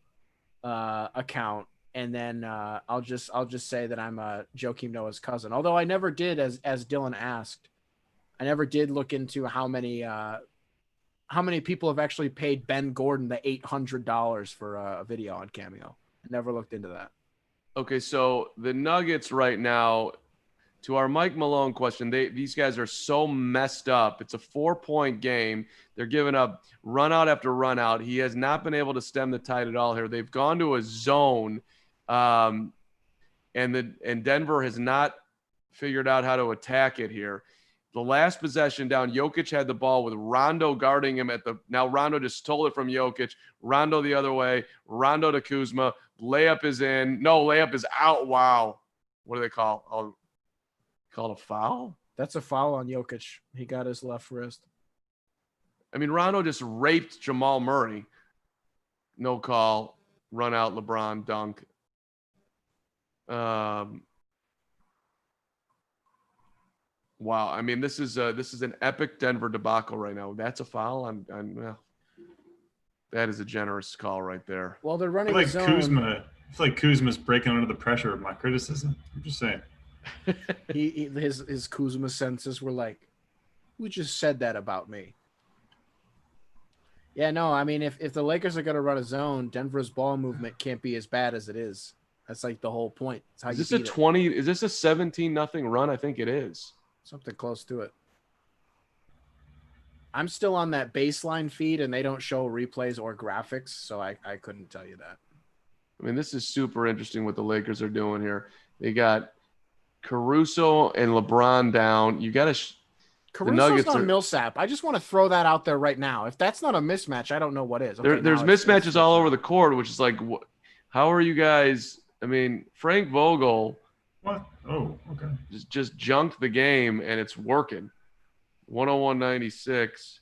account, and then I'll just say that I'm Joakim Noah's cousin. Although I never did, as Dylan asked, I never did look into how many people have actually paid Ben Gordon the $800 for a video on Cameo. I never looked into that. Okay, so the Nuggets right now, to our Mike Malone question, these guys are so messed up. It's a 4-point game. They're giving up run out after run out. He has not been able to stem the tide at all here. They've gone to a zone, and Denver has not figured out how to attack it here. The last possession down, Jokic had the ball with Rondo guarding him now Rondo just stole it from Jokic. Rondo the other way. Rondo to Kuzma. Layup is in. No, layup is out. Wow. What do they call? Call it a foul? That's a foul on Jokic. He got his left wrist. I mean, Rondo just raped Jamal Murray. No call. Run out, LeBron, dunk. Wow, I mean, this is an epic Denver debacle right now. That's a foul. Well, that is a generous call right there. Well, they're running I zone. feel like Kuzma's breaking under the pressure of my criticism. I'm just saying. His Kuzma senses were like, "Who just said that about me?" Yeah, no, I mean, if the Lakers are going to run a zone, Denver's ball movement can't be as bad as it is. That's like the whole point. It's how is this a 20? Is this a 17-0 run? I think it is. Something close to it. I'm still on that baseline feed, and they don't show replays or graphics, so I couldn't tell you that. I mean, this is super interesting what the Lakers are doing here. They got Caruso and LeBron down. You got to Caruso's on Millsap. I just want to throw that out there right now. If that's not a mismatch, I don't know what is. Okay, there's mismatches all over the court, which is like, how are you guys? I mean, Frank Vogel. What? Oh, okay. Just junked the game, and it's working. 101-96.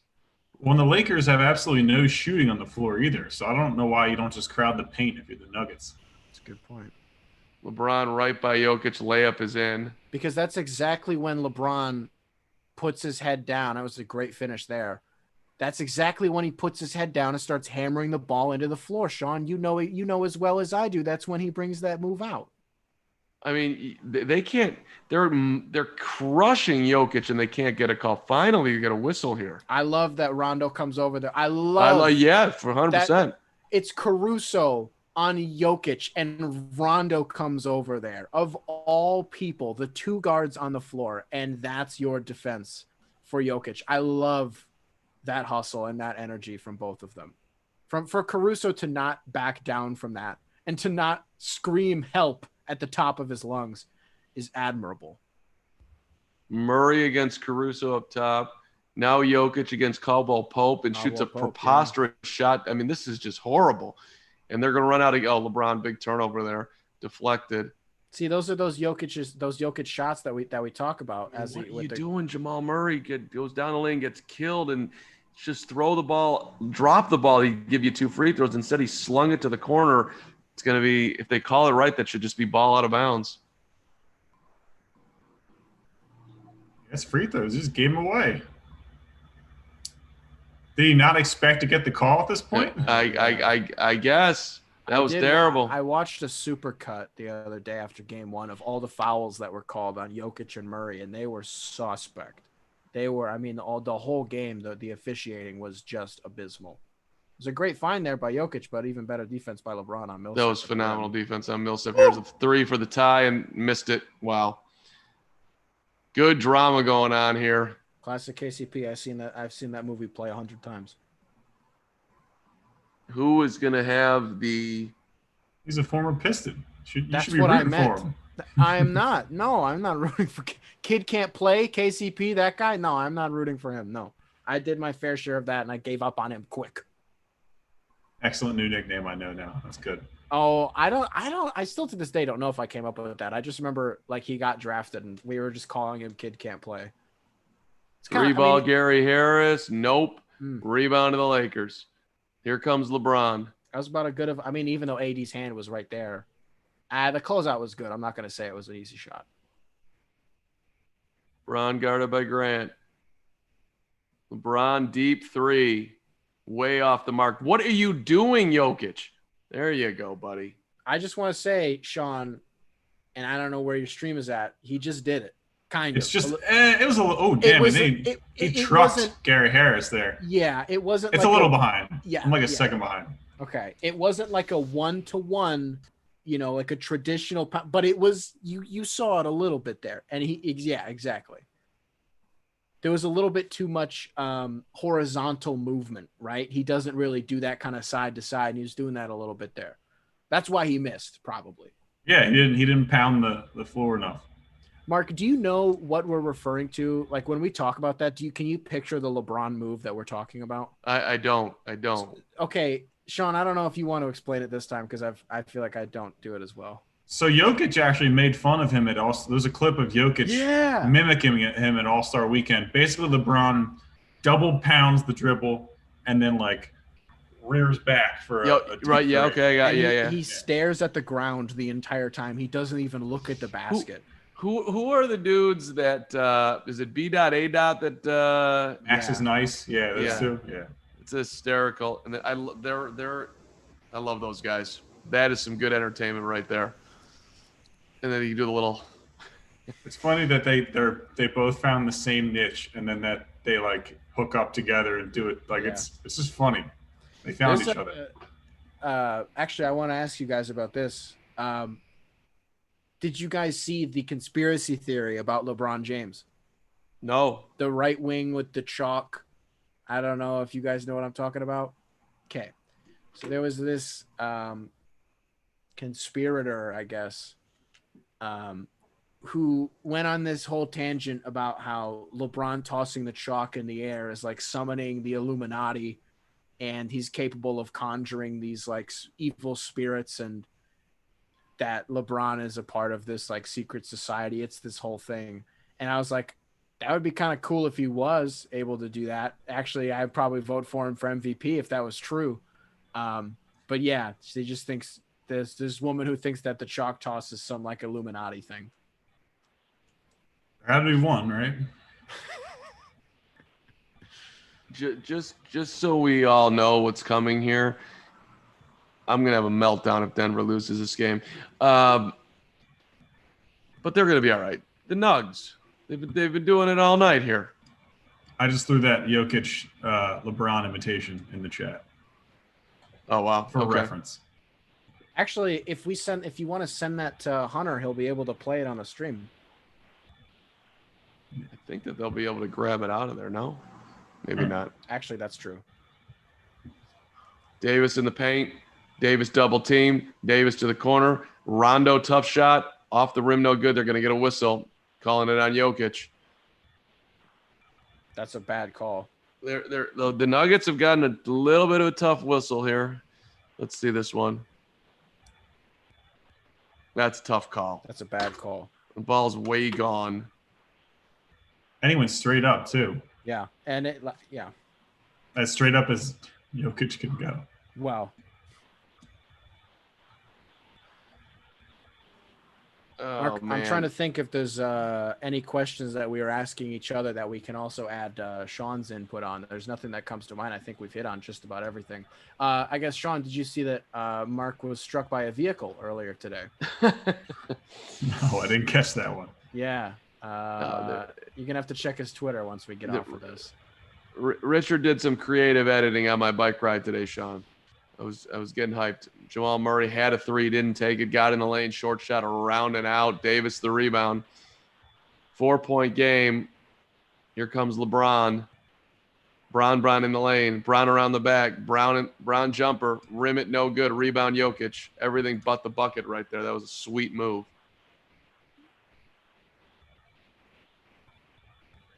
Well, the Lakers have absolutely no shooting on the floor either, so I don't know why you don't just crowd the paint if you're the Nuggets. That's a good point. LeBron right by Jokic, layup is in. Because that's exactly when LeBron puts his head down. That was a great finish there. That's exactly when he puts his head down and starts hammering the ball into the floor. Sean, you know as well as I do. That's when he brings that move out. I mean, they can't. They're crushing Jokic, and they can't get a call. Finally, you get a whistle here. I love that Rondo comes over there. I love for 100%. It's Caruso on Jokic, and Rondo comes over there. Of all people, the two guards on the floor, and that's your defense for Jokic. I love that hustle and that energy from both of them. For Caruso to not back down from that and to not scream help at the top of his lungs is admirable. Murray against Caruso up top. Now Jokic against Caldwell Pope and shoots a preposterous shot. I mean, this is just horrible. and they're going to run out of LeBron, big turnover there, deflected. See, those are those Jokic shots that we talk about. What are you doing? Jamal Murray goes down the lane, gets killed, and just throw the ball, drop the ball. He'd give you 2 free throws. Instead, he slung it to the corner. It's going to be, if they call it right, that should just be ball out of bounds. Yes, free throws. Just gave him away. Did he not expect to get the call at this point? I guess. That was terrible. I watched a super cut the other day after game 1 of all the fouls that were called on Jokic and Murray, and they were suspect. They were, the whole game, the officiating was just abysmal. It was a great find there by Jokic, but even better defense by LeBron on Millsap. That was phenomenal defense on Millsap. Here's a 3 for the tie and missed it. Wow. Good drama going on here. Classic KCP. I've seen that movie play 100 times. Who is going to have the... He's a former Piston. That's should be what I rooting meant. for him. I am not. No, I'm not rooting for Kid Can't Play, KCP, that guy. No, I'm not rooting for him. No. I did my fair share of that, and I gave up on him quick. Excellent new nickname I know now. That's good. Oh, I still to this day don't know if I came up with that. I just remember he got drafted, and we were just calling him Kid Can't Play. Three-ball Gary Harris. Nope. Rebound to the Lakers. Here comes LeBron. That was about a good of. Even though AD's hand was right there, the closeout was good. I'm not going to say it was an easy shot. LeBron guarded by Grant. LeBron deep 3, way off the mark. What are you doing, Jokic? There you go, buddy. I just want to say, Sean, and I don't know where your stream is at. He just did it. It's just it was a little. Oh damn! He trucked Gary Harris there. Yeah, it wasn't. It's a little behind. Yeah, I'm like a second behind. Okay, it wasn't like a 1-to-1, like a traditional. But it was. You saw it a little bit there, and exactly. There was a little bit too much horizontal movement, right? He doesn't really do that kind of side to side, and he was doing that a little bit there. That's why he missed, probably. Yeah, he didn't pound the floor enough. Mark, do you know what we're referring to? Like when we talk about that, can you picture the LeBron move that we're talking about? I don't. Okay, Sean, I don't know if you want to explain it this time because I feel like I don't do it as well. So Jokic actually made fun of him there's a clip of Jokic mimicking him at All-Star Weekend. Basically, LeBron double pounds the dribble and then rears back for a right. Yeah. Okay. Yeah. He stares at the ground the entire time. He doesn't even look at the basket. Who are the dudes that is it B. A. that Max is nice? Yeah, those two. Yeah, it's hysterical, and I love those guys. That is some good entertainment right there. And then you do the little. It's funny that they both found the same niche, and then that they hook up together and do it. It's just funny. They found each other. Actually, I want to ask you guys about this. Did you guys see the conspiracy theory about LeBron James? No. The right wing with the chalk. I don't know if you guys know what I'm talking about. Okay. So there was this conspirator, I guess, who went on this whole tangent about how LeBron tossing the chalk in the air is like summoning the Illuminati, and he's capable of conjuring these evil spirits, and that LeBron is a part of this secret society. It's this whole thing. And I was like, that would be kind of cool if he was able to do that. Actually, I'd probably vote for him for MVP if that was true. But yeah, she just thinks there's this woman who thinks that the chalk toss is some Illuminati thing. There had to be one, right? Just so we all know what's coming here, I'm going to have a meltdown if Denver loses this game. But they're going to be all right. The Nugs, they've been doing it all night here. I just threw that Jokic LeBron invitation in the chat. Oh, wow. For reference. Actually, if you want to send that to Hunter, he'll be able to play it on the stream. I think that they'll be able to grab it out of there. No? Maybe not. Actually, that's true. Davis in the paint. Davis double team. Davis to the corner. Rondo tough shot. Off the rim, no good. They're going to get a whistle. Calling it on Jokic. That's a bad call. The Nuggets have gotten a little bit of a tough whistle here. Let's see this one. That's a tough call. That's a bad call. The ball's way gone. Anyone straight up too. Yeah, and yeah. As straight up as Jokic can go. Wow. Oh, Mark, man. I'm trying to think if there's any questions that we are asking each other that we can also add Sean's input on. There's nothing that comes to mind. I think we've hit on just about everything. I guess, Sean, did you see that Mark was struck by a vehicle earlier today? No, I didn't catch that one. Yeah. You're going to have to check his Twitter once we get off of this. Richard did some creative editing on my bike ride today, Sean. I was getting hyped. Jamal Murray had a three, didn't take it, got in the lane, short shot around and out. Davis the rebound. 4-point game. Here comes LeBron. Brown in the lane. Brown around the back. Brown jumper. Rim it no good. Rebound Jokic. Everything but the bucket right there. That was a sweet move.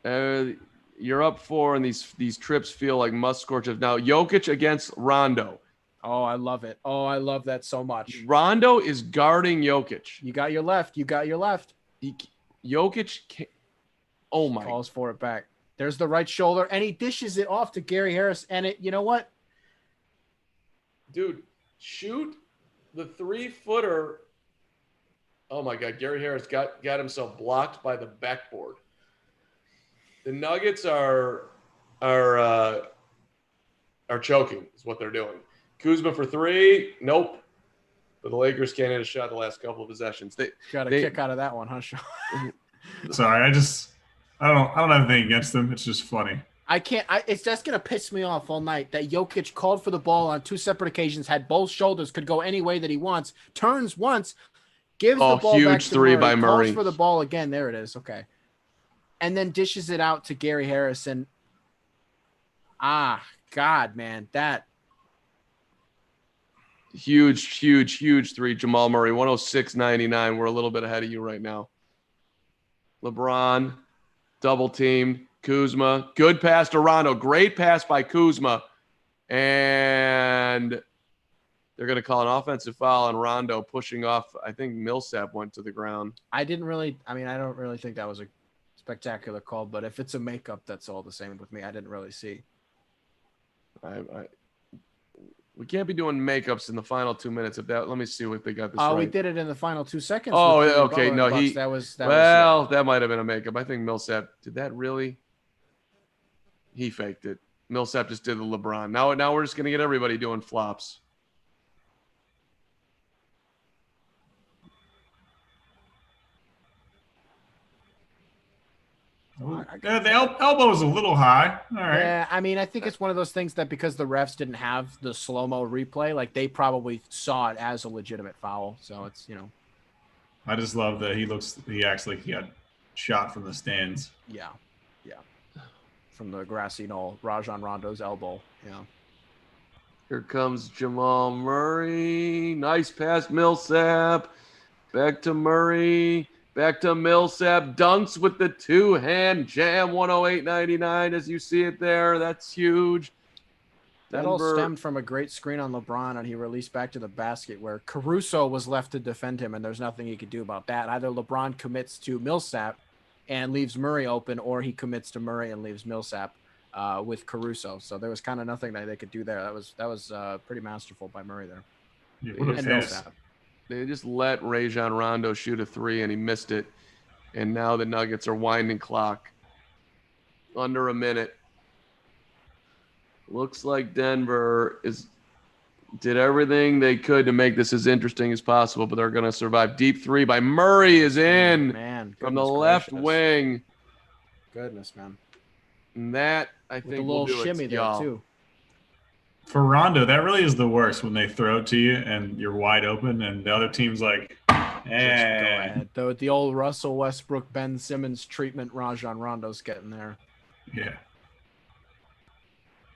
You're up 4, and these trips feel like must scorches. Now Jokic against Rondo. Oh, I love it. Oh, I love that so much. Rondo is guarding Jokic. You got your left. Jokic can't. Oh my! Calls for it back. There's the right shoulder, and he dishes it off to Gary Harris. And you know what? Dude, shoot the 3-footer. Oh my God! Gary Harris got himself blocked by the backboard. The Nuggets are choking. Is what they're doing. Kuzma for 3. Nope. But the Lakers can't hit a shot the last couple of possessions. They got a kick out of that one, huh, Sean? Sorry, I don't have anything against them. It's just funny. It's just gonna piss me off all night that Jokic called for the ball on 2 separate occasions, had both shoulders, could go any way that he wants, turns once, gives the ball huge back to three Murray, by Murray. calls for the ball again. There it is. Okay. And then dishes it out to Gary Harrison. God, man, that huge 3. Jamal Murray, 106.99. We're a little bit ahead of you right now. LeBron, double teamed. Kuzma, good pass to Rondo. Great pass by Kuzma. And they're going to call an offensive foul on Rondo pushing off. I think Millsap went to the ground. I don't really think that was a spectacular call, but if it's a makeup, that's all the same with me. I didn't really see. We can't be doing makeups in the final 2 minutes of that. Let me see what they got this right. We did it in the final 2 seconds. Oh, okay. No, that might have been a makeup. I think Millsap did that really. He faked it. Millsap just did the LeBron. Now we're just gonna get everybody doing flops. The elbow is a little high. All right. Yeah, I mean, I think it's one of those things that because the refs didn't have the slow-mo replay, like they probably saw it as a legitimate foul. So it's, I just love that he acts like he got shot from the stands. Yeah. From the grassy knoll, Rajon Rondo's elbow. Yeah. Here comes Jamal Murray. Nice pass, Millsap. Back to Murray. Back to Millsap. Dunks with the 2-hand jam. 108.99 as you see it there. That's huge. That all stemmed from a great screen on LeBron, and he released back to the basket where Caruso was left to defend him, and there's nothing he could do about that. Either LeBron commits to Millsap and leaves Murray open, or he commits to Murray and leaves Millsap with Caruso. So there was kind of nothing that they could do there. That was pretty masterful by Murray there. Yeah, and Millsap. They just let Rajon Rondo shoot a 3, and he missed it. And now the Nuggets are winding clock. Under a minute. Looks like Denver did everything they could to make this as interesting as possible, but they're going to survive. Deep 3 by Murray is in from the left wing. Goodness, man. And that, I think, a little shimmy there, too. For Rondo, that really is the worst when they throw it to you and you're wide open and the other team's like, Go ahead. The old Russell Westbrook, Ben Simmons treatment Rajon Rondo's getting there. Yeah.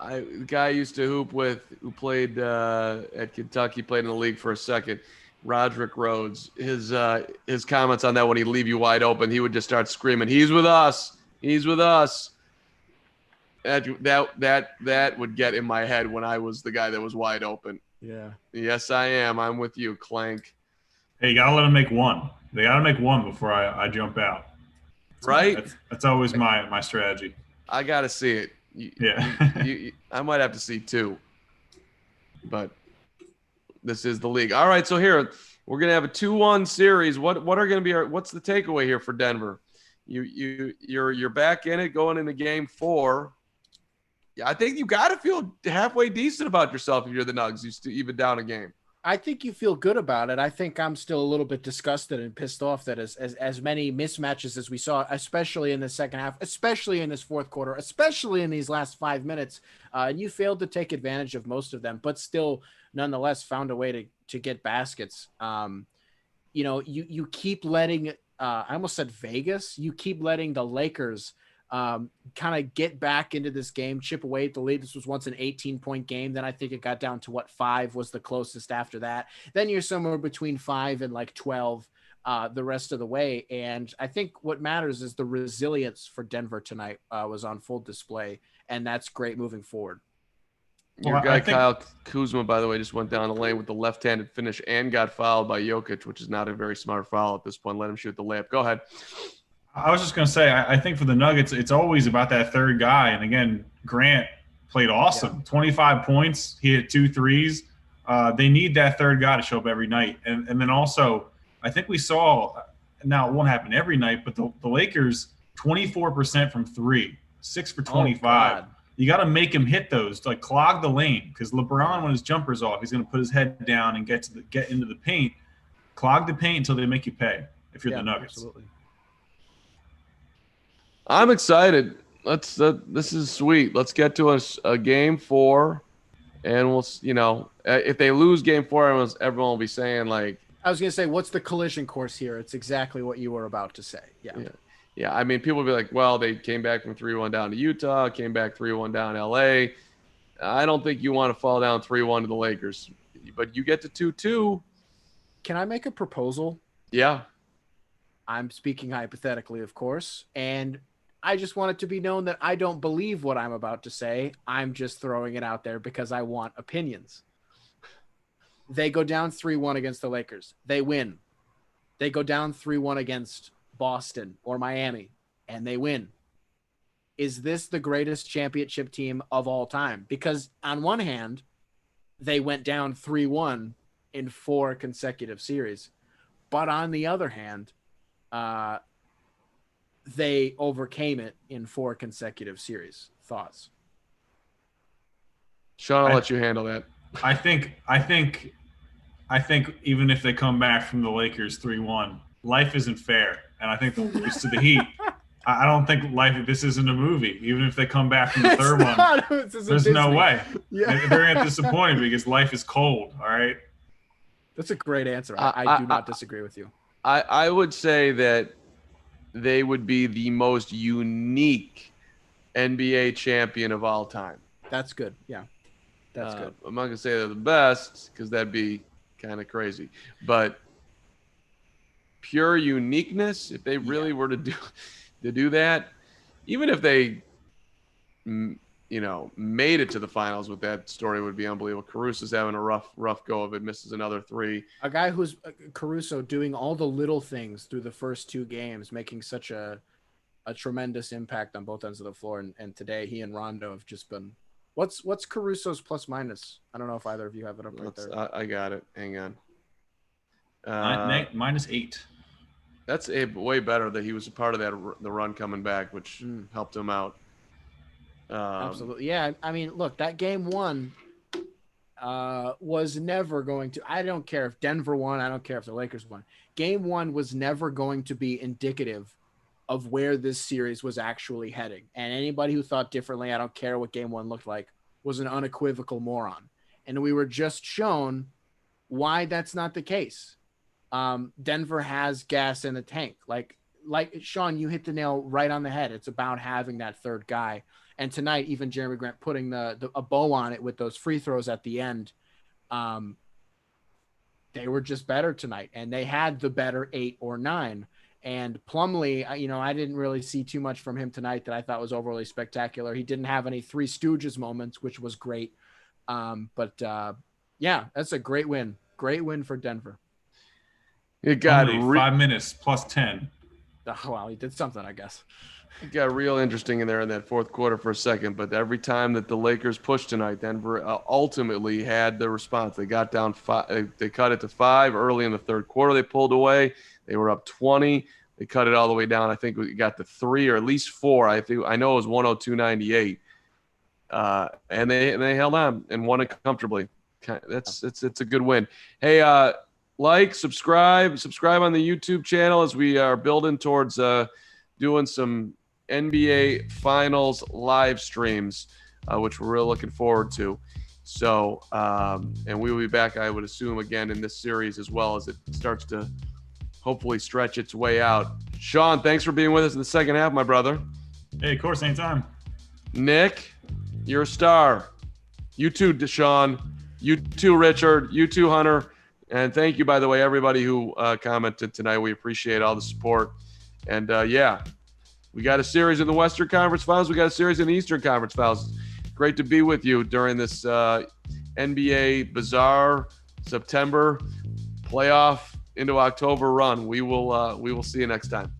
The guy I used to hoop with who played at Kentucky, played in the league for a second, Roderick Rhodes. His comments on that when he'd leave you wide open, he would just start screaming, "He's with us! He's with us!" That would get in my head when I was the guy that was wide open. Yeah. Yes, I am. I'm with you, Clank. Hey, you gotta let them make one. They gotta make one before I jump out. Right? That's always my strategy. I got to see it. Yeah. I might have to see two. But this is the league. All right, so here we're gonna have a 2-1 series. What are gonna be what's the takeaway here for Denver? You're back in it going into game 4. Yeah, I think you got to feel halfway decent about yourself if you're the Nugs. You still even down a game. I think you feel good about it. I think I'm still a little bit disgusted and pissed off that as many mismatches as we saw, especially in the second half, especially in this fourth quarter, especially in these last 5 minutes, and you failed to take advantage of most of them, but still nonetheless found a way to get baskets. You keep letting I almost said Vegas. You keep letting the Lakers kind of get back into this game, chip away at the lead. This was once an 18-point game. Then I think it got down to 5 was the closest after that. Then you're somewhere between 5 and 12 the rest of the way. And I think what matters is the resilience for Denver tonight was on full display, and that's great moving forward. Your guy Kyle Kuzma, by the way, just went down the lane with the left-handed finish and got fouled by Jokic, which is not a very smart foul at this point. Let him shoot the layup. Go ahead. I was just going to say, I think for the Nuggets, it's always about that third guy. And again, Grant played awesome. Yeah. 25 points. He hit 2 threes. They need that third guy to show up every night. And then also, I think we saw, now it won't happen every night, but the Lakers, 24% from 3, 6 for 25. You got to make him hit those, clog the lane. Because LeBron, when his jumper's off, he's going to put his head down and get into the paint. Clog the paint until they make you pay if you're the Nuggets. Absolutely. I'm excited. This is sweet. Let's get to a game 4, and we'll, if they lose game 4, everyone will be saying I was gonna say, what's the collision course here? It's exactly what you were about to say. Yeah. I mean, people will be like, well, they came back from 3-1 down to Utah, came back 3-1 down to LA. I don't think you want to fall down 3-1 to the Lakers, but you get to 2-2. Can I make a proposal? Yeah. I'm speaking hypothetically, of course, and I just want it to be known that I don't believe what I'm about to say. I'm just throwing it out there because I want opinions. They go down 3-1 against the Lakers. They win. They go down 3-1 against Boston or Miami, and they win. Is this the greatest championship team of all time? Because on one hand, they went down 3-1 in 4 consecutive series. But on the other hand, they overcame it in 4 consecutive series. Thoughts? Sean, I'll let you handle that. I think even if they come back from the Lakers 3-1, life isn't fair, and I think they'll lose to the Heat. I don't think this isn't a movie. Even if they come back from the third one, there's no way. Yeah. They're going to get disappointed because life is cold. All right. That's a great answer. I do not disagree with you. I would say that they would be the most unique NBA champion of all time. That's good. Yeah, that's good. I'm not going to say they're the best because that'd be kind of crazy. But pure uniqueness, if they really were to do that, even if they made it to the finals with that story, would be unbelievable. Caruso's having a rough go of it, misses another 3. A guy who's Caruso doing all the little things through the first 2 games, making such a tremendous impact on both ends of the floor. And today he and Rondo have just been, what's Caruso's plus minus? I don't know if either of you have it up right there. I got it. Hang on. -8. That's way better that he was a part of the run coming back, which helped him out. Absolutely. Yeah. I mean, look, that game 1 was never going to, I don't care if Denver won. I don't care if the Lakers won. Game 1 was never going to be indicative of where this series was actually heading. And anybody who thought differently, I don't care what game 1 looked like, was an unequivocal moron. And we were just shown why that's not the case. Denver has gas in the tank. Like Sean, you hit the nail right on the head. It's about having that third guy. And tonight, even Jeremy Grant putting a bow on it with those free throws at the end, they were just better tonight. And they had the better 8 or 9. And Plumlee, I didn't really see too much from him tonight that I thought was overly spectacular. He didn't have any Three Stooges moments, which was great. Yeah, that's a great win. Great win for Denver. It got Only 5 minutes plus 10. Oh, well, he did something, I guess. It got real interesting in there in that fourth quarter for a second, but every time that the Lakers pushed tonight, Denver ultimately had the response. They got down 5. They cut it to 5 early in the third quarter. They pulled away. They were up 20. They cut it all the way down. I think we got to 3 or at least 4. I know it was 102-98, and they held on and won it comfortably. It's a good win. Hey, subscribe on the YouTube channel as we are building towards doing some NBA Finals live streams, which we're really looking forward to. So, and we will be back, I would assume, again in this series as well as it starts to hopefully stretch its way out. Sean, thanks for being with us in the second half, my brother. Hey, of course, anytime. Nick, you're a star. You too, Deshaun. You too, Richard. You too, Hunter. And thank you, by the way, everybody who commented tonight. We appreciate all the support. And, we got a series in the Western Conference Finals. We got a series in the Eastern Conference Finals. Great to be with you during this NBA bizarre September playoff into October run. We will see you next time.